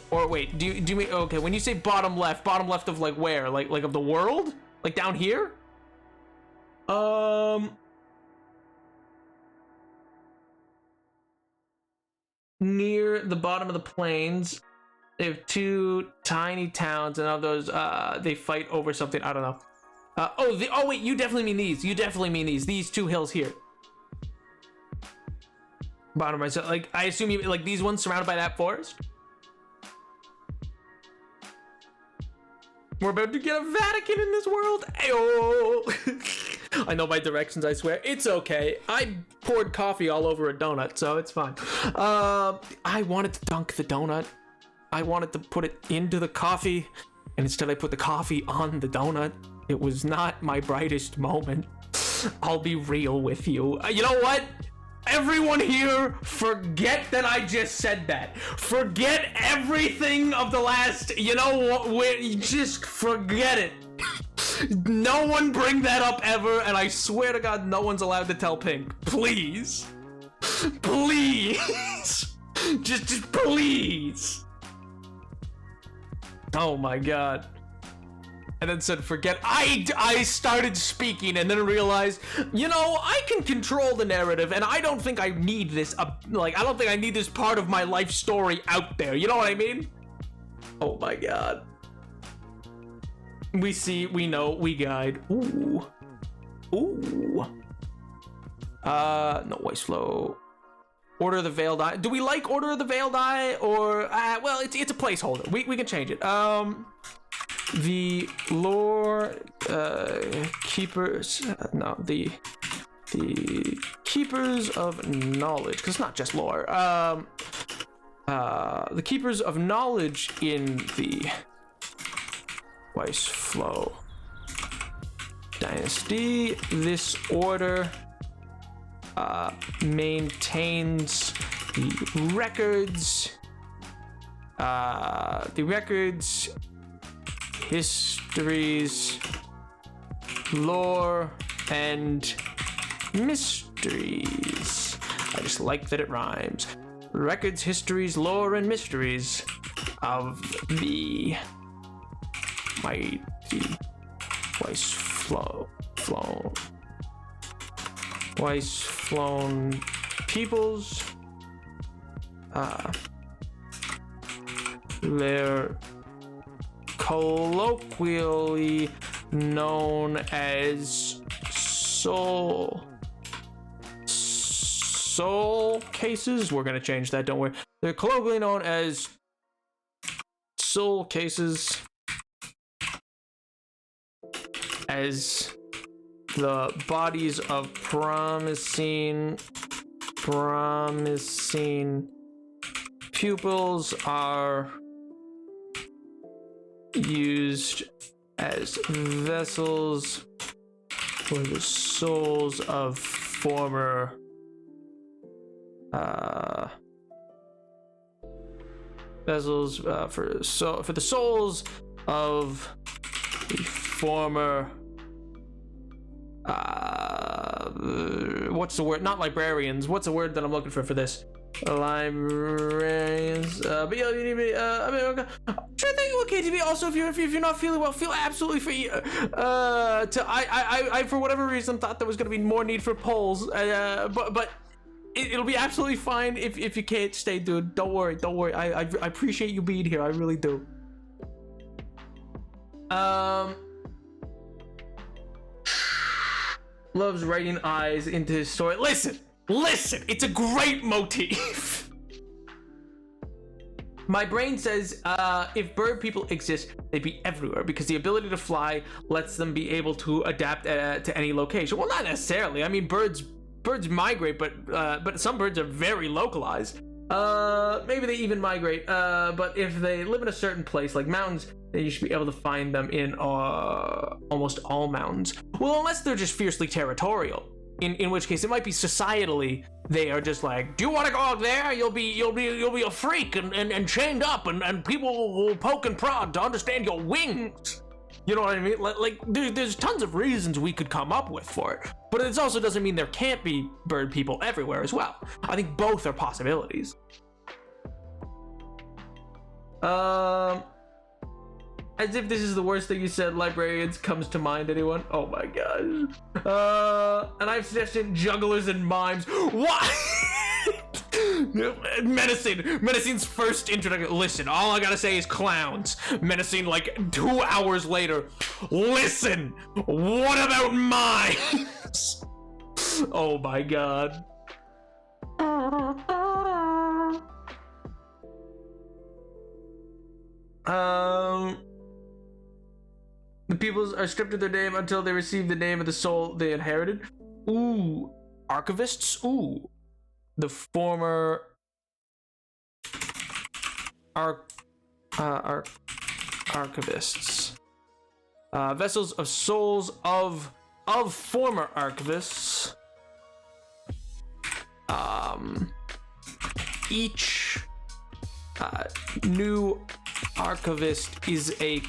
Or wait, do you mean, okay, when you say bottom left of like where? Like of the world? Like down here? Near the bottom of the plains, they have 2 tiny towns, and of those, they fight over something. I don't know. Oh wait, you definitely mean these. These 2 hills here. Bottom right. So, like, I assume you like these ones surrounded by that forest. We're about to get a Vatican in this world. Ayo. I know my directions, I swear. It's okay. I poured coffee all over a donut, so it's fine. I wanted to dunk the donut. I wanted to put it into the coffee, and instead I put the coffee on the donut. It was not my brightest moment. I'll be real with you. You know what? Everyone here, forget that I just said that. Forget everything of the last, you know what, just forget it. No one bring that up ever, and I swear to God, no one's allowed to tell Pink. Please. Please. Just please. Oh my God. And then said, forget. I started speaking and then realized, you know, I can control the narrative, and I don't think I need this, I don't think I need this part of my life story out there. You know what I mean? Oh my God. We see, we know, we guide. Ooh. Ooh. No, voice flow. Order of the Veiled Eye. Do we like Order of the Veiled Eye, or, well, it's a placeholder. We can change it. The lore keepers, the keepers of knowledge, because it's not just lore. The keepers of knowledge in the Weiss Flow dynasty. This order maintains the records. Histories, lore, and mysteries. I just like that it rhymes. Records, histories, lore, and mysteries of the mighty Weiss flown peoples. They're colloquially known as soul cases. We're gonna change that, don't worry. They're colloquially known as soul cases, as the bodies of promising pupils are used as vessels for the souls of former vessels for the souls of the former what's the word? Not librarians. What's the word that I'm looking for this? Librarians. But yeah, I mean, okay. Sure thing. Okay, to be also, if you're not feeling well, feel absolutely free. I for whatever reason thought there was gonna be more need for polls. But it'll be absolutely fine if you can't stay, dude. Don't worry. I appreciate you being here. I really do. Loves writing eyes into his story. Listen, it's a great motif. My brain says if bird people exist, they'd be everywhere, because the ability to fly lets them be able to adapt to any location. Well, not necessarily. I mean, birds migrate, but some birds are very localized. Maybe they even migrate, but if they live in a certain place, like mountains, then you should be able to find them in almost all mountains. Well, unless they're just fiercely territorial, in which case it might be societally they are just like, do you want to go out there? You'll be a freak and chained up, and people will poke and prod to understand your wings. You know what I mean? There's tons of reasons we could come up with for it, but it also doesn't mean there can't be bird people everywhere as well. I think both are possibilities. As if this is the worst thing you said, librarians comes to mind, anyone? Oh my gosh. And I've suggested jugglers and mimes. What? Menacing's first introduction. Listen, all I gotta say is clowns. Menacing, like 2 hours later. Listen, what about mimes? Oh my god. The peoples are stripped of their name until they receive the name of the soul they inherited. Ooh, archivists. Ooh, the former archivists. Vessels of souls of former archivists. Each new archivist is a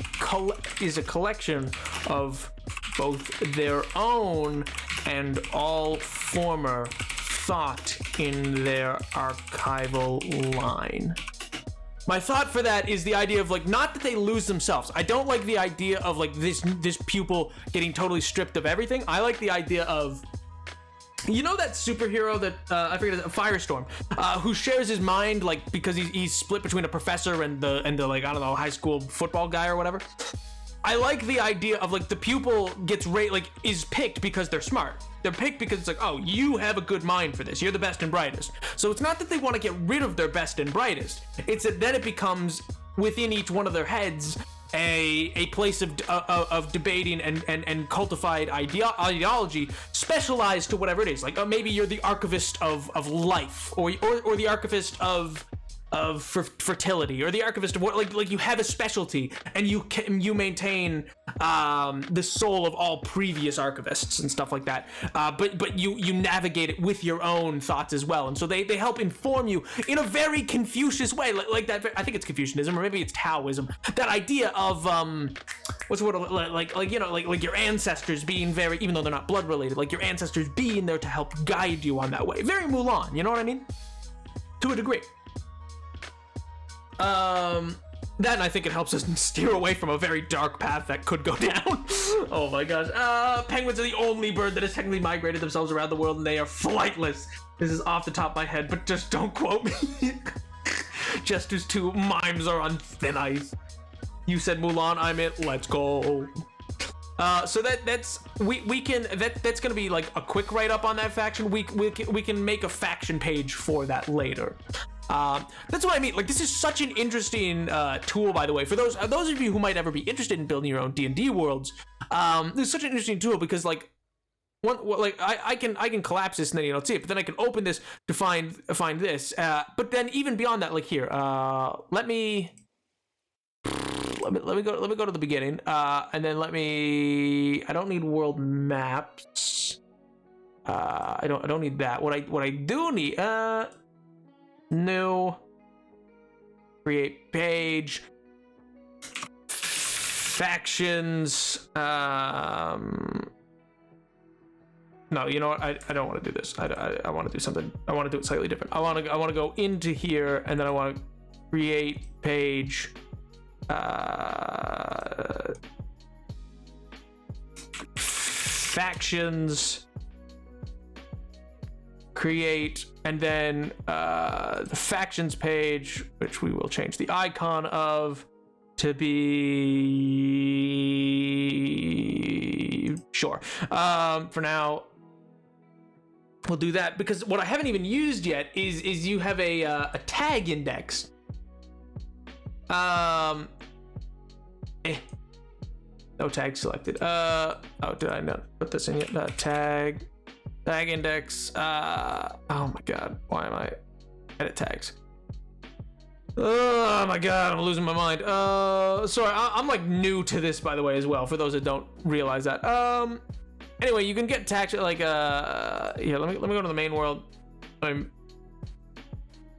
collection of both their own and all former thought in their archival line. My thought for that is the idea of like, not that they lose themselves. I don't like the idea of like this pupil getting totally stripped of everything. I like the idea of, you know, that superhero that I forget, Firestorm, who shares his mind like because he's split between a professor and the like, I don't know, high school football guy or whatever. I like the idea of like the pupil gets is picked because they're smart. They're picked because it's like, oh, you have a good mind for this. You're the best and brightest. So it's not that they want to get rid of their best and brightest. It's that then it becomes within each one of their heads a place of debating and cultified ideology specialized to whatever it is. Like maybe you're the archivist of life, or the archivist of fertility, or the archivist of what, like you have a specialty and you maintain the soul of all previous archivists and stuff like that, but you navigate it with your own thoughts as well, and so they help inform you in a very Confucius way, like that. I think it's Confucianism, or maybe it's Taoism, that idea of what's the word, like you know, like your ancestors being very, even though they're not blood related, like your ancestors being there to help guide you on that way. Very Mulan, you know what I mean, to a degree. Then I think it helps us steer away from a very dark path that could go down. Oh my gosh. Penguins are the only bird that has technically migrated themselves around the world, and they are flightless. This is off the top of my head, but just don't quote me. Just as two mimes are on thin ice. You said Mulan, I meant let's go. So that's gonna be like a quick write-up on that faction. We can make a faction page for that later. That's what I mean. Like, this is such an interesting tool, by the way, for those of you who might ever be interested in building your own D&D worlds. This is such an interesting tool because, like, I can collapse this and then you don't see it, but then I can open this to find this. But then even beyond that, like here, let me go to the beginning, and then I don't need world maps. I don't need that. What I do need, new, create page, factions. No, you know what? I don't want to do this. I want to do something. I want to do it slightly different. I want to go into here, and then I want to create page. Factions, create, and then the factions page, which we will change the icon of to be sure. For now, we'll do that, because what I haven't even used yet is you have a tag index. No tag selected. Oh, did I not put this in yet? Tag index. Oh my god, why am I edit tags? Oh my god, I'm losing my mind. Sorry, I'm like new to this, by the way, as well, for those that don't realize that. Anyway, you can get tags like yeah, let me go to the main world.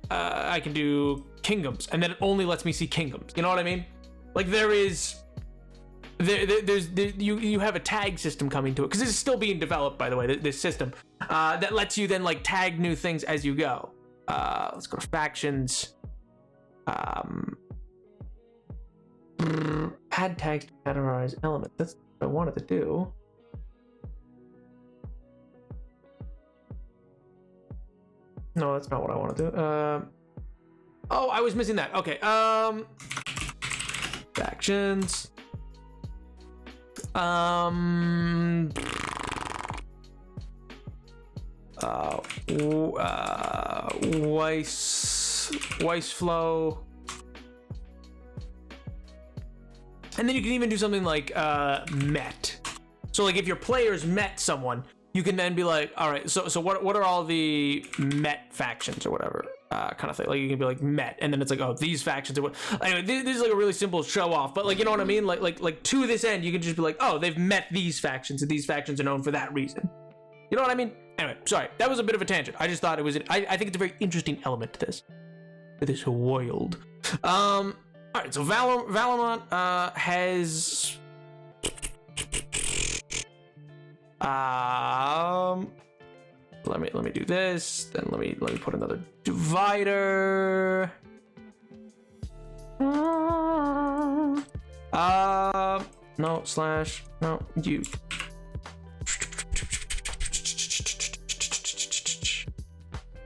I can do kingdoms, and then it only lets me see kingdoms. You know what I mean? Like there is you have a tag system coming to it, because this is still being developed, by the way, this system that lets you then like tag new things as you go. Let's go to factions. Add tags to categorize elements. That's what I wanted to do. No, that's not what I want to do. Oh, I was missing that. Okay. Factions. Weiss flow. And then you can even do something like met. So like if your players met someone, you can then be like, all right, so what are all the met factions or whatever kind of thing. Like you can be like met, and then it's like, oh, these factions are what. Anyway, this is like a really simple show off, but like, you know what I mean? Like to this end, you can just be like, oh, they've met these factions, and these factions are known for that reason. You know what I mean? Anyway, sorry, that was a bit of a tangent. I just thought it was. I think it's a very interesting element to this world. All right, so Valamont has. Let me do this. Then let me put another divider. No slash. No you.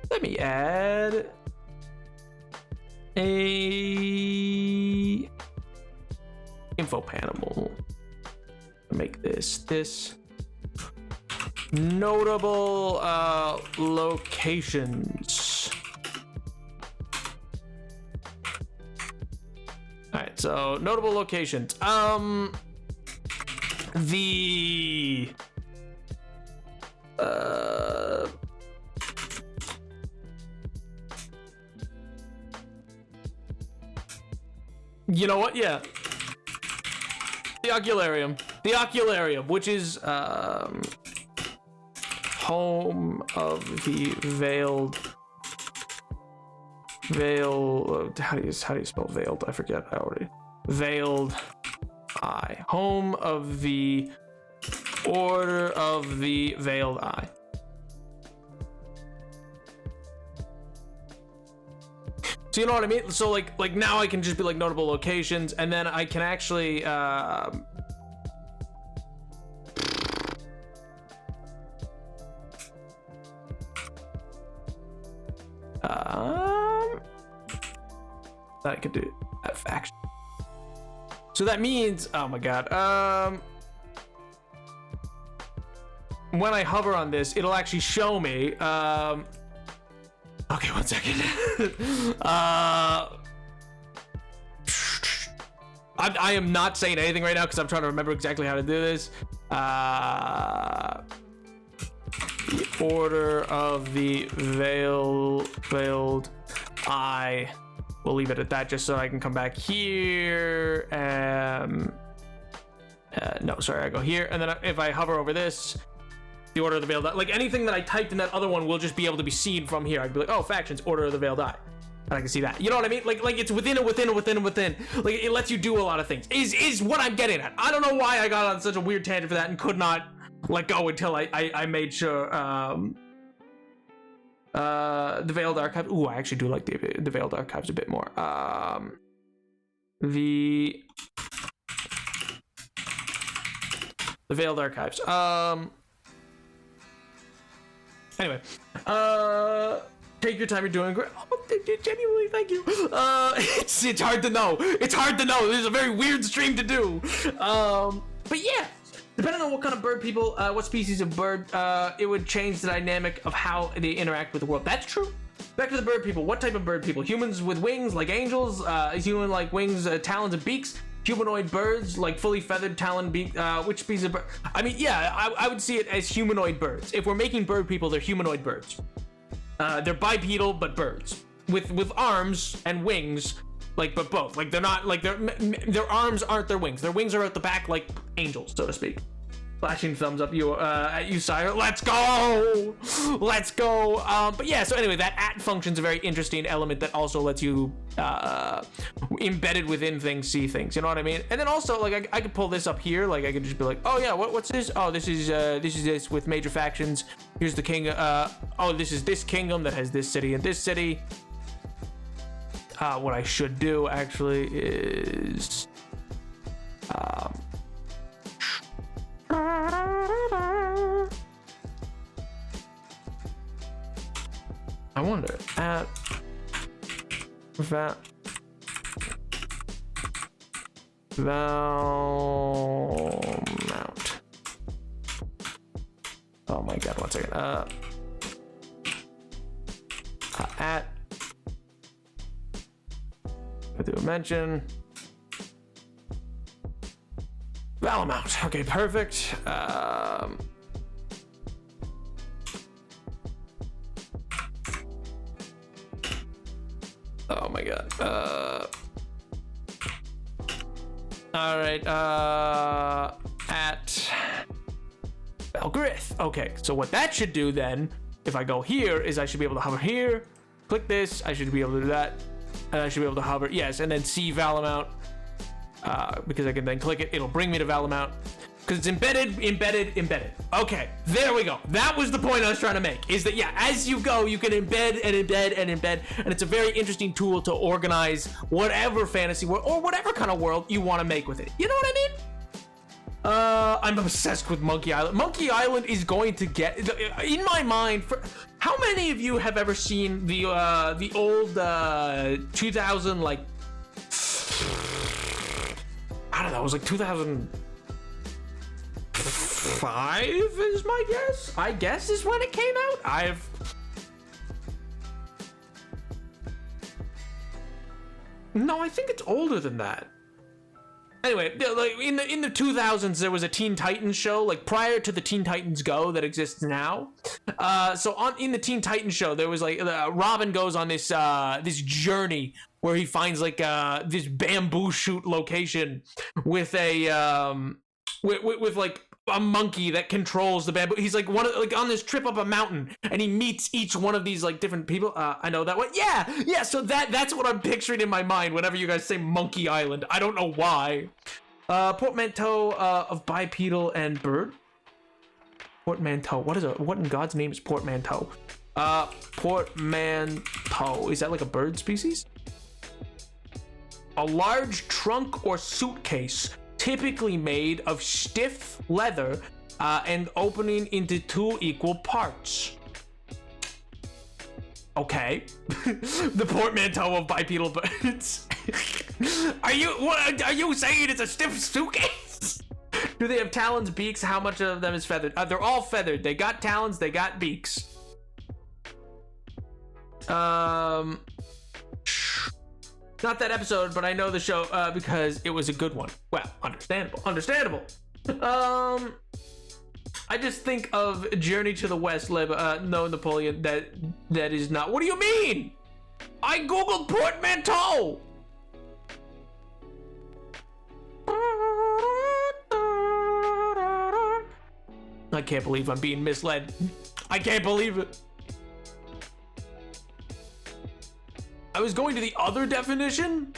Let me add a info panel. Make this notable locations. All right, so notable locations. The you know what? Yeah. The Ocularium, which is home of the veil. How do you spell veiled? I forget. I already. Veiled Eye. Home of the Order of the Veiled Eye. So you know what I mean? So like now I can just be like notable locations, and then I can actually I could do that faction. So that means, oh my god, when I hover on this, it'll actually show me. Okay, 1 second. I am not saying anything right now because I'm trying to remember exactly how to do this. The Order of the Veiled Eye. We'll leave it at that just so I can come back here. No, sorry, I go here, and then if I hover over this, the Order of the Veiled Eye, like anything that I typed in that other one will just be able to be seen from here. I'd be like, oh, factions, Order of the Veiled Eye, and I can see that. You know what I mean? Like it's within. Like it lets you do a lot of things. Is what I'm getting at. I don't know why I got on such a weird tangent for that and could not let go until I made sure. The Veiled Archive. Ooh, I actually do like the Veiled Archives a bit more. The Veiled Archives. Anyway, take your time. You're doing great. Oh, genuinely, thank you. It's hard to know. It's hard to know. This is a very weird stream to do. But yeah. Depending on what kind of bird people, what species of bird, it would change the dynamic of how they interact with the world. That's true. Back to the bird people. What type of bird people? Humans with wings, like angels. Human like wings, talons, and beaks. Humanoid birds, like fully feathered talon beak. Which species of bird? I mean, yeah, I would see it as humanoid birds. If we're making bird people, they're humanoid birds. They're bipedal, but birds with arms and wings. Like, but both. Like, they're not, like, their arms aren't their wings. Their wings are at the back, like angels, so to speak. Flashing thumbs up at you, sire. Let's go! Let's go! But yeah, so anyway, that at function's a very interesting element that also lets you, embedded within things, see things. You know what I mean? And then also, like, I could pull this up here. Like, I could just be like, oh yeah, what's this? Oh, this is this with major factions. Here's the king. Oh, this is this kingdom that has this city and this city. What I should do, actually, is... I wonder at Val Mount. Oh my god, 1 second. At I do a mention. Valamount. Okay, perfect. Oh my god. All right. At Belgrith. Okay, so what that should do then, if I go here, is I should be able to hover here, click this. I should be able to do that, and I should be able to hover. Yes, and then see Valamount. Because I can then click it, it'll bring me to Valamount. Because it's embedded. Okay, there we go. That was the point I was trying to make, is that, yeah, as you go, you can embed and embed and embed, and it's a very interesting tool to organize whatever fantasy world, or whatever kind of world you want to make with it. You know what I mean? I'm obsessed with Monkey Island. Monkey Island is going to get, in my mind, how many of you have ever seen the old 2000, like, I don't know, it was like 2005 is my guess. I guess is when it came out. No, I think it's older than that. Anyway, like in the 2000s, there was a Teen Titans show, like prior to the Teen Titans Go that exists now. So in the Teen Titans show, there was like Robin goes on this this journey where he finds like this bamboo shoot location with a with like a monkey that controls the bamboo. He's like on this trip up a mountain, and he meets each one of these like different people. I know that one. Yeah. So that's what I'm picturing in my mind whenever you guys say Monkey Island. I don't know why. Portmanteau of bipedal and bird. Portmanteau. What in God's name is portmanteau? Portmanteau. Is that like a bird species? A large trunk or suitcase, typically made of stiff leather and opening into 2 equal parts. Okay. The portmanteau of bipedal birds. Are you saying it's a stiff suitcase? Do they have talons, beaks? How much of them is feathered? They're all feathered. They got talons, they got beaks. Not that episode, but I know the show because it was a good one. Well, understandable. I just think of Journey to the West, no Napoleon, that is not. What do you mean? I googled portmanteau. I can't believe I'm being misled. I can't believe it. I was going to the other definition.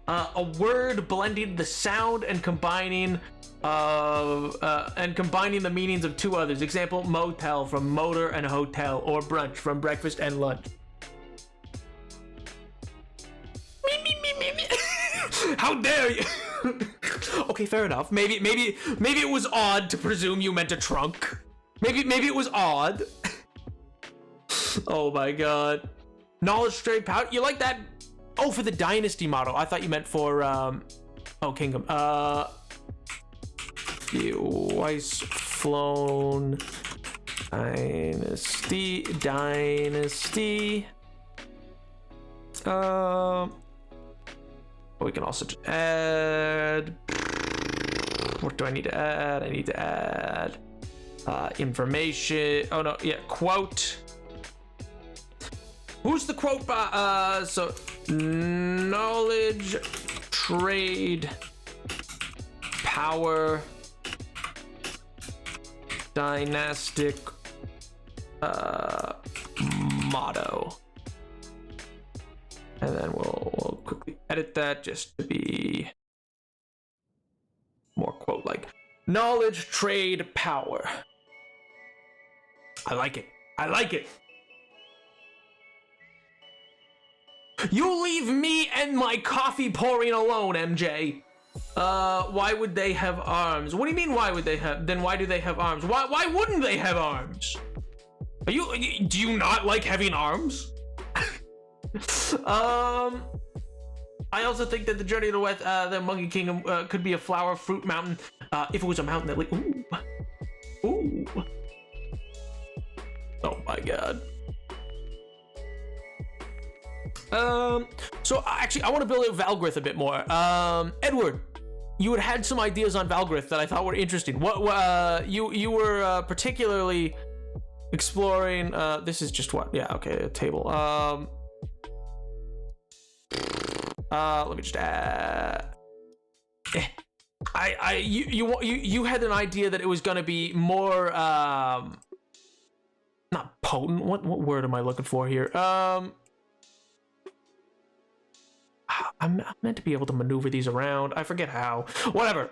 A word blending the sound and combining the meanings of 2 others. Example: motel from motor and hotel, or brunch from breakfast and lunch. How dare you? Okay, fair enough. Maybe it was odd to presume you meant a trunk. Maybe it was odd. Oh my god. Knowledge straight power. You like that? Oh, for the dynasty model. I thought you meant for kingdom. Twice flown dynasty. We can also just add. What do I need to add? I need to add information. Oh no, yeah, quote. Who's the quote? So knowledge, trade, power, dynastic motto. And then we'll quickly edit that just to be more quote-like. Knowledge, trade, power. I like it. I like it. You leave me and my coffee pouring alone, MJ. Why would they have arms? What do you mean, why would they have? Then why do they have arms? Why wouldn't they have arms? Do you not like having arms? I also think that the Journey to the West, the Monkey Kingdom, could be a flower fruit mountain. If it was a mountain that, like, ooh. Oh my god. So actually, I want to build out Valgrith a bit more. Edward, you had some ideas on Valgrith that I thought were interesting. What you were particularly exploring. This is just what? Yeah, okay, a table. Let me just add. You had an idea that it was gonna be more not potent. What word am I looking for here? I'm meant to be able to maneuver these around. I forget how. Whatever.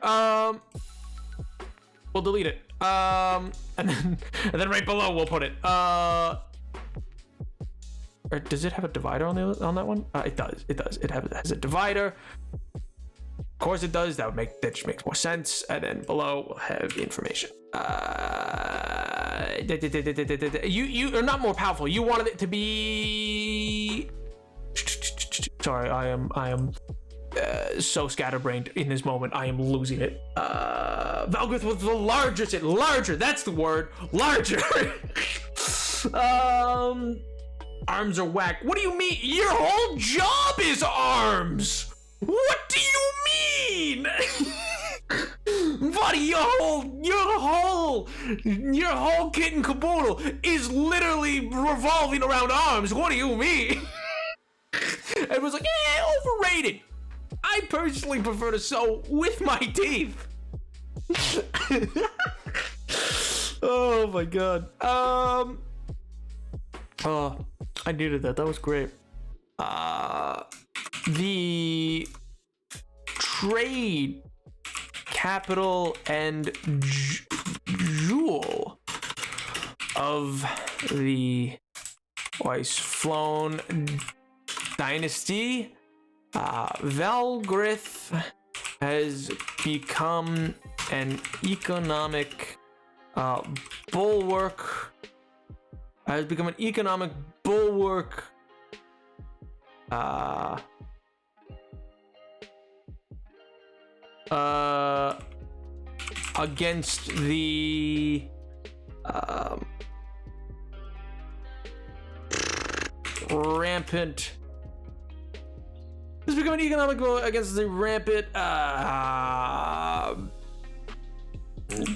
We'll delete it. And then right below we'll put it. Or does it have a divider on that one? It does. It does. It has a divider. Of course it does. That just makes more sense. And then below we'll have the information. You are not more powerful. You wanted it to be. Sorry, I am so scatterbrained in this moment. I am losing it. Valgrith was the larger. That's the word. Larger. Arms are whack. What do you mean? Your whole job is arms. What do you mean? Buddy, your whole kit and caboodle is literally revolving around arms. What do you mean? It was like, overrated. I personally prefer to sew with my teeth. Oh my god. I needed that. That was great. The trade capital and jewel of the Weissflown dynasty, Valgrith has become an economic bulwark. Against the rampant. This become an economic war against the rampant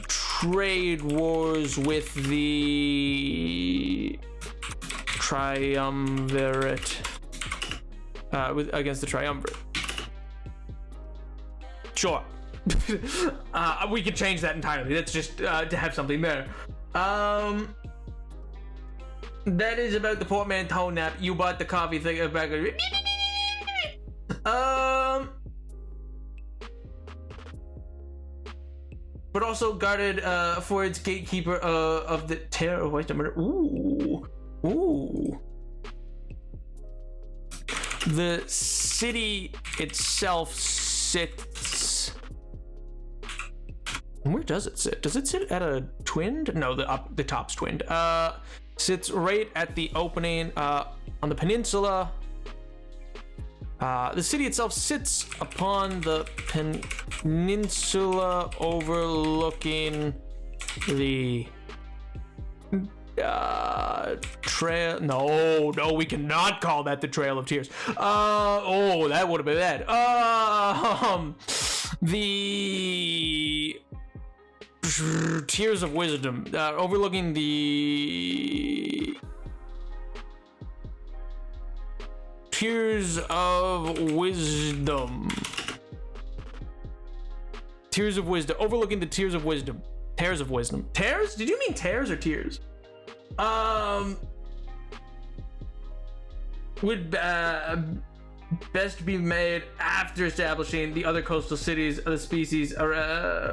trade wars with the triumvirate. Against the triumvirate. Sure. We could change that entirely. That's just to have something there. That is about the portmanteau nap. You bought the coffee thing back. But also guarded for its gatekeeper of the terror of White Murder. Ooh. The city itself sits. Where does it sit? Does it sit at a twinned? No, the top's twinned. Sits right at the opening on the peninsula. The city itself sits upon the peninsula overlooking the trail. No, we cannot call that the Trail of Tears. That would have been bad. The Tears of Wisdom, overlooking the Tears of Wisdom. Overlooking the Tears of Wisdom. Tears of wisdom. Tears? Did you mean tears or tears? Would best be made after establishing the other coastal cities of the species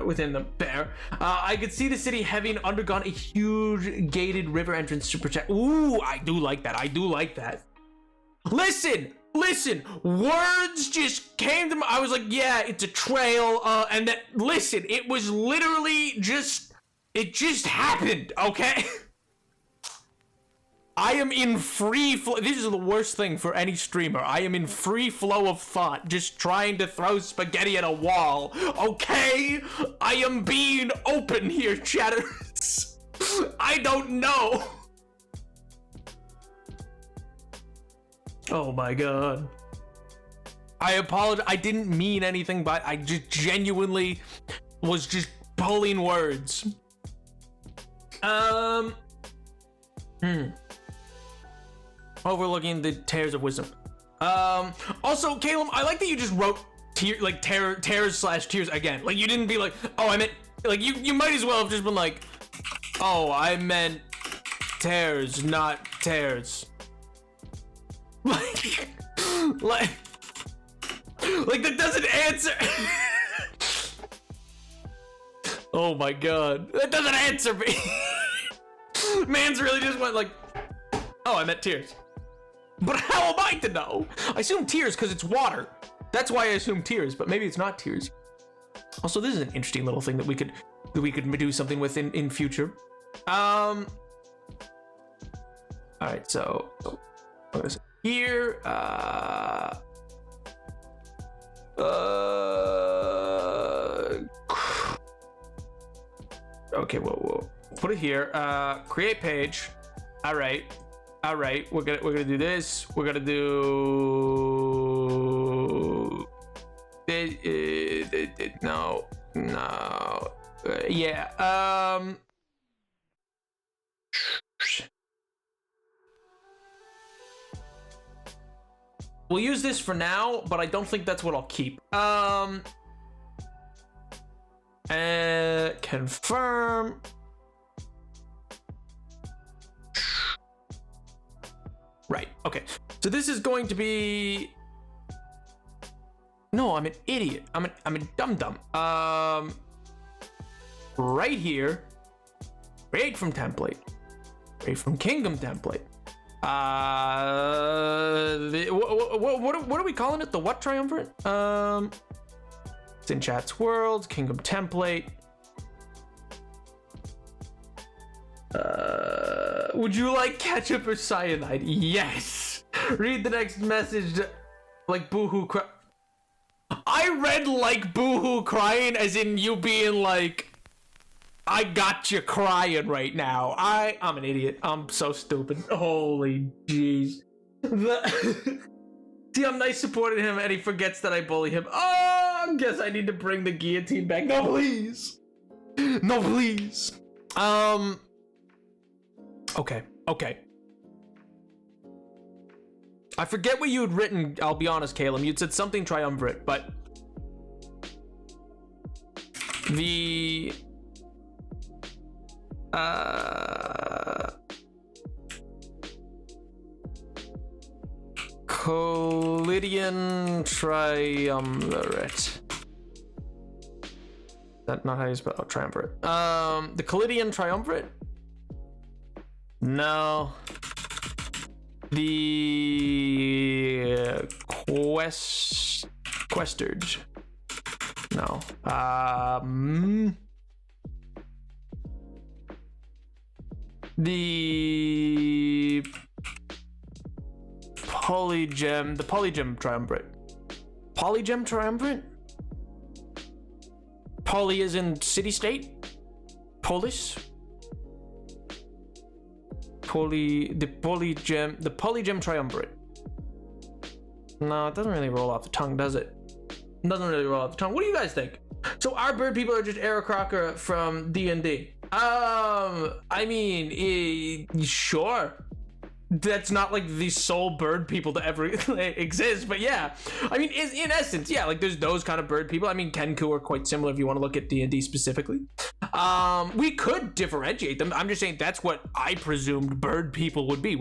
within them. Fair. I could see the city having undergone a huge gated river entrance to protect. Ooh, I do like that. I do like that. Listen. Words just came to me. I was like, yeah, it's a trail. And that. Listen, it was literally just. It just happened. Okay. I am in free flow. This is the worst thing for any streamer. I am in free flow of thought, just trying to throw spaghetti at a wall. Okay? I am being open here, chatters. I don't know. Oh my god. I apologize. I didn't mean anything, but I just genuinely was just pulling words. Overlooking the tears of wisdom. Also, Caleb, I like that you just wrote tears/tears again. Like, you didn't be like, oh, I meant, like, you might as well have just been like, oh, I meant tears, not tears. Like that doesn't answer. Oh my god, that doesn't answer me. Man's really just went like, oh, I meant tears. But how am I to know? I assume tears because it's water. That's why I assume tears, but maybe it's not tears. Also, this is an interesting little thing that we could do something with in future. All right, so what is it? Here, okay, we'll put it here. Create page. All right, we're gonna do this. We're gonna do no, yeah. We'll use this for now, but I don't think that's what I'll keep. Confirm. Right, okay. So this is going to be... No, I'm an idiot. I'm a dum-dum. Right here. Create from template. Create from kingdom template. What are we calling it? The what triumvirate? It's in chat's world, kingdom template. Would you like ketchup or cyanide? Yes. Read the next message like boohoo cry. I read like boohoo crying as in you being like, I got you crying right now. I'm an idiot. I'm so stupid. Holy jeez. See, I'm nice supporting him and he forgets that I bully him. Oh, I guess I need to bring the guillotine back. No, please. No, please. Okay. I forget what you had written, I'll be honest, Caleb. You'd said something triumvirate, but the Collidian triumvirate. Is that not how you spell triumvirate? The Collidian triumvirate? No. The Questards. No. The Polygem triumvirate. Polygem triumvirate? Poly is in city-state? Polis? The Polygem triumvirate. No, it doesn't really roll off the tongue, does it? It doesn't really roll off the tongue. What do you guys think? So our bird people are just Eric Crocker from D&D. I mean, sure. That's not like the sole bird people to ever exist, but yeah. I mean, in essence, yeah, like there's those kind of bird people. I mean, Kenku are quite similar if you want to look at D&D specifically. We could differentiate them. I'm just saying that's what I presumed bird people would be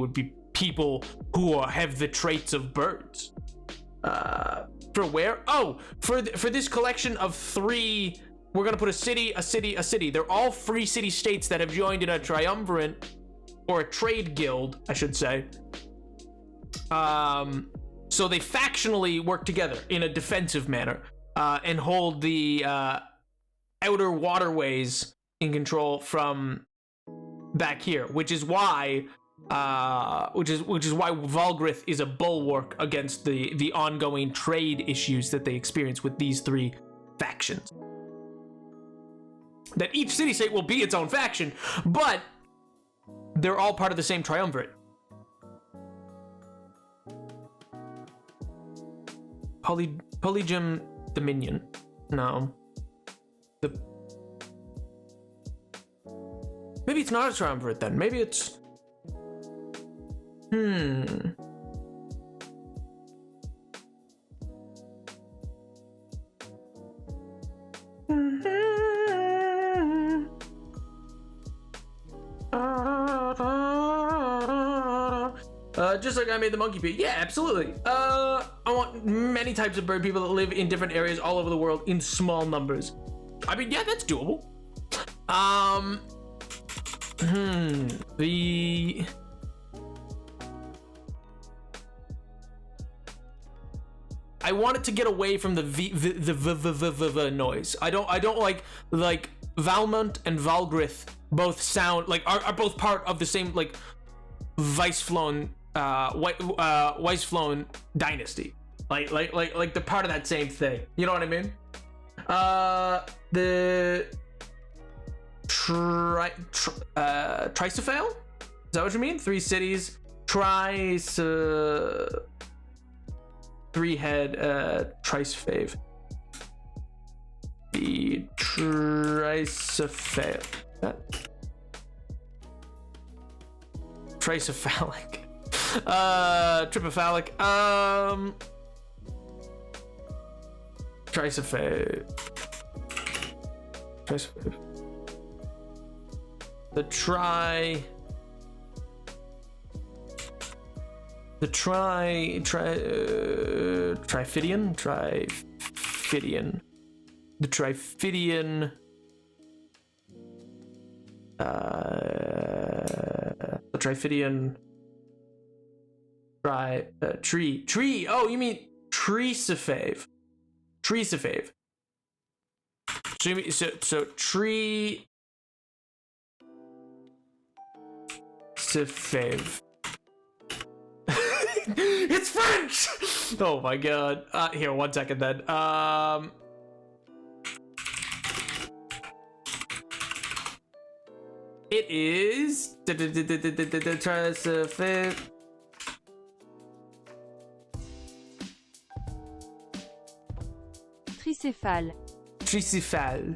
people who have the traits of birds. For where? Oh, for this collection of 3, we're gonna put a city, a city, a city. They're all free city states that have joined in a triumvirate, or a trade guild, I should say. So they factionally work together in a defensive manner, and hold the outer waterways in control from back here, which is why Valgrith is a bulwark against the ongoing trade issues that they experience with these 3 factions. That each city-state will be its own faction, but they're all part of the same triumvirate. Polygem Dominion. No. Maybe it's not a triumvirate then. Maybe it's... Just like I made the monkey pig. Yeah, absolutely. I want many types of bird people that live in different areas all over the world in small numbers. I mean, yeah, that's doable. I want it to get away from the noise. I don't like Valmont and Valgrith both sound like are both part of the same like Weisflown dynasty. Like they're part of that same thing. You know what I mean? The Tricephale? Is that what you mean? 3 cities. 3-head Tricephale. The Tricephale. Tricephalic. Tripophalic. Tricephale. The Triffidian. The Triffidian. The Triffidian. Tree. Oh, you mean Tricephave. So you mean so tree. Cephave. It's French. Oh my god. Here, 1 second then. It is Tricephale. Tricephale.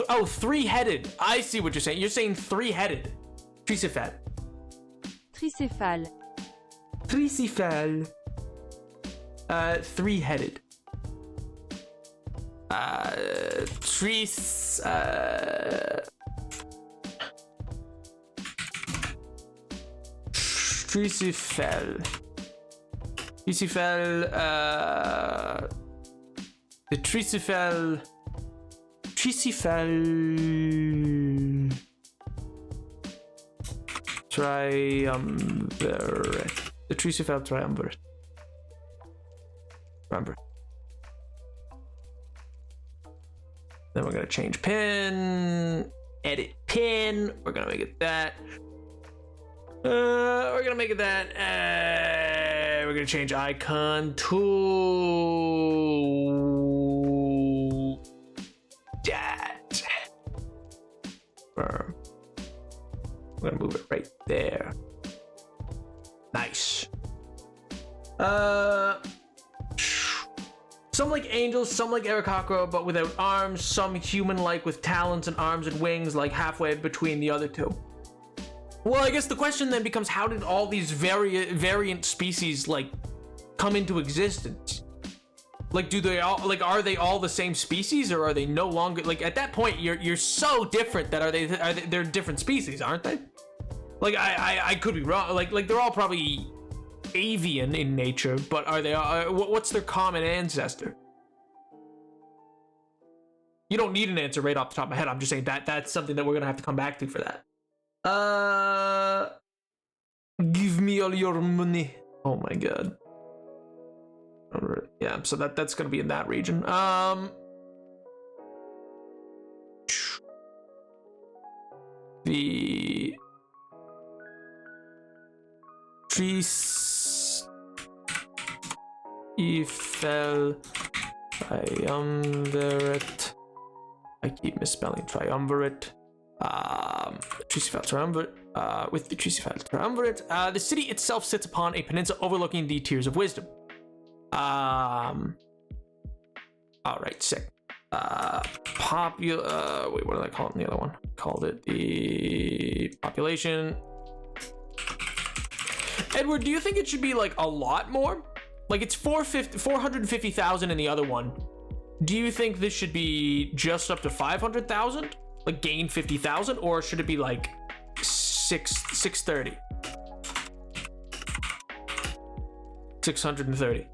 Oh, 3-headed. I see what you're saying. You're saying 3-headed. Tricephale. 3-headed. Tricephale. The Tricephale. Triumvirate. The Tricephale Triumvirate. Remember. Then we're gonna change pin. Edit pin. We're gonna make it that. We're gonna make it that. We're gonna change icon to that. We're gonna move it right there. Nice. Some like angels, some like Arakakra, but without arms. Some human-like with talons and arms and wings, like halfway between the other two. Well, I guess the question then becomes, how did all these variant species like come into existence? Like, do they all, like, are they all the same species, or are they no longer, like, at that point, you're so different that they're different species, aren't they? Like, I could be wrong. Like they're all probably avian in nature, but are they, what's their common ancestor? You don't need an answer right off the top of my head. I'm just saying that's something that we're gonna have to come back to for that. Give me all your money. Oh my god. Yeah, so that's gonna be in that region. The trees fell triumvirate. I keep misspelling triumvirate. Triumvirate, triumvirate. With the triumvirate, the city itself sits upon a peninsula overlooking the Tears of Wisdom. All right, sick. Wait, what did I call it in the other one? Called it the population. Edward, do you think it should be like a lot more? Like it's 450,000 in the other one. Do you think this should be just up to 500,000? Like gain 50,000, or should it be like 630? 630.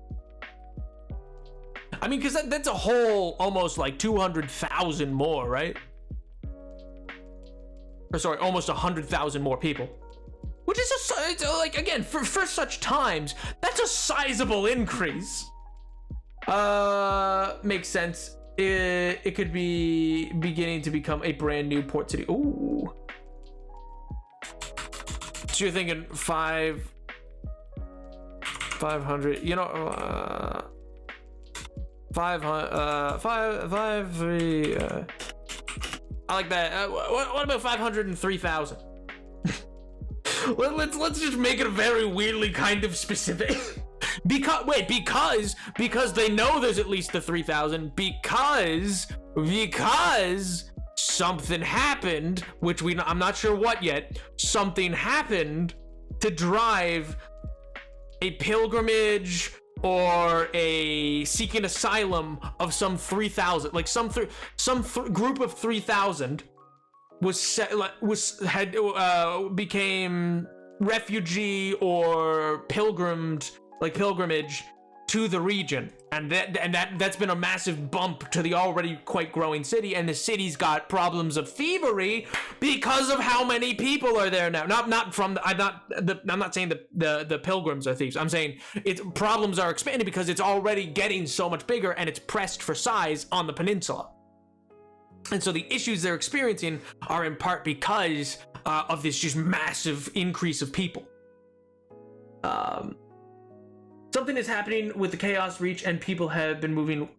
I mean, because that's a whole almost like 200,000 more, right? Or sorry, almost 100,000 more people. Which is like, again, for such times, that's a sizable increase. Makes sense. It could be beginning to become a brand new port city. Ooh. So you're thinking 500, you know, 503, I like that. What about 503,000? Let's just make it very weirdly kind of specific. because they know there's at least the 3,000, because something happened, which I'm not sure what yet. Something happened to drive a pilgrimage or a seeking asylum of some 3,000, like some group of 3,000 became refugee or pilgrimage to the region, and that's been a massive bump to the already quite growing city, and the city's got problems of thievery because of how many people are there now. I'm not saying the pilgrims are thieves. I'm saying problems are expanding because it's already getting so much bigger and it's pressed for size on the peninsula. And so the issues they're experiencing are in part because of this just massive increase of people. Something is happening with the Chaos Reach, and people have been moving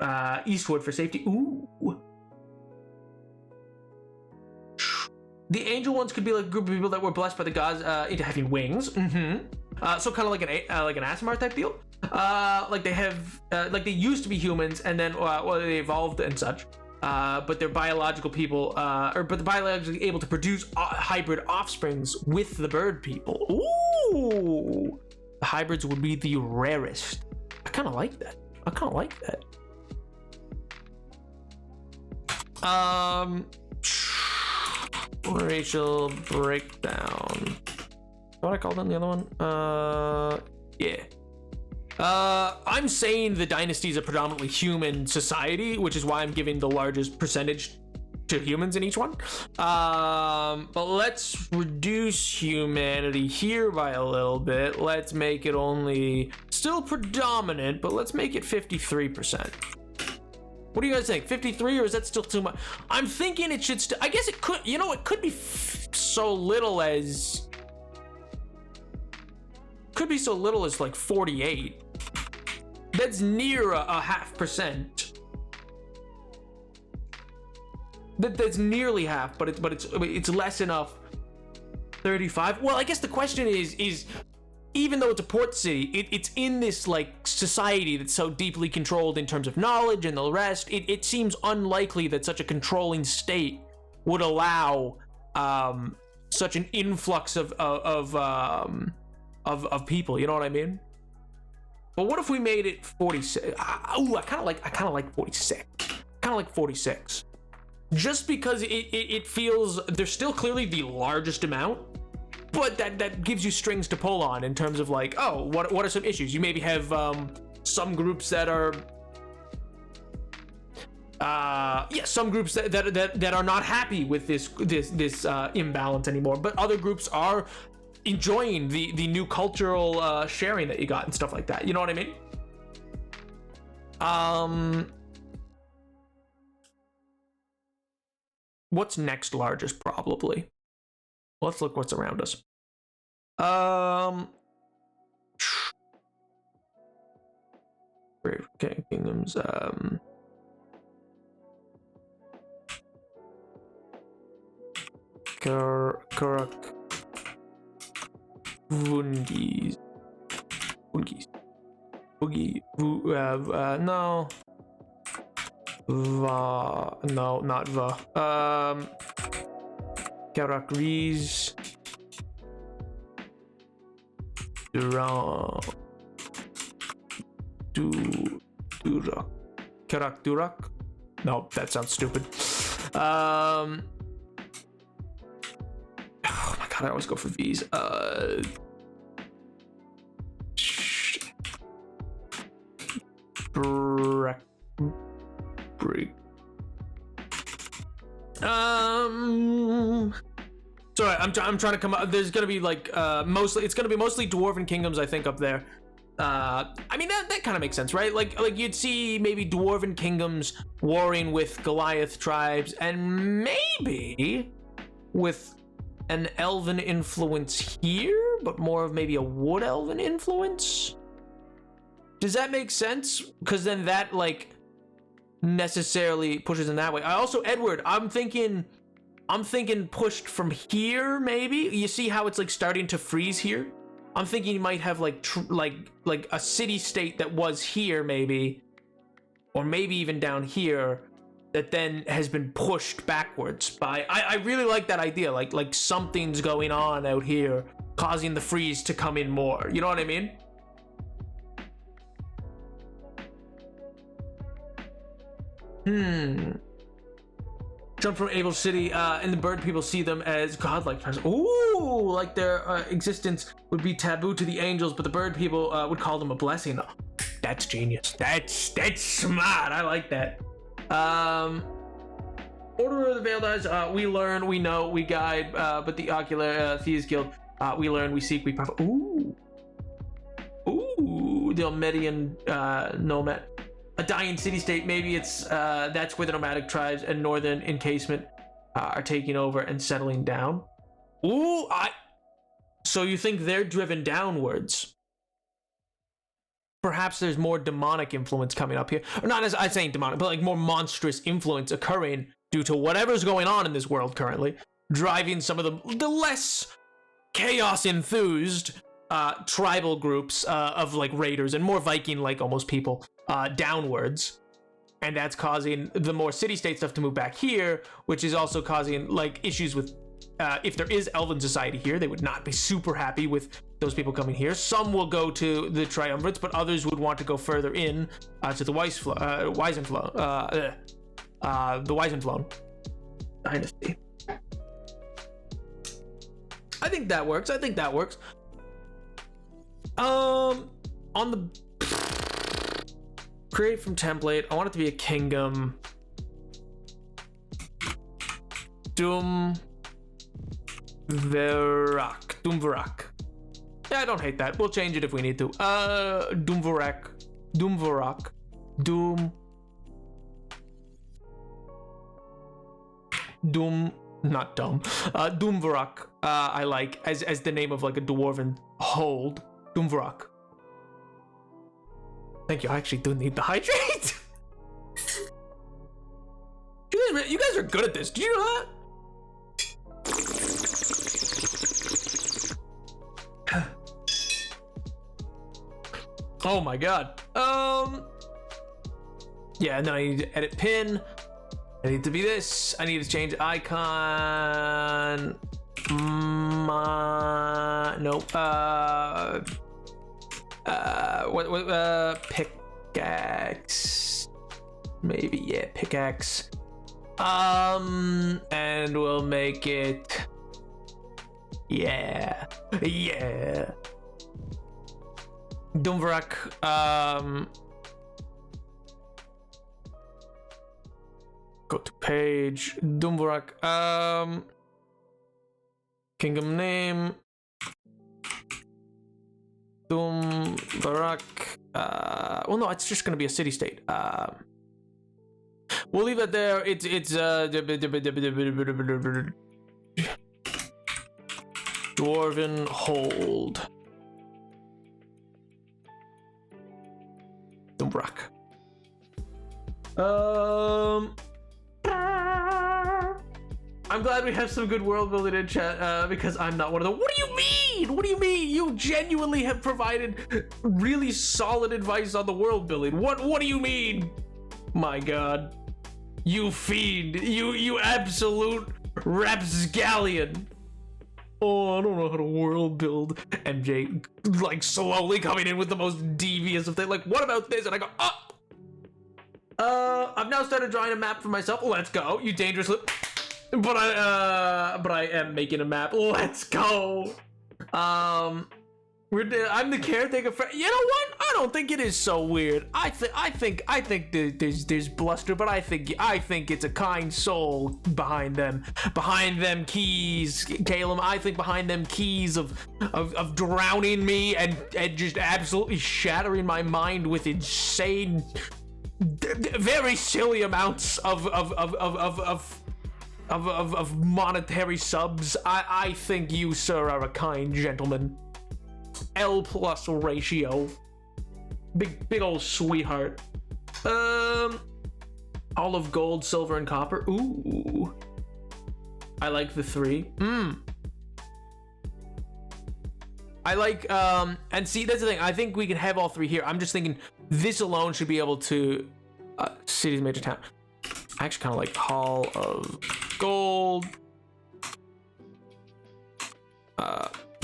eastward for safety. Ooh. The Angel Ones could be like a group of people that were blessed by the gods into having wings. Mm-hmm. So kind of like an Asimar type deal. Like they used to be humans, and then they evolved and such. But they're biological people, but they're biologically able to produce hybrid offsprings with the bird people. Ooh. The hybrids would be the rarest. I kind of like that. Racial breakdown. What I called them the other one? Yeah. I'm saying the dynasty is a predominantly human society, which is why I'm giving the largest percentage to humans in each one. But let's reduce humanity here by a little bit. Let's make it only still predominant, but let's make it 53%. What do you guys think? 53, or is that still too much? I'm thinking it should I guess it could, it could be so little as like 48. That's near a 0.5%. That's nearly half, but it's less enough. 35. Well, I guess the question is even though it's a port city, it's in this like society that's so deeply controlled in terms of knowledge and the rest. It seems unlikely that such a controlling state would allow such an influx of people. You know what I mean? But what if we made it 46? Oh, I kind of like 46. Kind of like 46. Just because it feels there's still clearly the largest amount, but that gives you strings to pull on in terms of like, oh, what are some issues? You maybe have some groups that are some groups that are not happy with this imbalance anymore, but other groups are enjoying the new cultural sharing that you got and stuff like that. You know what I mean? What's next largest? Probably. Let's look what's around us. Okay, kingdoms. Karak. Vungis. Boogie. No. Va. No, not Va. Karakriz. Durak. Karak Durak? No, that sounds stupid. Oh my god, I always go for V's. Sorry, I'm trying to come up. There's gonna be like it's gonna be mostly dwarven kingdoms, I think, up there. I mean that kind of makes sense, right? Like you'd see maybe dwarven kingdoms warring with Goliath tribes, and maybe with an elven influence here, but more of maybe a wood elven influence. Does that make sense? Because then that like necessarily pushes in that way. I also, Edward, I'm thinking pushed from here, maybe. You see how it's like starting to freeze here? I'm thinking you might have like a city state that was here, maybe, or maybe even down here, that then has been pushed backwards by. I really like that idea. Like something's going on out here, causing the freeze to come in more. You know what I mean? Jump from Able City, and the bird people see them as godlike. Ooh, like their existence would be taboo to the angels, but the bird people would call them a blessing. Oh, that's genius. That's smart. I like that. Order of the Veiled Eyes. We learn, we know, we guide, but the Ocular Thieves Guild. We learn, we seek, we profit. Ooh, the Almedian nomad. A dying city-state, maybe it's that's where the nomadic tribes and northern encasement are taking over and settling down. Ooh, so you think they're driven downwards? Perhaps there's more demonic influence coming up here, or not as I'm saying demonic, but like more monstrous influence occurring due to whatever's going on in this world currently, driving some of the less chaos enthused tribal groups of like raiders and more Viking like almost people downwards, and that's causing the more city-state stuff to move back here, which is also causing like issues with if there is elven society here, they would not be super happy with those people coming here. Some will go to the triumvirates, but others would want to go further in to the Weisenflown dynasty. I think that works. On the create from template, I want it to be a kingdom. Doomvarak. Yeah, I don't hate that. We'll change it if we need to. Doomvarak. Not dumb. Doomvarak. I like as the name of like a dwarven hold. Doomvarak. Thank you. I actually do need the hydrate. You guys are good at this. Do you know that? Oh my god. Yeah, and then I need to edit pin. I need to be this. I need to change icon. Nope. Pickaxe. Maybe, yeah, pickaxe. And we'll make it. Yeah. Dumvrak. Go to page. Dumvrak. Kingdom name. Dumvrak. Well, no, it's just gonna be a city state. We'll leave that there. It's Dwarven Hold. Dumvrak. I'm glad we have some good world building in chat, because I'm not one of them. What do you mean? What do you mean? You genuinely have provided really solid advice on the world building. What do you mean? My God. You fiend. You absolute rapscallion. Oh, I don't know how to world build. MJ, like, slowly coming in with the most devious of things. Like, what about this? And I go, I've now started drawing a map for myself. Let's go. You dangerous little... But I am making a map. Let's go. I'm the caretaker for. You know what? I don't think it is so weird. I think there's bluster, but I think it's a kind soul behind them. Behind them keys, Caleb. I think behind them keys of drowning me and just absolutely shattering my mind with insane, very silly amounts of monetary subs. I think you, sir, are a kind gentleman. L+ ratio. Big old sweetheart. Olive, gold, silver, and copper. Ooh. I like the 3. I like, and see, that's the thing. I think we can have all 3 here. I'm just thinking this alone should be able to, city's major town. I actually kind of like Hall of Gold.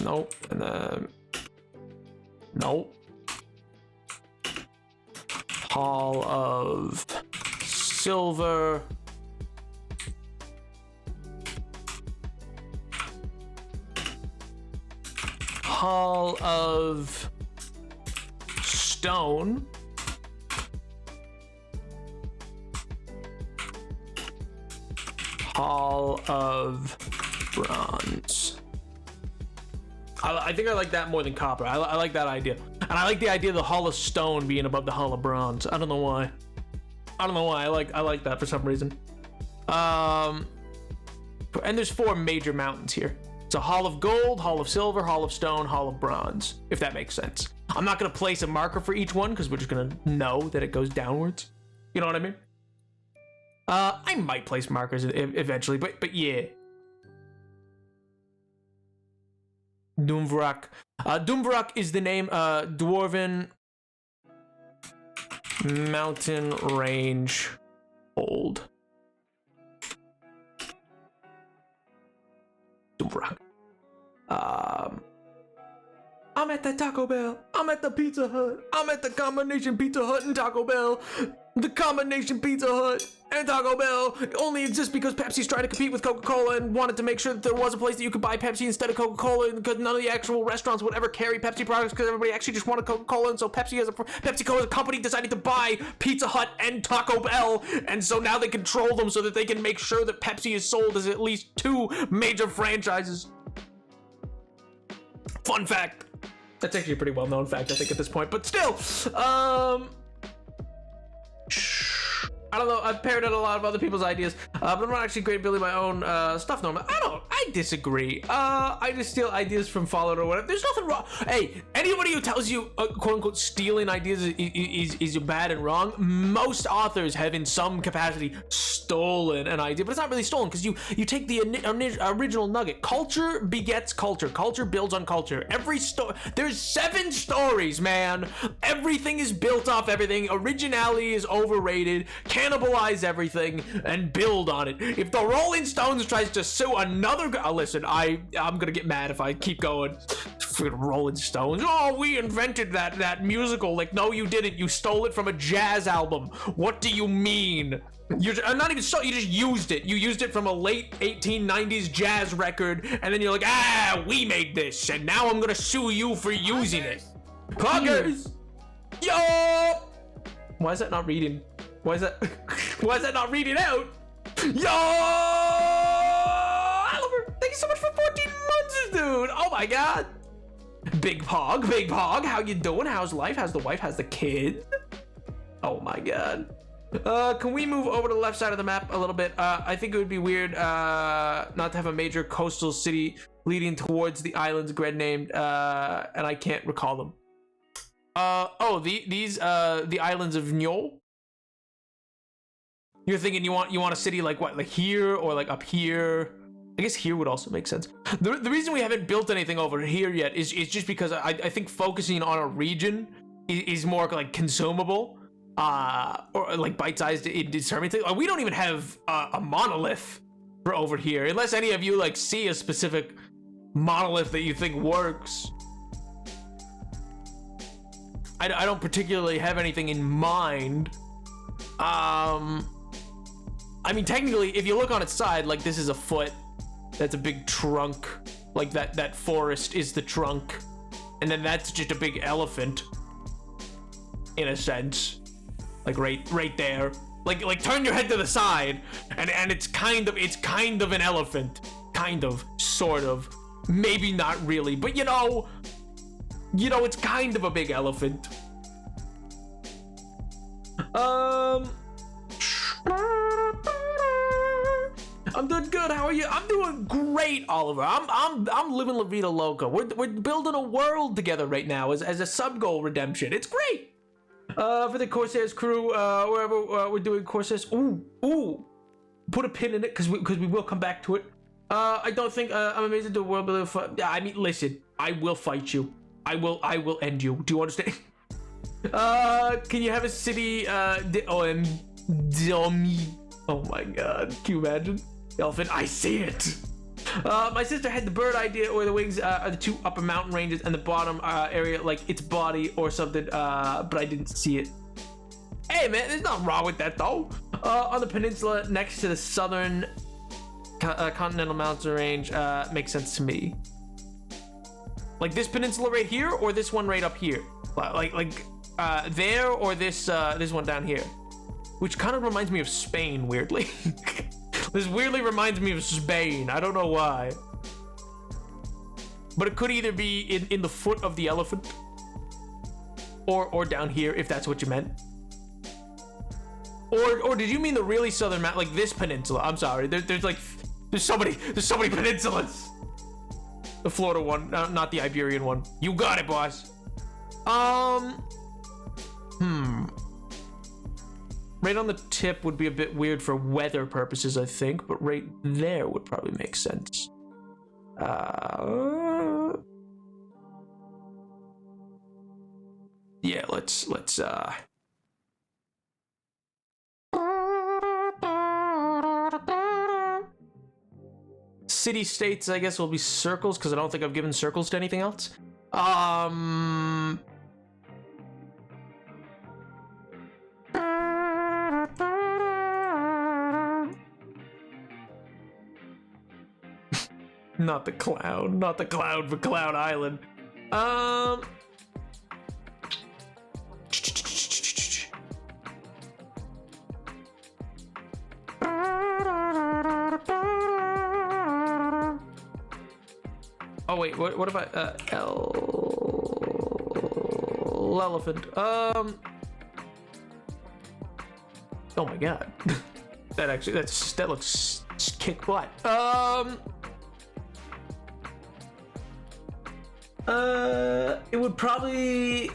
Nope. And then nope. Hall of Silver. Hall of Stone. Hall of Bronze. I think I like that more than copper. I like that idea. And I like the idea of the Hall of Stone being above the Hall of Bronze. I don't know why. I like that for some reason. And there's 4 major mountains here. It's a Hall of Gold, Hall of Silver, Hall of Stone, Hall of Bronze, if that makes sense. I'm not going to place a marker for each one because we're just going to know that it goes downwards. You know what I mean? I might place markers eventually, but yeah. Dumvrak. Dumvrak is the name, Dwarven Mountain Range Hold. Dumvrak. I'm at the Taco Bell. I'm at the Pizza Hut. I'm at the combination Pizza Hut and Taco Bell. The combination Pizza Hut and Taco Bell only exists because Pepsi's trying to compete with Coca-Cola and wanted to make sure that there was a place that you could buy Pepsi instead of Coca-Cola, because none of the actual restaurants would ever carry Pepsi products because everybody actually just wanted Coca-Cola, and so PepsiCo as a company decided to buy Pizza Hut and Taco Bell, and so now they control them so that they can make sure that Pepsi is sold as at least 2 major franchises. Fun fact. That's actually a pretty well-known fact, I think, at this point, but still, I don't know, I've parroted a lot of other people's ideas, but I'm not actually great at building my own stuff normally. I disagree. I just steal ideas from Fallout or whatever. There's nothing wrong. Hey, anybody who tells you, quote-unquote, stealing ideas is bad and wrong, most authors have in some capacity stolen an idea, but it's not really stolen because you take the original nugget. Culture begets culture. Culture builds on culture. There's 7 stories, man. Everything is built off everything. Originality is overrated. cannibalize everything and build on it. If the Rolling Stones tries to sue another listen, I'm gonna get mad if I keep going. Freaking Rolling Stones. Oh, we invented that musical. Like, no, you didn't. You stole it from a jazz album. What do you mean? You're not even so. You just used it. You used it from a late 1890s jazz record, and then you're like, we made this, and now I'm gonna sue you for using it. Poggers! Yo! Why is that not reading? Why is that not reading out? Yo! Oliver, thank you so much for 14 months, dude. Oh my god. Big Pog, how you doing? How's life? How's the wife? How's the kid? Oh my god. Can we move over to the left side of the map a little bit? I think it would be weird not to have a major coastal city leading towards the islands Gred named, and I can't recall them. The islands of Njol? You're thinking you want a city like what, like here or like up here? I guess here would also make sense. The reason we haven't built anything over here yet is just because I think focusing on a region is more like consumable. Or like bite-sized in determining things. We don't even have a monolith for over here, unless any of you like see a specific monolith that you think works. I don't particularly have anything in mind. I mean, technically, if you look on its side, like this is a foot. That's a big trunk. Like that forest is the trunk, and then that's just a big elephant, in a sense. Like right there. Like turn your head to the side, and it's kind of an elephant. Kind of, sort of, maybe not really, but you know, it's kind of a big elephant. I'm doing good. How are you? I'm doing great, Oliver. I'm living La Vida Loca. We're building a world together right now as a sub goal redemption. It's great. For the Corsairs crew, wherever we're doing Corsairs. Ooh, put a pin in it because we will come back to it. I don't think I'm amazing to Worldbuilding fight. I mean, listen, I will fight you. I will end you. Do you understand? Can you have a city? Domi. Oh my god, can you imagine? Elephant, I see it. My sister had the bird idea, or the wings are the two upper mountain ranges and the bottom area, like its body or something, but I didn't see it. Hey man, there's nothing wrong with that though. On the peninsula next to the southern continental mountain range, makes sense to me. Like this peninsula right here, or this one right up here? Like there, or this one down here? Which kind of reminds me of Spain, weirdly. This weirdly reminds me of Spain. I don't know why. But it could either be in the foot of the elephant, or down here, if that's what you meant. Or did you mean the really southern map, like this peninsula? I'm sorry. There's so many peninsulas. The Florida one, not the Iberian one. You got it, boss. Right on the tip would be a bit weird for weather purposes, I think, but right there would probably make sense. Yeah, let's city states, I guess, will be circles, because I don't think I've given circles to anything else. Not the cloud for Cloud Island. Oh wait, what about elephant? Oh my god. that looks kick butt. It would probably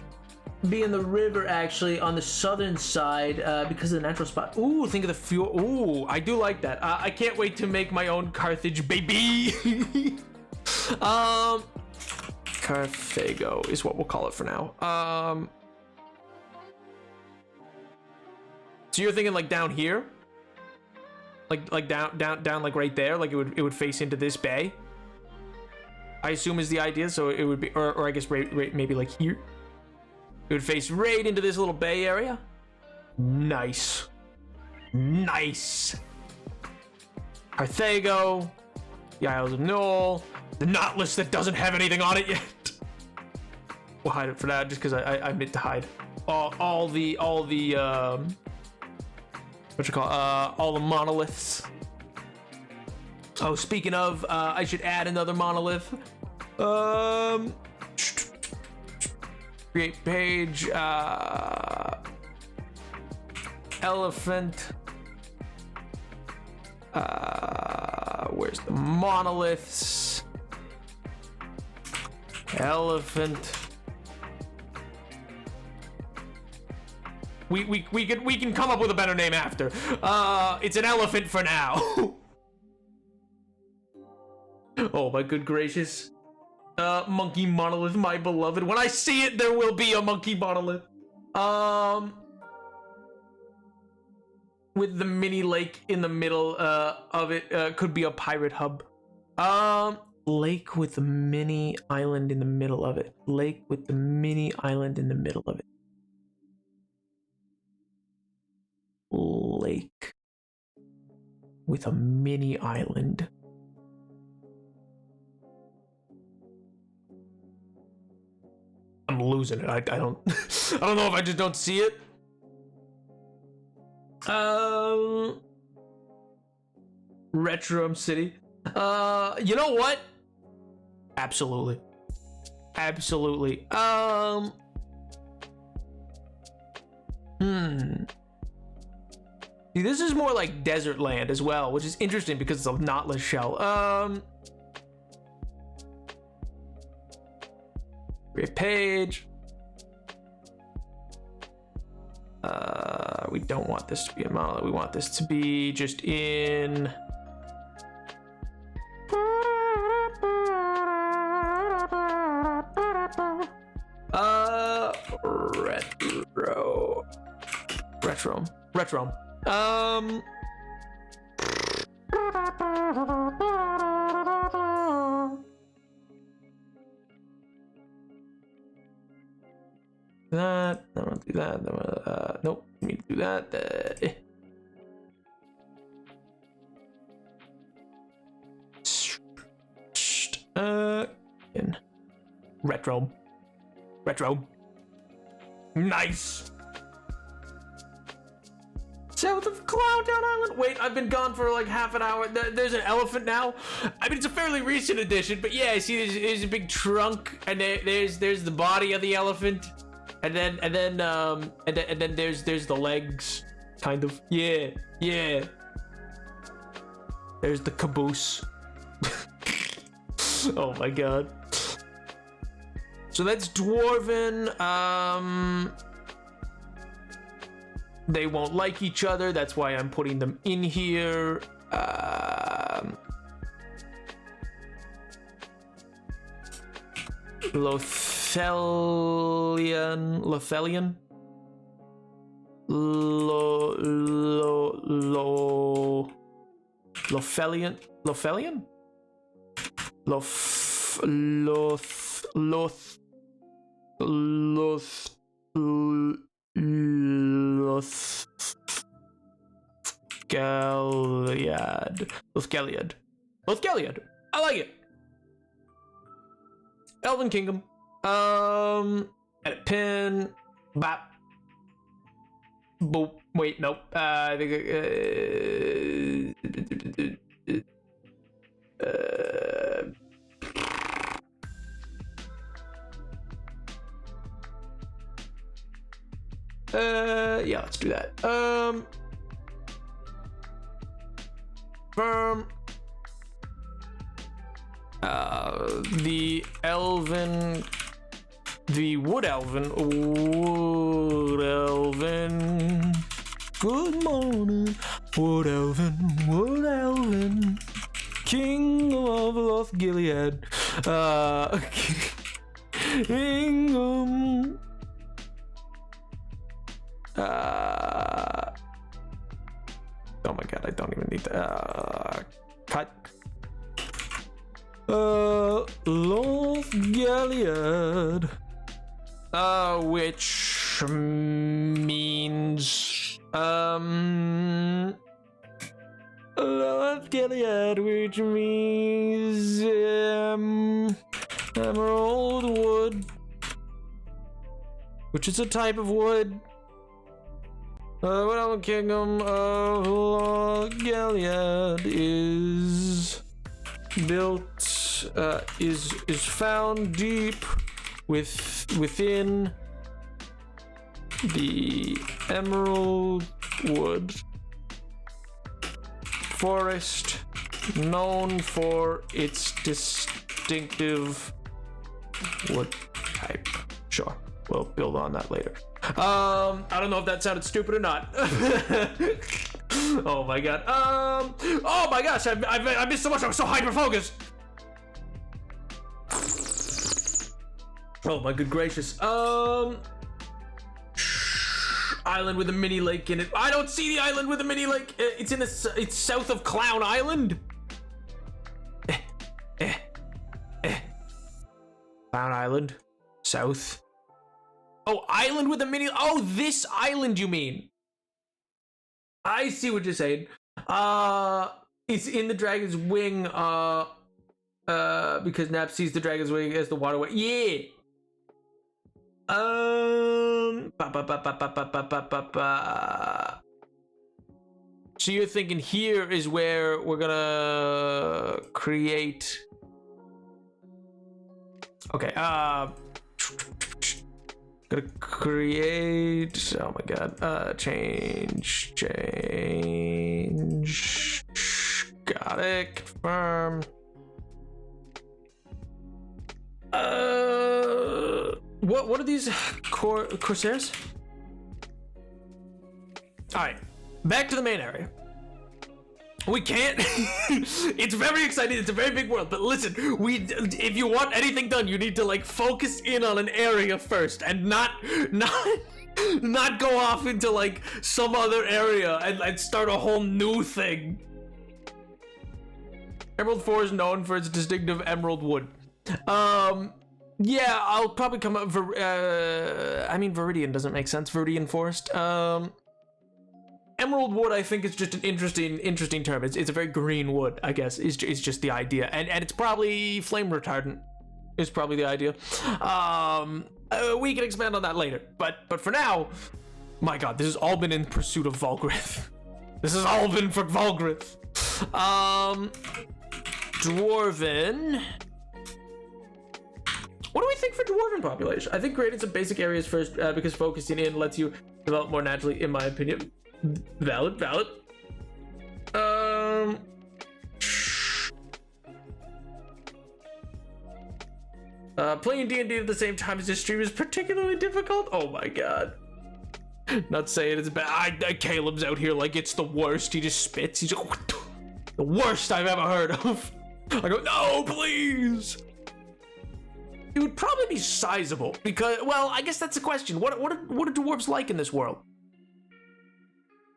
be in the river, actually, on the southern side, because of the natural spot. Ooh, think of the fuel. Ooh, I do like that. I can't wait to make my own Carthage, baby. Carthago is what we'll call it for now. So So you're thinking like down here? Like down like right there? Like it would face into this bay? I assume is the idea, so it would be, or I guess right, maybe like here. It would face right into this little bay area. Nice. Nice. Carthago, the Isles of Knoll, the Nautilus that doesn't have anything on it yet. We'll hide it for now, just because I meant to hide all the what you call all the monoliths. Oh, speaking of, I should add another monolith. Create page. Elephant. Where's the monoliths? Elephant. We can come up with a better name after. It's an elephant for now. Oh my good gracious. Monkey monolith, my beloved. When I see it, there will be a monkey monolith. With the mini lake in the middle of it, could be a pirate hub. Lake with the mini island in the middle of it. Lake with the mini island in the middle of it. Lake with a mini island. I'm losing it. I don't I don't know if I just don't see it. Retro City. You know what? Absolutely. Absolutely. See, this is more like desert land as well, which is interesting because it's a knotless shell. Create page. We don't want this to be a monolith. We want this to be just in. Retro. That. I don't do that. Nope. I need to do that. Retro. Nice. South of Cloudtown Island. Wait, I've been gone for like half an hour. There's an elephant now. I mean, it's a fairly recent addition, but yeah, see, there's a big trunk, and there's the body of the elephant, and then there's the legs, kind of. Yeah. There's the caboose. Oh my god. So that's dwarven. They won't like each other. That's why I'm putting them in here. Lothelian. Lothelian. Lothgaliad. I like it. Elven Kingdom. Edit pin. Bop. Boop. Wait, nope. I think. Yeah, let's do that. Firm. The wood elven. Good morning, wood elven. King of Lothgilead. Kingdom. I don't even need to cut. Loth Gilead. Which means Loth Gilead, which means emerald wood, which is a type of wood. Well, Kingdom of Loth Gilead is built, is found deep within the emerald wood forest, known for its distinctive wood type. Sure, we'll build on that later. I don't know if that sounded stupid or not. Oh my god. Oh my gosh, I missed so much. I was so hyper focused. Oh my good gracious. Island with a mini lake in it. I don't see the island with a mini lake. It's south of Clown Island. Clown Island, south. Oh, island with a mini. Oh, this island you mean? I see what you're saying. It's in the dragon's wing. Because Nap sees the dragon's wing as the waterway. Yeah. So you're thinking here is where we're gonna create. Okay. Gonna create. Oh my god. Change. Got it. Confirm. What are these Corsairs? All right, back to the main area. We can't. It's very exciting. It's a very big world. But listen, if you want anything done, you need to like focus in on an area first, and not go off into like some other area and start a whole new thing. Emerald 4 is known for its distinctive emerald wood. Yeah, I'll probably come up. I mean, Viridian doesn't make sense. Viridian Forest. Emerald wood, I think, is just an interesting term. It's a very green wood, I guess. Is just the idea, and it's probably flame retardant. Is probably the idea. We can expand on that later. But for now, my God, this has all been in pursuit of Volgrith. This has all been for Volgrith. Dwarven. What do we think for Dwarven population? I think creating some basic areas first because focusing in lets you develop more naturally, in my opinion. Valid. Playing D&D at the same time as this stream is particularly difficult. Oh my god. Not saying it's bad. Caleb's out here like it's the worst. He just spits. He's like, the worst I've ever heard of. I go, no, please. It would probably be sizable because, well, I guess that's the question. What are dwarves like in this world?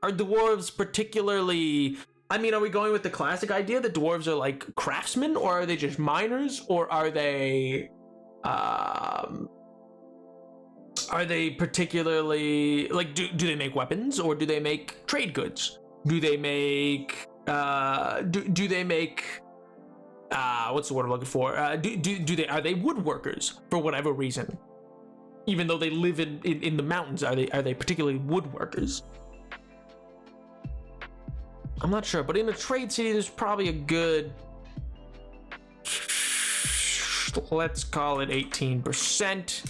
Are dwarves particularly? I mean, are we going with the classic idea that dwarves are like craftsmen, or are they just miners, or are they particularly like do they make weapons, or do they make trade goods? Do they make do they make what's the word I'm looking for? Are they woodworkers for whatever reason? Even though they live in the mountains, are they particularly woodworkers? I'm not sure, but in a trade city, there's probably a good, let's call it 18%,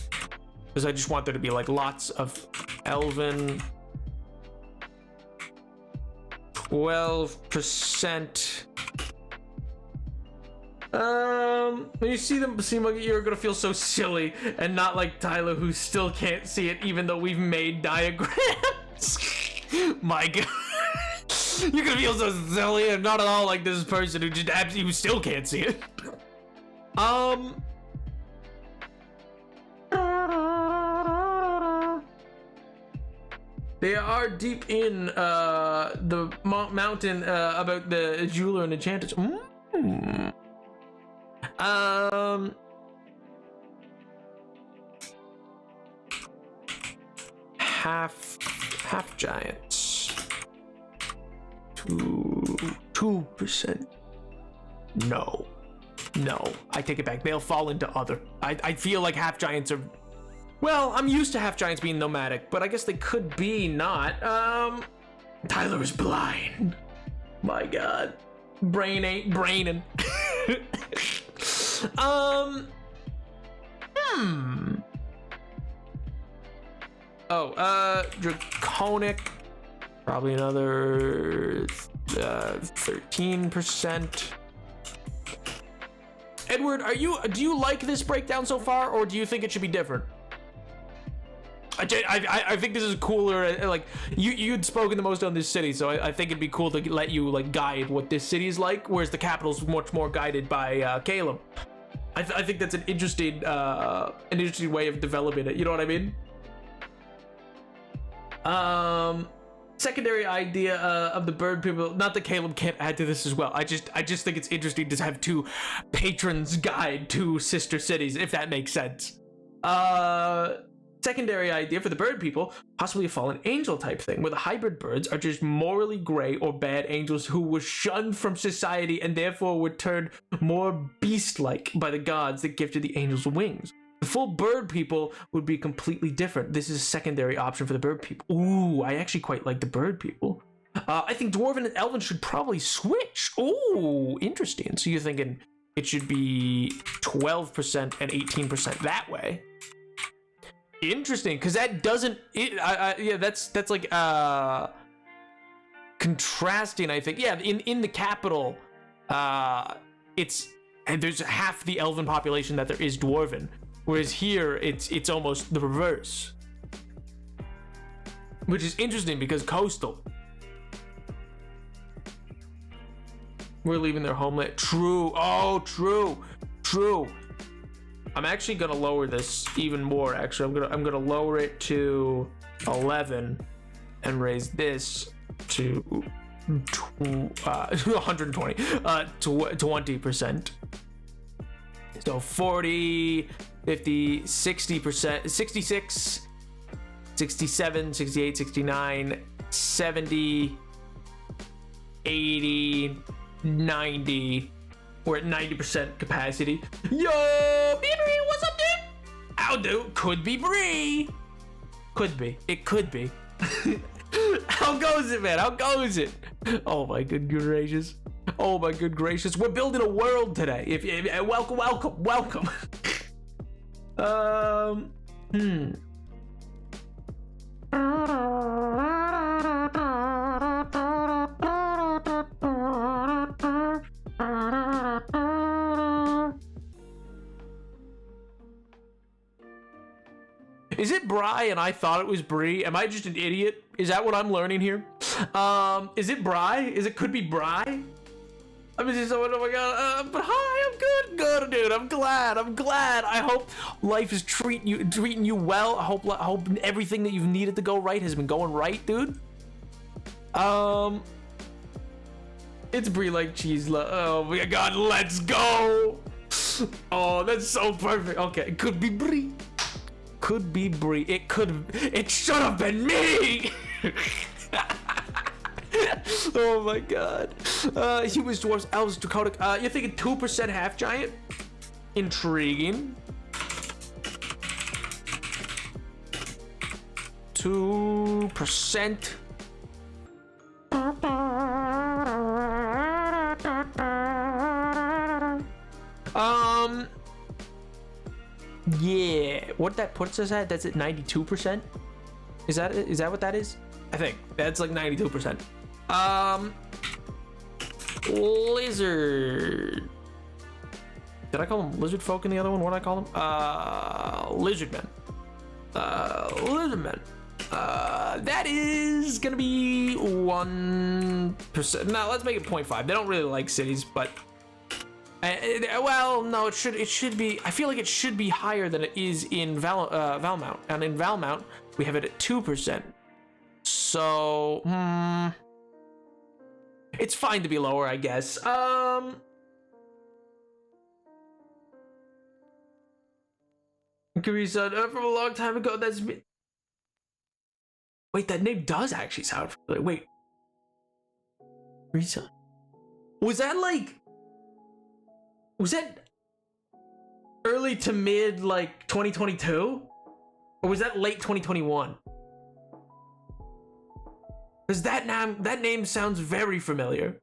because I just want there to be like lots of elven. 12%. When you see them seem like you're gonna feel so silly, and not like Tyler, who still can't see it even though we've made diagrams. My god. You're gonna feel so silly and not at all like this person who just absolutely still can't see it. They are deep in the mountain about the jeweler and enchanters. Half giants. 2%. No, I take it back. They'll fall into other. I feel like half giants are. Well, I'm used to half giants being nomadic, but I guess they could be not. Tyler is blind. My God, brain ain't braining. Draconic. Probably another 13%. Edward, do you like this breakdown so far, or do you think it should be different? I think this is cooler. Like you'd spoken the most on this city, so I think it'd be cool to let you like guide what this city is like, whereas the capital's much more guided by Caleb. I think that's an interesting way of developing it. You know what I mean? Secondary idea of the bird people. Not that Caleb can't add to this as well. I just think it's interesting to have two patrons guide two sister cities, if that makes sense. Secondary idea for the bird people, possibly a fallen angel type thing, where the hybrid birds are just morally gray or bad angels who were shunned from society and therefore were turned more beast-like by the gods that gifted the angels wings. The full bird people would be completely different. This is a secondary option for the bird people. Ooh, I actually quite like the bird people. I think dwarven and elven should probably switch. Ooh, interesting. So you're thinking it should be 12% and 18% that way. Interesting, because that doesn't. Yeah, that's like contrasting. I think. Yeah, in the capital, it's and there's half the elven population that there is dwarven, whereas here it's almost the reverse, which is interesting because coastal. We're leaving their homeland. True. Oh, true. I'm actually gonna lower this even more. Actually, I'm gonna lower it to 11 and raise this to 120 to 20%. So 40, 50, 60%, 66, 67, 68, 69, 70, 80, 90. We're at 90% capacity. Yo, Bree, what's up, dude? How do? Could be Bree. Could be. It could be. How goes it, man? How goes it? Oh my good gracious. Oh my good gracious. We're building a world today. Welcome. Is it Bri and I thought it was Bree? Am I just an idiot? Is that what I'm learning here? Is it Bri? Could be Bri? I mean, oh my god. But hi, I'm good, dude. I'm glad. I hope life is treating you well. I hope everything that you've needed to go right has been going right, dude. It's Brie like cheese. Oh my god, let's go. Oh, that's so perfect. Okay, it could be Brie. Could be Brie. It should have been me. Oh my god. Humans, dwarves, elves, draconic. You're thinking 2% half giant? Intriguing. 2%. Yeah, what that puts us at? That's at 92%. Is that what that is? I think that's like 92%. Lizard. Did I call them lizard folk in the other one? What did I call them? Lizard men. Lizard men. That is gonna be 1%. No, let's make it 0.5. They don't really like cities, but well, no, it should be. I feel like it should be higher than it is in Valmount, and in Valmount we have it at 2%. So, it's fine to be lower, I guess. Carissa, from a long time ago, that's me. Wait, that name does actually sound familiar. Wait. Carissa. Was that early to mid, like, 2022? Or was that late 2021? Because that name sounds very familiar.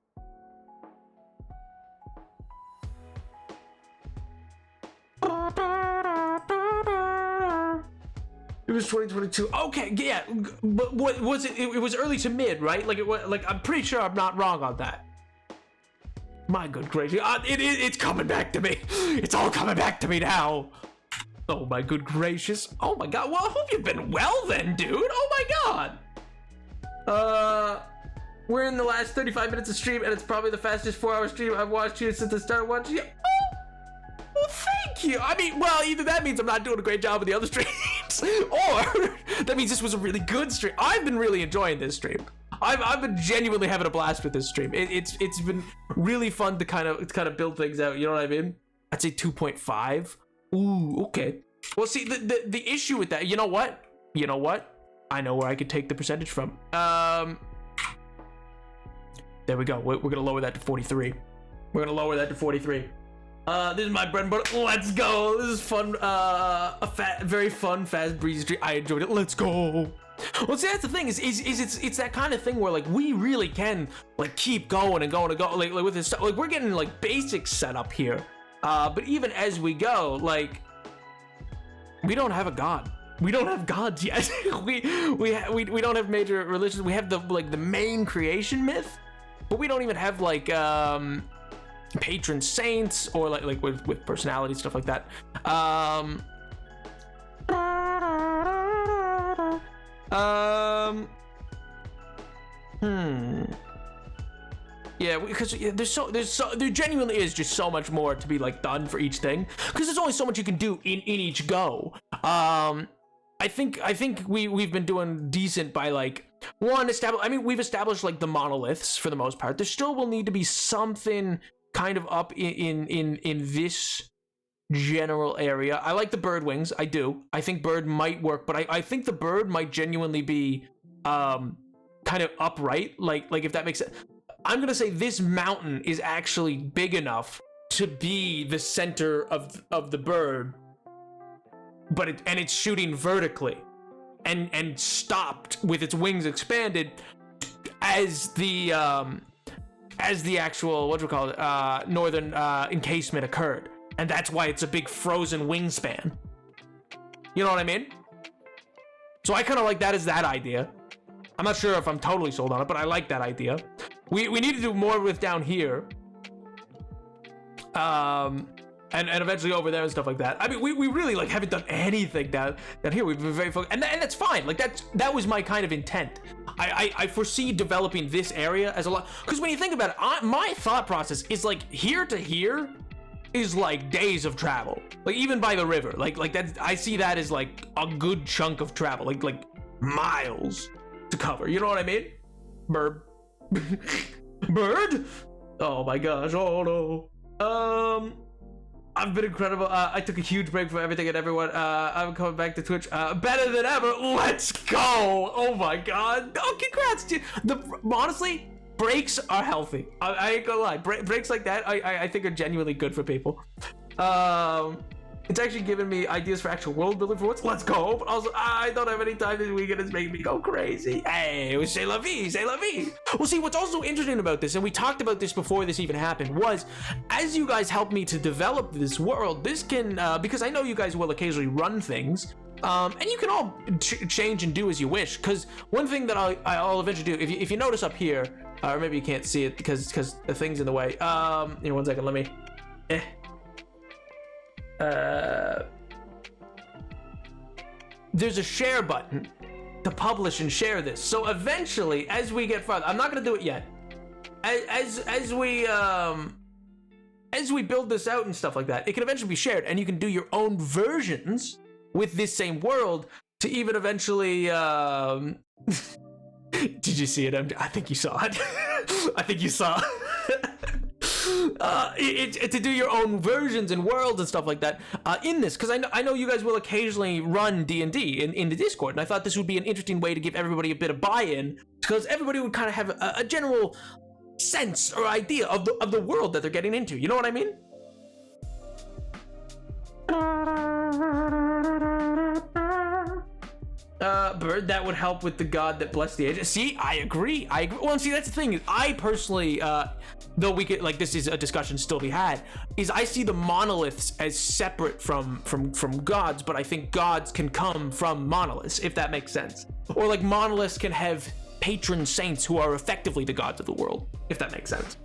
It was 2022. Okay, yeah, but what was it? It was early to mid, right? Like it was. Like I'm pretty sure I'm not wrong on that. My good gracious, it's coming back to me. It's all coming back to me now. Oh my good gracious. Oh my god. Well, I hope you've been well then, dude. Oh my god. We're in the last 35 minutes of stream, and it's probably the fastest 4-hour stream I've watched you since I started watching you. Oh, well, thank you. I mean, well, either that means I'm not doing a great job with the other streams, or that means this was a really good stream. I've been really enjoying this stream. I've been genuinely having a blast with this stream. It's been really fun to kind of build things out. You know what I mean? I'd say 2.5. Ooh, okay. Well, see, the issue with that, you know what? I know where I could take the percentage from. There we go. We're gonna lower that to 43. We're gonna lower that to 43. This is my bread and butter. Let's go. This is fun. Very fun, fast, breezy stream. I enjoyed it. Let's go. Well, see, that's the thing. Is it's that kind of thing where like we really can like keep going and going and go like with this stuff. Like we're getting like basics set up here. But even as we go, like we don't have a god. We don't have gods yet. we don't have major religions. We have the main creation myth, but we don't even have like patron saints or like with personality stuff like that. Yeah, because there genuinely is just so much more to be like done for each thing, because there's only so much you can do in each go. I think we've been doing decent by like we've established like the monoliths for the most part. There still will need to be something kind of up in this general area. I like the bird wings. I do. I think bird might work, but I think the bird might genuinely be kind of upright, like if that makes sense. I'm gonna say this mountain is actually big enough to be the center of the bird, but it's shooting vertically and stopped with its wings expanded as the actual northern encasement occurred, and that's why it's a big frozen wingspan. You know what I mean? So I kind of like that as that idea. I'm not sure if I'm totally sold on it, but I like that idea. We need to do more with down here. And eventually over there and stuff like that. I mean, we really like haven't done anything down here. We've been very focused, and that's fine. Like that was my kind of intent. I foresee developing this area as a lot, because when you think about it, my thought process is like here to here is like days of travel. Like even by the river, like that. I see that as like a good chunk of travel, like miles to cover. You know what I mean? Bird. Bird? Oh my gosh. Oh no. I've been incredible. I took a huge break from everything and everyone. I'm coming back to Twitch better than ever. Let's go. Oh my god. Oh, congrats, dude. Honestly, breaks are healthy. I ain't gonna lie. Breaks like that, I think are genuinely good for people. It's actually given me ideas for actual world building for once. Let's go. But also, I don't have any time this weekend. It's making me go crazy. Hey, c'est la vie, c'est la vie. Well, see, what's also interesting about this, and we talked about this before this even happened, was as you guys help me to develop this world, this can, because I know you guys will occasionally run things, and you can all change and do as you wish. Because one thing that I'll eventually do, if you notice up here, or maybe you can't see it because the thing's in the way. Here, 1 second. Let me. There's a share button to publish and share this. So eventually, as we get farther, I'm not gonna do it yet. As we build this out and stuff like that, it can eventually be shared, and you can do your own versions with this same world to even eventually Did you see it? I think you saw it. I think you saw to do your own versions and worlds and stuff like that in this, because I know you guys will occasionally run D&D in the Discord, and I thought this would be an interesting way to give everybody a bit of buy-in, because everybody would kind of have a general sense or idea of the world that they're getting into. You know what I mean? Bird, that would help with the god that blessed the age. See, I agree. Well, see, that's the thing. Is I personally, though we could, like, this is a discussion still to be had, is I see the monoliths as separate from gods, but I think gods can come from monoliths, if that makes sense. Or like monoliths can have patron saints who are effectively the gods of the world, if that makes sense.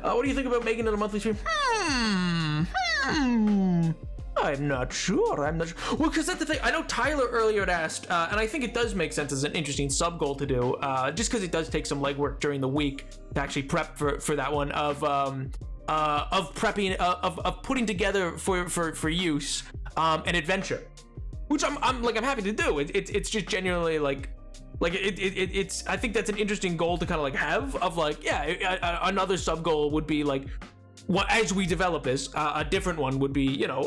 What do you think about making it a monthly stream? I'm not sure. Well, because that's the thing. I know Tyler earlier had asked, and I think it does make sense as an interesting sub goal to do, just because it does take some legwork during the week to actually prep for that one of prepping of putting together for use an adventure, which I'm happy to do. It's just genuinely it's I think that's an interesting goal to kind of like have of like, yeah, another sub goal would be like, what as we develop this, a different one would be, you know,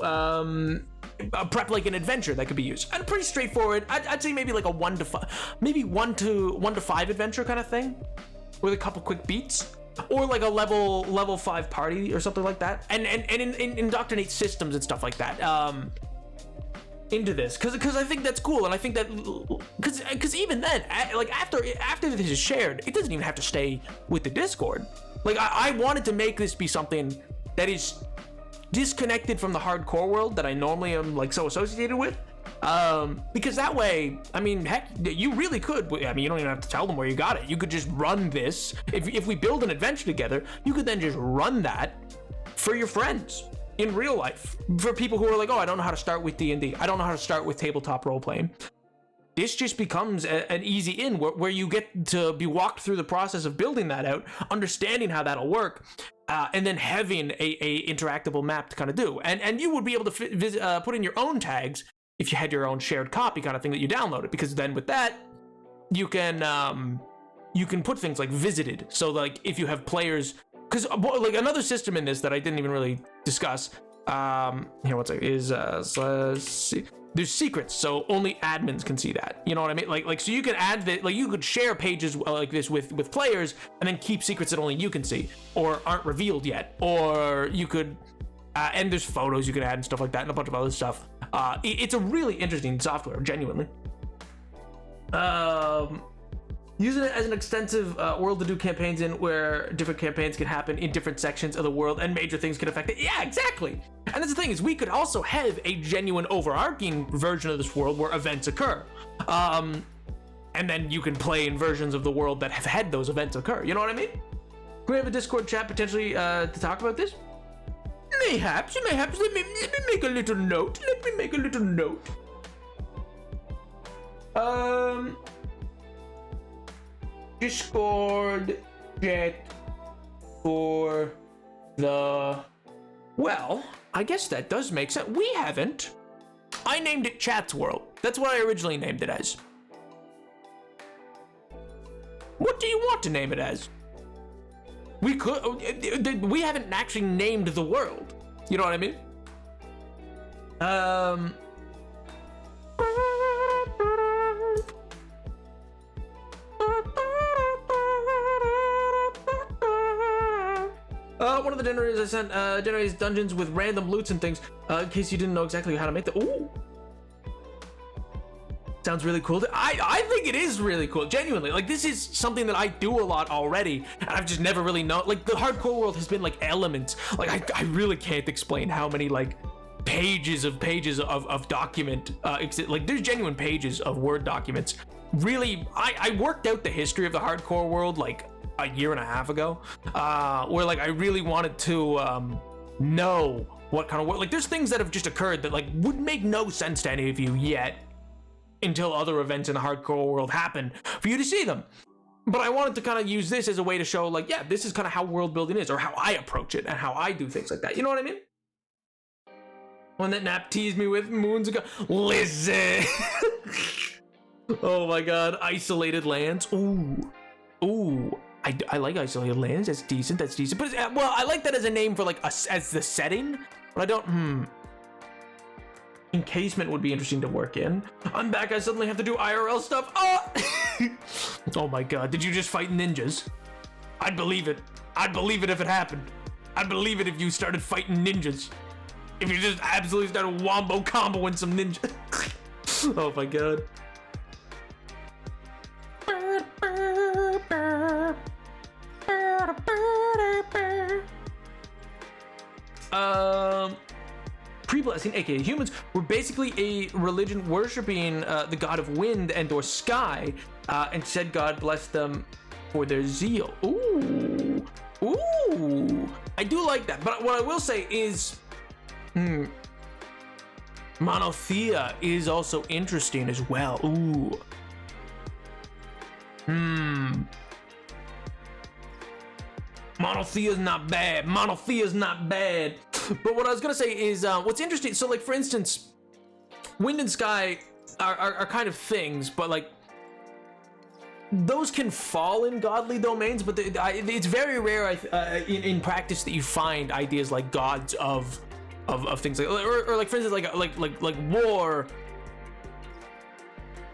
prep like an adventure that could be used, and pretty straightforward. I'd say maybe like a 1 to 5, maybe 1 to 5 adventure kind of thing, with a couple quick beats, or like a level 5 party or something like that, and indoctrinate systems and stuff like that into this, because I think that's cool, and I think that because even then, like after this is shared, it doesn't even have to stay with the Discord. Like I wanted to make this be something that is disconnected from the hardcore world that I normally am like so associated with, because that way, I mean, heck, you really could, I mean, you don't even have to tell them where you got it. You could just run this. If we build an adventure together, you could then just run that for your friends in real life, for people who are like, oh, I don't know how to start with D&D, I don't know how to start with tabletop role playing. This just becomes an easy in where you get to be walked through the process of building that out, understanding how that'll work, and then having a interactable map to kind of do. And you would be able to put in your own tags if you had your own shared copy kind of thing that you downloaded, because then with that, you can put things like visited. So like if you have players, because like another system in this that I didn't even really discuss, here, what's it, is, let's see. There's secrets, so only admins can see that. You know what I mean? Like so you can add that, like you could share pages like this with players, and then keep secrets that only you can see or aren't revealed yet. Or you could, and there's photos you can add and stuff like that, and a bunch of other stuff. It's a really interesting software, genuinely. Using it as an extensive world to do campaigns in, where different campaigns can happen in different sections of the world and major things can affect it. Yeah, exactly. And that's the thing, is we could also have a genuine overarching version of this world where events occur. And then you can play in versions of the world that have had those events occur. You know what I mean? Can we have a Discord chat potentially to talk about this? Mayhaps. Let me make a little note. Discord chat for the... Well, I guess that does make sense. We haven't. I named it Chat's World. That's what I originally named it as. What do you want to name it as? We could... We haven't actually named the world. You know what I mean? One of the generators I sent generates dungeons with random loots and things, in case you didn't know exactly how to make them. Ooh! Sounds really cool. I think it is really cool, genuinely. Like, this is something that I do a lot already, and I've just never really known. Like, the hardcore world has been, like, elements. Like, I really can't explain how many, like, pages of document exist. Like, there's genuine pages of Word documents. Really, I worked out the history of the hardcore world, like, a year and a half ago, where like I really wanted to know what kind of work. Like, there's things that have just occurred that like would make no sense to any of you yet until other events in the hardcore world happen for you to see them. But I wanted to kind of use this as a way to show, like, yeah, this is kind of how world building is, or how I approach it and how I do things like that. You know what I mean? One that Nap teased me with moons ago. Listen. Oh my god, isolated lands. Ooh. Ooh. I like isolated lands. That's decent. That's decent. But well, I like that as a name for like as the setting. But I don't. Encasement would be interesting to work in. I'm back. I suddenly have to do IRL stuff. Oh. Oh my god. Did you just fight ninjas? I'd believe it. I'd believe it if it happened. I'd believe it if you started fighting ninjas. If you just absolutely started wombo comboing some ninja. Oh my god. Pre-blessing, aka humans, were basically a religion worshipping the god of wind and or sky, and said God bless them for their zeal. Ooh. Ooh. I do like that, but what I will say is monotheia is also interesting as well. Ooh. Monotheia is not bad. Monotheia is not bad. But what I was gonna say is, what's interesting. So, like for instance, wind and sky are kind of things, but like those can fall in godly domains. But it's very rare in practice that you find ideas like gods of things like, or like for instance, like war.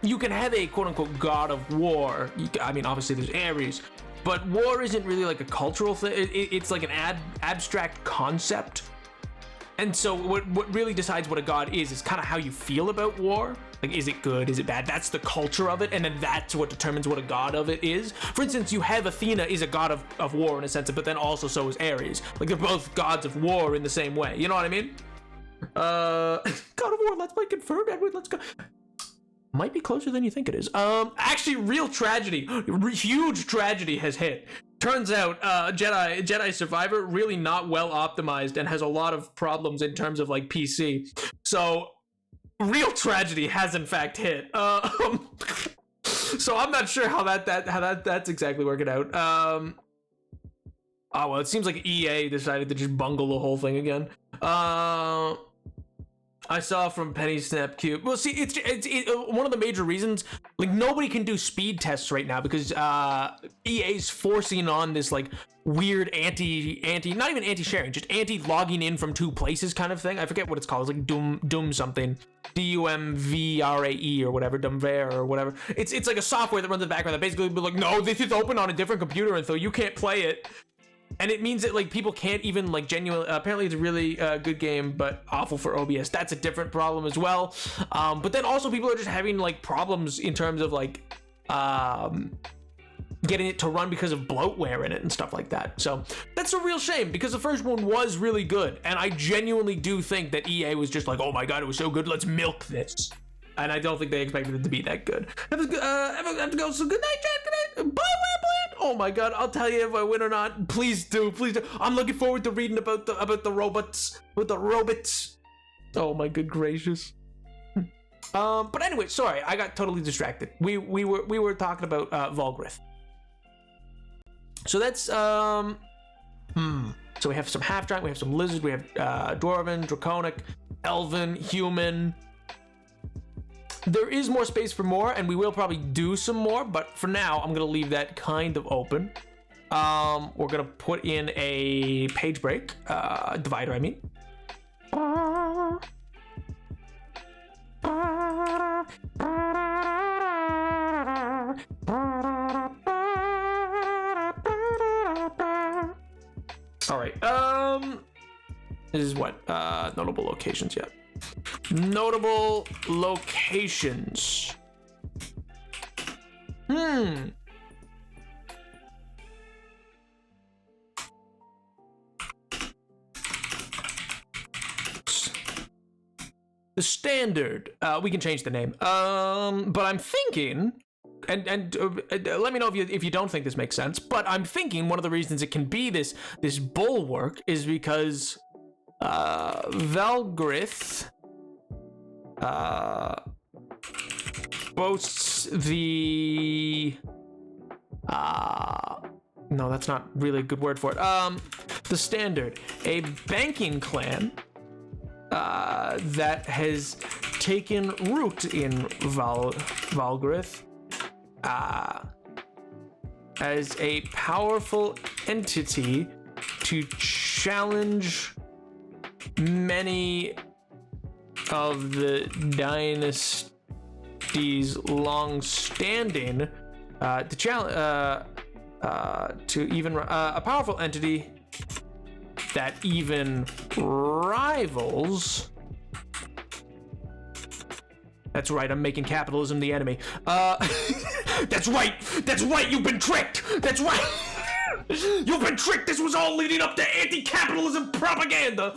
You can have a quote unquote god of war. I mean, obviously there's Ares, but war isn't really like a cultural thing. It's like an abstract concept. And so what really decides what a god is kind of how you feel about war. Like, is it good? Is it bad? That's the culture of it. And then that's what determines what a god of it is. For instance, you have Athena is a god of war in a sense, but then also so is Ares. Like, they're both gods of war in the same way. You know what I mean? God of War, let's play confirmed, Edward. Let's go. Might be closer than you think it is. Actually, real tragedy, huge tragedy has hit. Turns out, Jedi Survivor really not well optimized and has a lot of problems in terms of like PC. So, real tragedy has in fact hit. So I'm not sure how that's exactly working out. Oh well, it seems like EA decided to just bungle the whole thing again. I saw from Penny Snap Cube. Well, see, it's one of the major reasons. Like, nobody can do speed tests right now because EA's forcing on this like weird anti, not even anti-sharing, just anti-logging in from two places kind of thing. I forget what it's called. It's like Doom something, DUMVRAE or whatever, Dumvare or whatever. It's like a software that runs in the background that basically be like, no, this is open on a different computer, and so you can't play it. And it means that like people can't even like genuinely. Apparently, it's a really good game, but awful for OBS. That's a different problem as well. But then also people are just having like problems in terms of like getting it to run because of bloatware in it and stuff like that. So that's a real shame because the first one was really good, and I genuinely do think that EA was just like, oh my god, it was so good, let's milk this. And I don't think they expected it to be that good. I have to go. So good night, Jack. Good night. Bye, Worldbuilding. Oh my god, I'll tell you if I win or not. Please do, please do. I'm looking forward to reading about the robots. With the robots. Oh my good gracious. But anyway, sorry, I got totally distracted. We were talking about Volgrith. So that's So we have some half giant, we have some lizard, we have dwarven, draconic, elven, human. There is more space for more, and we will probably do some more, but for now, I'm gonna leave that kind of open. We're gonna put in a page break, divider, I mean. All right, this is what, notable locations, yeah. Notable locations. The standard. We can change the name. But I'm thinking, and let me know if you don't think this makes sense. But I'm thinking one of the reasons it can be this bulwark is because Valgrith boasts the no, that's not really a good word for it. The standard, a banking clan that has taken root in Valgrith as a powerful entity to challenge many of the dynasty's long-standing to even a powerful entity that even rivals. That's right, I'm making capitalism the enemy. That's right, you've been tricked! That's right! You've been tricked! This was all leading up to anti-capitalism propaganda!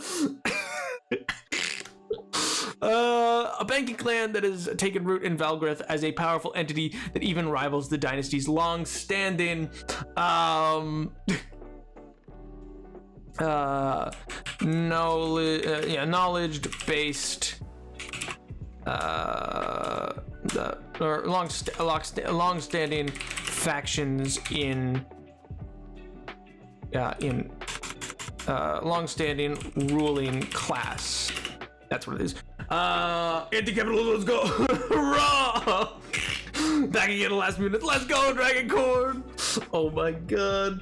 A banking clan that has taken root in Valgrith as a powerful entity that even rivals the dynasty's long-standing knowledge-based long-standing factions in long-standing ruling class. That's what it is. Anti-capitalism, let's go! Hurrah! Back again last minute. Let's go, Dragon Corn! Oh my god.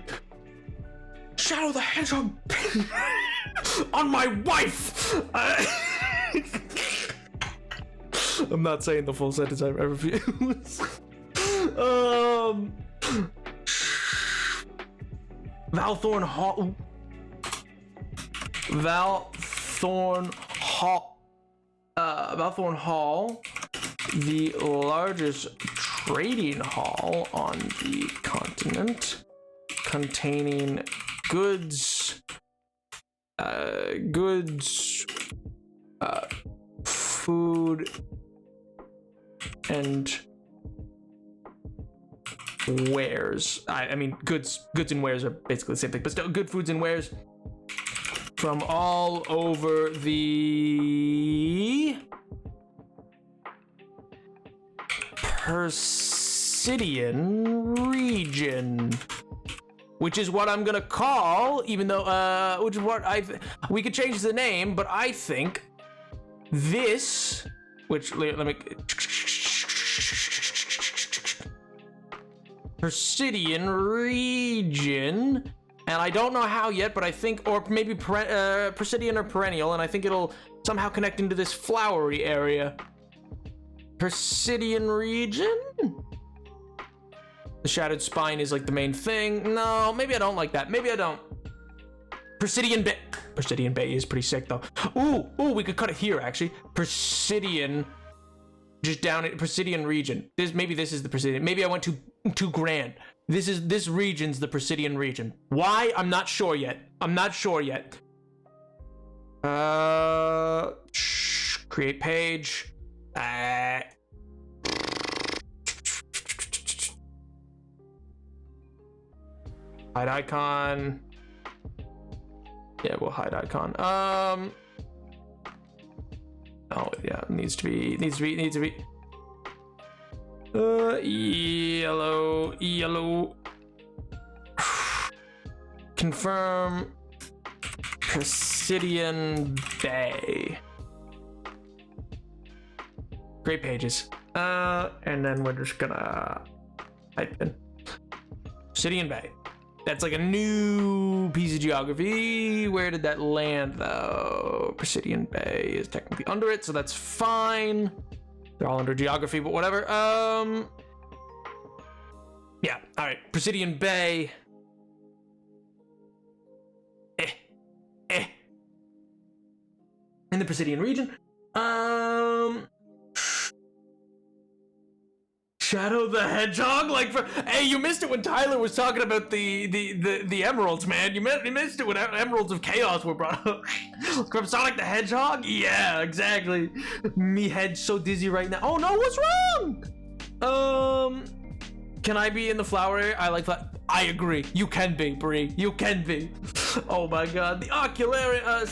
Shadow the Hedgehog on my wife! I'm not saying the full sentence, I refuse. Valthorn Hall. Valthorn Hall, the largest trading hall on the continent, containing goods, food, and wares. I mean, goods and wares are basically the same thing, but still, good foods and wares from all over the Persidian region, which is what I'm gonna call, even though, which is what we could change the name, but I think this, which, let me, Persidian region, and I don't know how yet, but I think, or maybe Persidian or Perennial, and I think it'll somehow connect into this flowery area. Persidian region? The Shattered Spine is like the main thing. No, maybe I don't like that. Maybe I don't. Persidian Bay. Persidian Bay is pretty sick though. Ooh, we could cut it here actually. Persidian, just down at Persidian region. Maybe this is the Persidian. Maybe I went too grand. This region's the Persidian region. Why? I'm not sure yet. Create page. Hide icon. Yeah, we'll hide icon. Oh yeah, needs to be. Yellow. Confirm Persidian Bay. Great pages. And then we're just gonna type in Persidian Bay. That's like a new piece of geography. Where did that land though? Persidian Bay is technically under it, so that's fine. They're all under geography, but whatever. Yeah, all right. Persidian Bay. In the Persidian region. Shadow the Hedgehog, hey, you missed it when Tyler was talking about the emeralds, man. You missed it when emeralds of chaos were brought up. From Sonic the Hedgehog? Yeah, exactly. Me head's so dizzy right now. Oh no, what's wrong? Can I be in the flower area? I like that. I agree. You can be, Bree. You can be. Oh my god. The Ocularium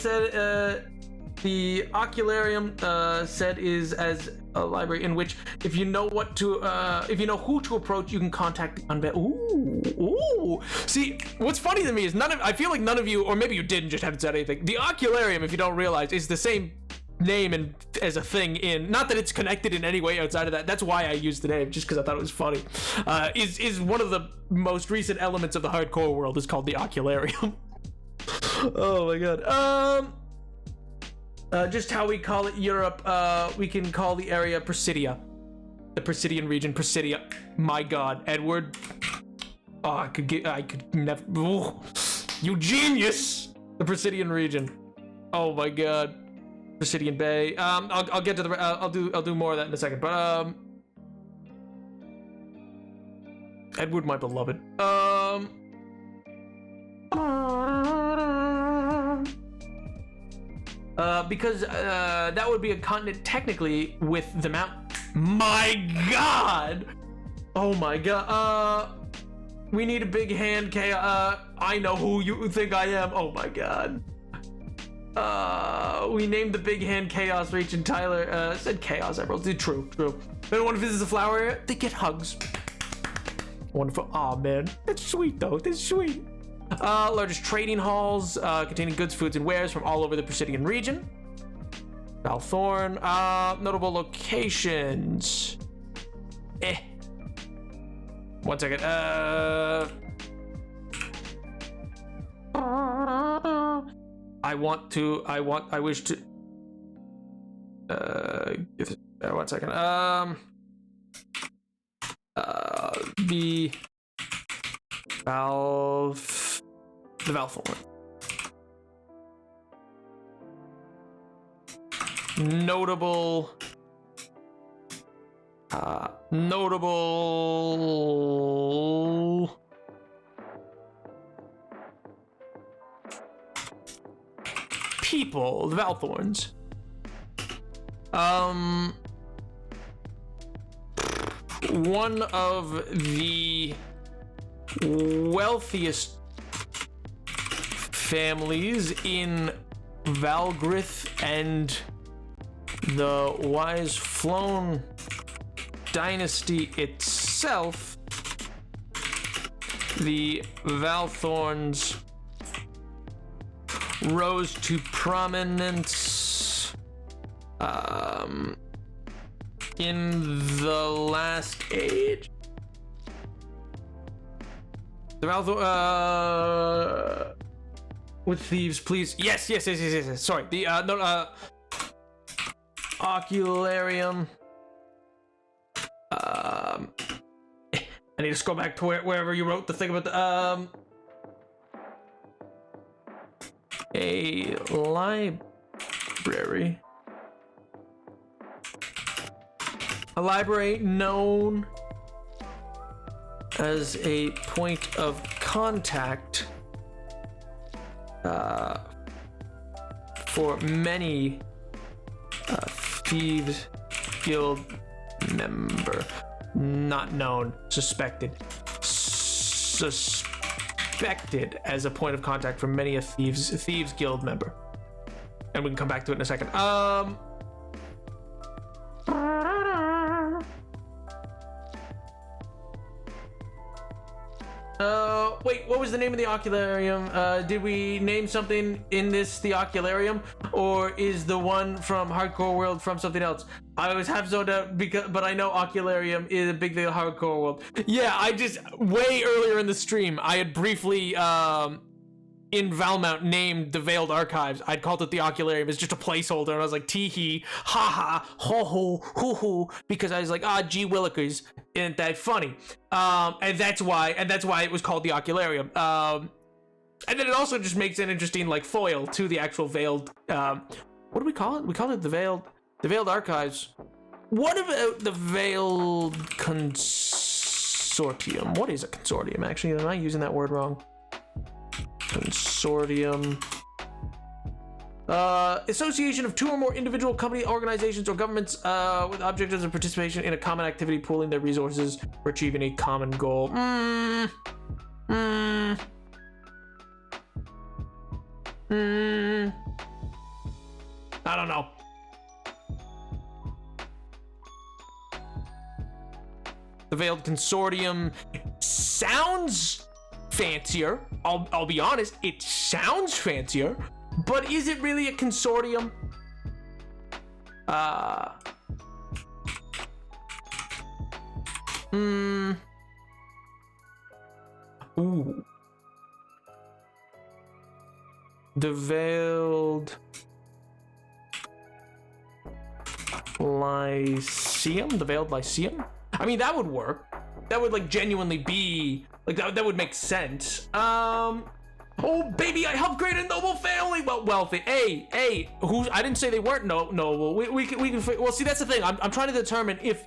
said is as a library in which if you know who to approach, you can contact the undead. Ooh. See, what's funny to me is I feel like none of you, or maybe you did and just haven't said anything. The Ocularium, if you don't realize, is the same name and as a thing in, not that it's connected in any way outside of that, that's why I used the name, just because I thought it was funny, is one of the most recent elements of the hardcore world is called the Ocularium. Oh my god. Just how we call it Europe, we can call the area Presidia. The Presidian region, Presidia. My god, Edward. Oh, I could never. Oh, you genius! The Presidian region. Oh my god. Presidian Bay. I'll get to the. I'll do more of that in a second. But Edward, my beloved. Because that would be a continent technically with the mount. My god! Oh my god. We need a big hand, Chaos. I know who you think I am. Oh my god. We named the big hand Chaos region. Tyler said Chaos Emerald. True. If anyone visits the flower area, they get hugs. Wonderful. Aw, man. That's sweet, though. That's sweet. Largest trading halls containing goods, foods, and wares from all over the Presidian region. Balthorn. Notable locations. One second. I wish to. One second. The Valthorn. Notable people, the Valthorns. One of the wealthiest families in Valgrith and the Wise Flown dynasty itself, the Valthorns rose to prominence in the last age. The Valthorn with thieves, please. Yes. Sorry. The Ocularium. I need to scroll back to wherever you wrote the thing about the a library. A library known as a point of contact for many Thieves Guild member. Not known. Suspected as a point of contact for many a Thieves Guild member. And we can come back to it in a second. Wait, what was the name of the Ocularium? Did we name something in this the Ocularium, or is the one from Hardcore World from something else? I always have zoned out but I know Ocularium is a big thing in Hardcore World. Yeah, I just way earlier in the stream I had briefly in Valmount named the Veiled Archives. I'd called it the Ocularium. It's just a placeholder, and I was like tee hee, ha ha, ho ho, hoo hoo, because I was like, gee willikers, isn't that funny? And that's why it was called the Ocularium. And then it also just makes an interesting like foil to the actual Veiled. What do we call it? We call it the Veiled Archives. What about the Veiled Consortium? What is a consortium? Actually, am I using that word wrong? Consortium. Association of two or more individual company, organizations, or governments with objectives of participation in a common activity, pooling their resources for achieving a common goal. I don't know. The Veiled Consortium sounds fancier. I'll be honest, it sounds fancier, but is it really a consortium? Ooh. The Veiled Lyceum? The Veiled Lyceum? I mean, that would work. That would, like, genuinely be... Like, that would make sense. Oh, baby, I helped create a noble family! Well, wealthy. Hey, who's... I didn't say they weren't noble. We can... Well, see, that's the thing. I'm trying to determine if...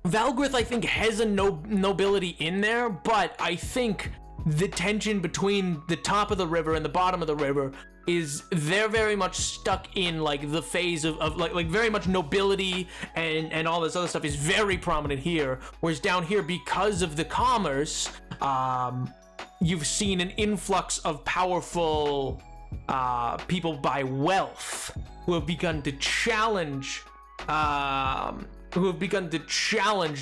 Valgrith, I think, has a nobility in there, but I think the tension between the top of the river and the bottom of the river is they're very much stuck in like the phase of like very much nobility and all this other stuff is very prominent here, whereas down here, because of the commerce, you've seen an influx of powerful people by wealth who have begun to challenge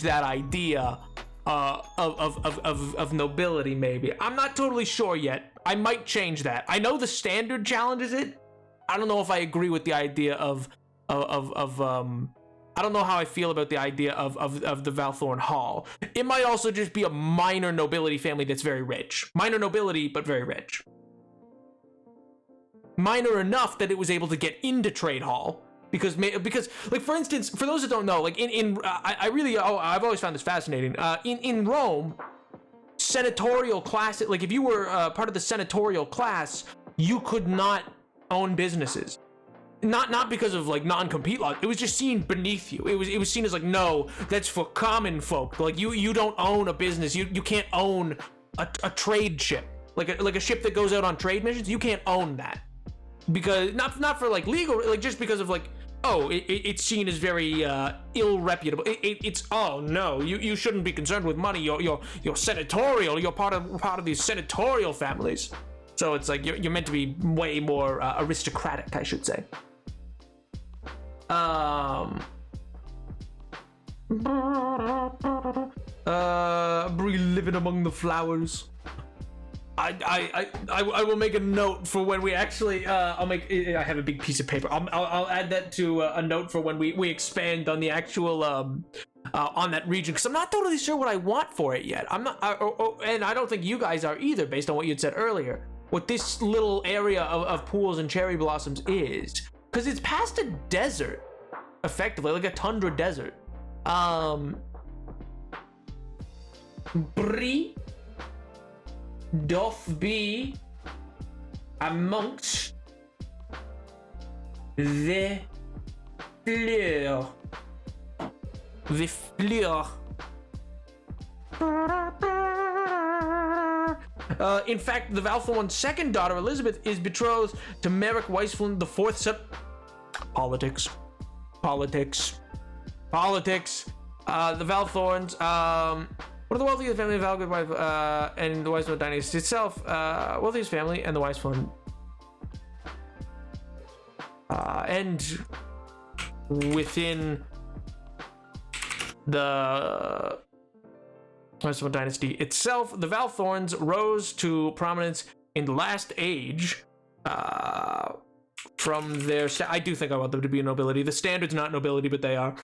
that idea of nobility. Maybe I'm not totally sure yet. I might change that. I know the standard challenges it. I don't know if I agree with the idea of I don't know how I feel about the idea of the Valthorn Hall. It might also just be a minor nobility family that's very rich. Minor nobility, but very rich. Minor enough that it was able to get into Trade Hall. Because like, for instance, for those that don't know, like I've always found this fascinating. In Rome, senatorial class, like if you were part of the senatorial class, you could not own businesses. Not because of like non-compete laws. It was just seen beneath you. It was seen as like, no, that's for common folk. Like you don't own a business. You can't own a trade ship. Like a ship that goes out on trade missions. You can't own that. Because not for like legal, like just because of like, oh, it's seen as very ill reputable. It's oh no, you shouldn't be concerned with money. You're senatorial. You're part of these senatorial families. So it's like you're meant to be way more aristocratic, I should say. Bree living among the flowers. I will make a note for when we actually I have a big piece of paper. I'll add that to a note for when we expand on the actual on that region, because I'm not totally sure what I want for it yet. I'm not and I don't think you guys are either, based on what you'd said earlier, what this little area of pools and cherry blossoms is, because it's past a desert, effectively like a tundra desert. Bree doth be amongst the fleur. The fleur. In fact, the Valthorn's second daughter, Elizabeth, is betrothed to Merrick Weisflin the fourth. Politics. The Valthorns, one of the wealthiest family of Valgriff and the Weisflin dynasty itself. Wealthiest family and the Weisflin. And within the Weisflin dynasty itself, the Valthorns rose to prominence in the last age. From their, I do think I want them to be a nobility. The standard's not nobility, but they are.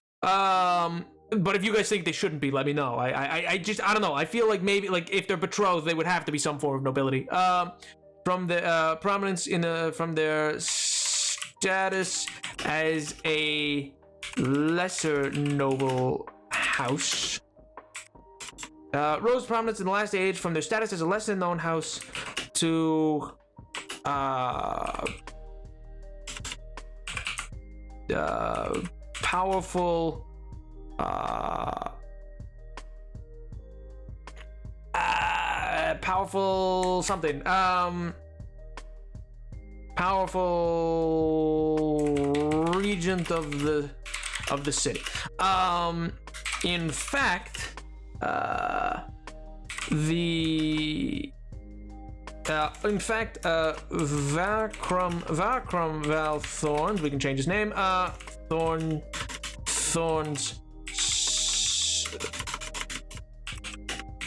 But if you guys think they shouldn't be, let me know. I don't know. I feel like maybe like if they're betrothed, they would have to be some form of nobility. From the prominence from their status as a lesser noble house. Rose prominence in the last age from their status as a lesser known house to powerful powerful something powerful regent of the city. In fact, Varkrum Valthorns, we can change his name. Thorn's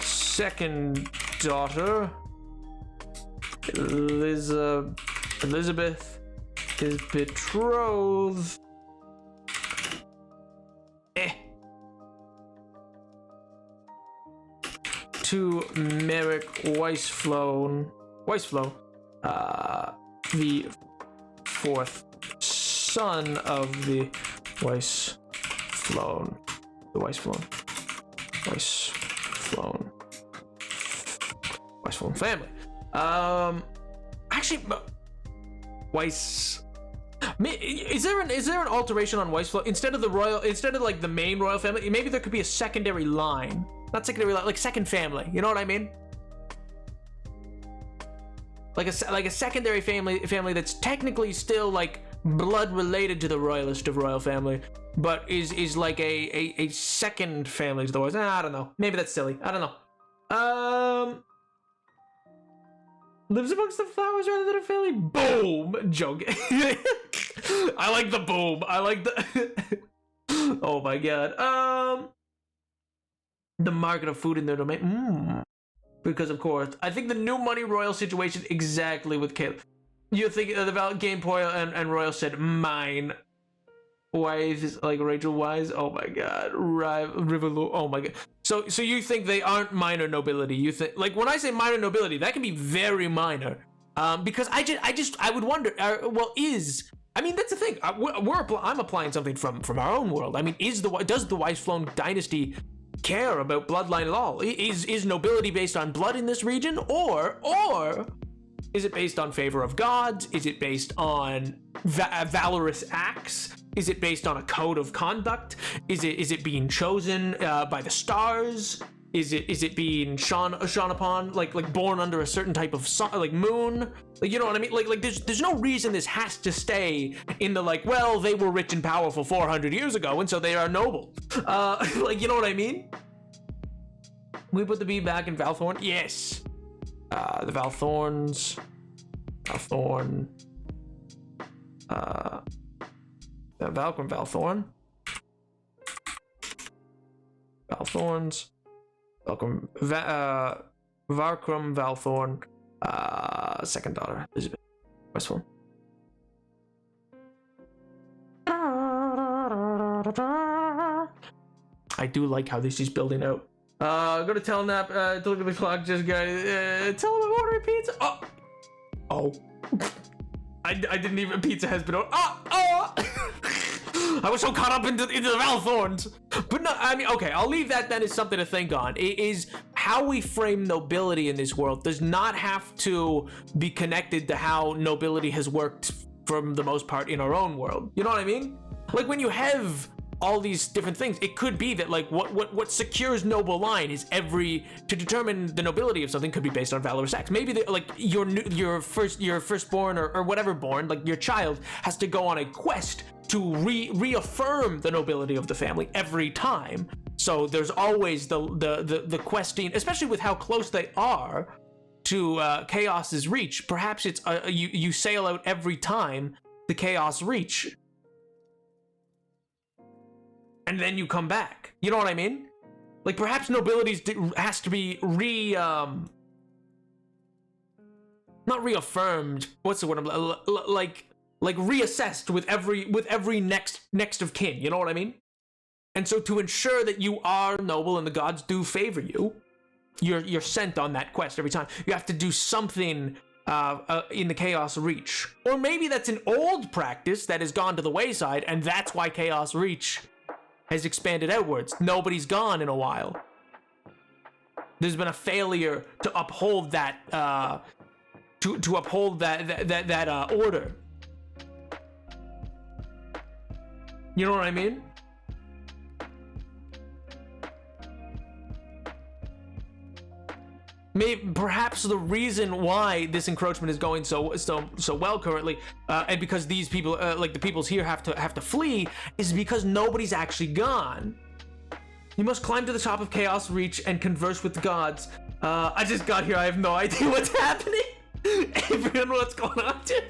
second daughter, Elizabeth, his betrothed. To Merrick Weissflow, the fourth son of the Weissflown family. Actually, Weiss. Is there an alteration on Weissflow instead of like the main royal family? Maybe there could be a secondary line, not secondary line, like second family. You know what I mean? Like a secondary family that's technically still like blood related to the royalist of royal family, but is like a second family to the royals. I don't know. Maybe that's silly. I don't know. Lives amongst the flowers rather than a family. Boom. Joke. I like the boom. I like the. Oh my god. The market of food in their domain. Because of course, I think the new money royal situation exactly with Caleb. You think the Game Poil and Royal said mine. Wise, like Rachel Wise. Oh my god. Rivolu. Oh my god. So you think they aren't minor nobility? You think, like, when I say minor nobility, that can be very minor. Because I would wonder. I mean, that's the thing. I'm applying something from our own world. I mean, does the Weissflown dynasty care about bloodline at all? Is nobility based on blood in this region, or is it based on favor of gods? Is it based on valorous acts? Is it based on a code of conduct? Is it being chosen by the stars? Is it being shone upon, like born under a certain type of sun, like moon? Like, you know what I mean? Like there's no reason this has to stay in the like, well, they were rich and powerful 400 years ago, and so they are noble. Like, you know what I mean? We put the bee back in Valthorn. Yes. The Valthorns. Valthorn. Valthorn. Valthorns. Welcome, Varkrum Valthorn, second daughter, Elizabeth Westfall. I do like how this is building out. Go to Telnap, to look at the clock, just go, tell him I'm ordering pizza. Oh. I didn't even, pizza has been ordered. I was so caught up into the Valthorns. But no, I mean, okay, I'll leave that then as something to think on. It is how we frame nobility in this world does not have to be connected to how nobility has worked for the most part in our own world. You know what I mean? Like, when you have all these different things, it could be that like what secures noble line is to determine the nobility of something could be based on valorous acts. Maybe like your firstborn or whatever born, like your child has to go on a quest to reaffirm the nobility of the family every time. So there's always the questing, especially with how close they are to Chaos's reach. Perhaps it's you sail out every time the Chaos reach, and then you come back. You know what I mean? Like, perhaps nobility has to be not reaffirmed. What's the word? Like reassessed with every next of kin. You know what I mean? And so to ensure that you are noble and the gods do favor you, you're sent on that quest every time. You have to do something in the Chaos Reach, or maybe that's an old practice that has gone to the wayside, and that's why Chaos Reach has expanded outwards. Nobody's gone in a while. There's been a failure to uphold that to uphold that order. You know what I mean? Perhaps the reason why this encroachment is going so well currently, and because these people, like the peoples here, have to flee, is because nobody's actually gone. You must climb to the top of Chaos Reach and converse with the gods. I just got here. I have no idea what's happening. Everyone, what's going on, dude?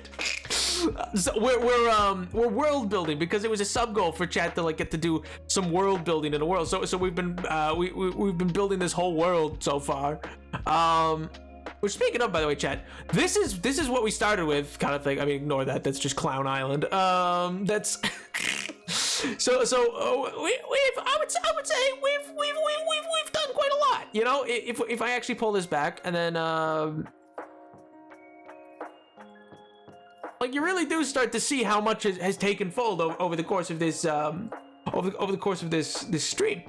So we're world building because it was a sub goal for chat to like get to do some world building in the world. So we've been we've been building this whole world so far. Which, speaking of, by the way, chat, this is what we started with, kind of thing. I mean, ignore that. That's just Clown Island. That's so. I would say we've done quite a lot. You know, if I actually pull this back and then like, you really do start to see how much has taken fold over the course of this over the course of this stream.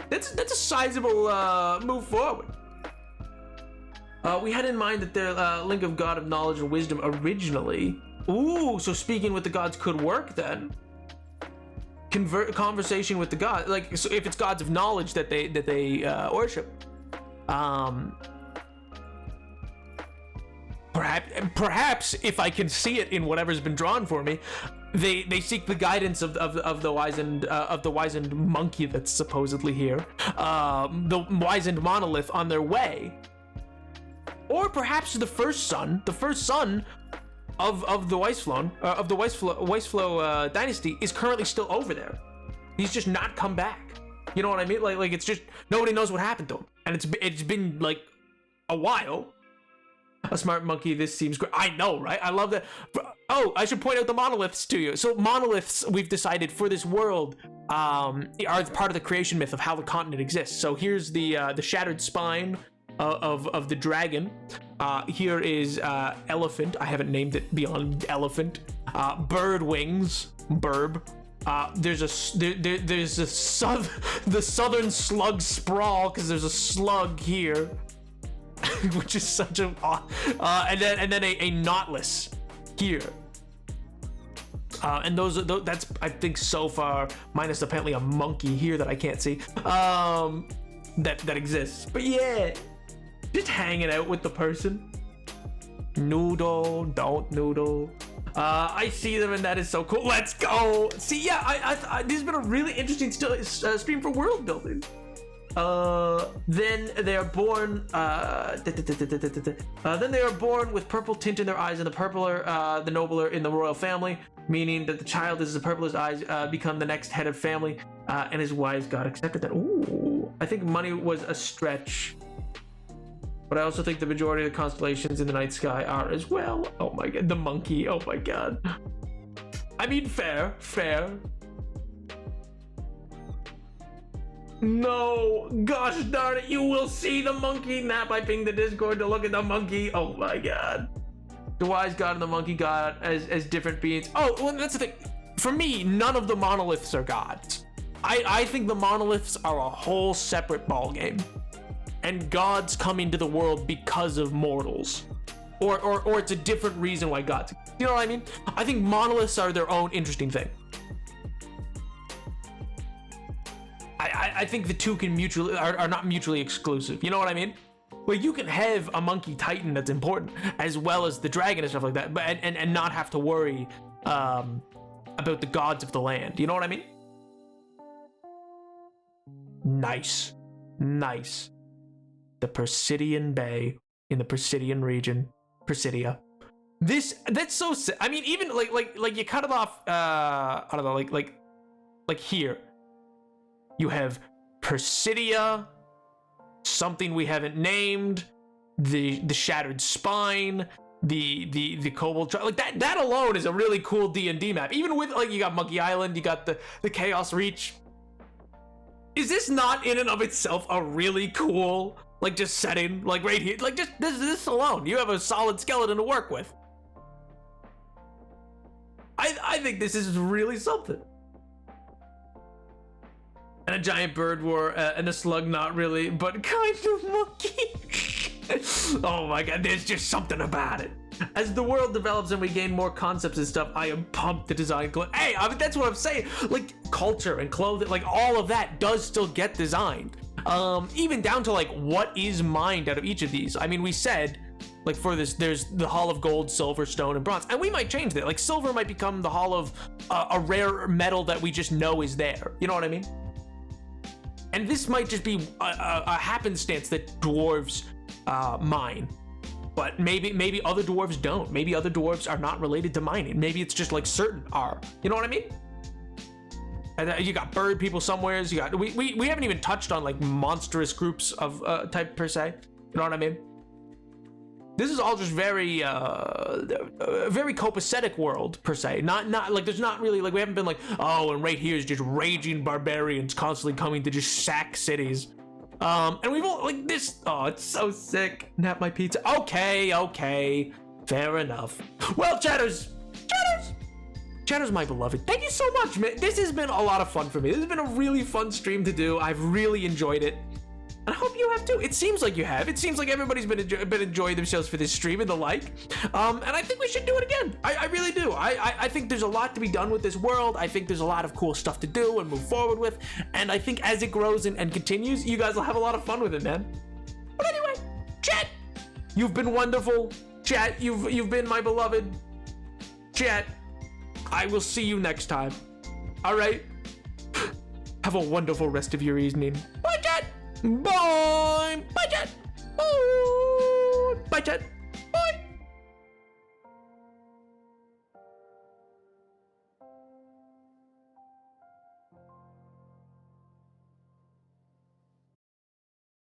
That's a sizable move forward. We had in mind that the link of God of knowledge and wisdom originally. Ooh, so speaking with the gods could work then. Conversation with the god, like, so if it's gods of knowledge that they worship, perhaps if I can see it in whatever's been drawn for me, they seek the guidance of the wizened monkey that's supposedly here, the wizened monolith on their way. Or perhaps the first son of the Weisflow dynasty is currently still over there. He's just not come back. You know what I mean? Like it's just nobody knows what happened to him, and it's been like a while. A smart monkey. This seems great. I know, right? I love that. Oh, I should point out the monoliths to you. So monoliths, we've decided for this world, are part of the creation myth of how the continent exists. So here's the shattered spine of the dragon. Here is elephant. I haven't named it beyond elephant. Bird wings. Burb. There's the southern slug sprawl, because there's a slug here, which is such a and then a knotless here. And that's, I think, so far, minus apparently a monkey here that I can't see, that exists. But yeah, just hanging out with the person. Noodle, don't noodle. I see them, and that is so cool. Let's go. See, yeah, I this has been a really interesting stream for world building. Then they are born. Then they are born with purple tint in their eyes, and the purpler, the nobler in the royal family, meaning that the child is the purpler's eyes become the next head of family, and his wise god accepted that. Ooh, I think money was a stretch, but I also think the majority of the constellations in the night sky are as well. Oh my god, the monkey. Oh my god. I mean, fair. No, gosh darn it, you will see the monkey. Nap, I pinged the Discord to look at the monkey. Oh my god. The wise god and the monkey god as different beings. Oh, well, that's the thing. For me, none of the monoliths are gods. I think the monoliths are a whole separate ballgame. And gods come into the world because of mortals. Or it's a different reason why gods. You know what I mean? I think monoliths are their own interesting thing. I think the two can are not mutually exclusive. You know what I mean? Like, you can have a monkey titan that's important, as well as the dragon and stuff like that, but and not have to worry about the gods of the land. You know what I mean? Nice. The Persidian Bay in the Persidian region, Persidia. That's so sick. I mean, even like you cut it off. I don't know, like here. You have Persidia, something we haven't named, the shattered spine, the cobalt, like that alone is a really cool D&D map. Even with, like, you got Monkey Island, you got the Chaos Reach. Is this not in and of itself a really cool, like, just setting, like, right here? Like, just this alone, you have a solid skeleton to work with. I think this is really something. And a giant bird war, and a slug, not really, but kind of monkey. Oh my god, there's just something about it. As the world develops and we gain more concepts and stuff, I am pumped to design Hey, I mean, that's what I'm saying. Like, culture and clothing, like, all of that does still get designed. Even down to, like, what is mined out of each of these. I mean, we said, like, for this, there's the Hall of Gold, Silver, Stone, and Bronze. And we might change that. Like, silver might become the Hall of a rare metal that we just know is there. You know what I mean? And this might just be a happenstance that dwarves mine. But maybe other dwarves don't. Maybe other dwarves are not related to mining. Maybe it's just like certain are. You know what I mean? And you got bird people somewheres. You got we haven't even touched on, like, monstrous groups of type per se. know what I mean? This is all just very very copacetic world per se. Not like there's not really like we haven't been like, oh, and right here is just raging barbarians constantly coming to just sack cities. And we've all like this. Oh, it's so sick. Nap my pizza. Okay, fair enough. Well, Chatter's my beloved. Thank you so much, man. This has been a lot of fun for me. This has been a really fun stream to do. I've really enjoyed it. And I hope you have too. It seems like you have. It seems like everybody's been enjoying themselves for this stream and the like. And I think we should do it again. I really do. I think there's a lot to be done with this world. I think there's a lot of cool stuff to do and move forward with. And I think as it grows and continues, you guys will have a lot of fun with it, man. But anyway, chat, you've been wonderful. Chat, you've been my beloved. Chat, I will see you next time. All right. Have a wonderful rest of your evening. Bye, chat. Bye. Bye, chat. Bye, chat.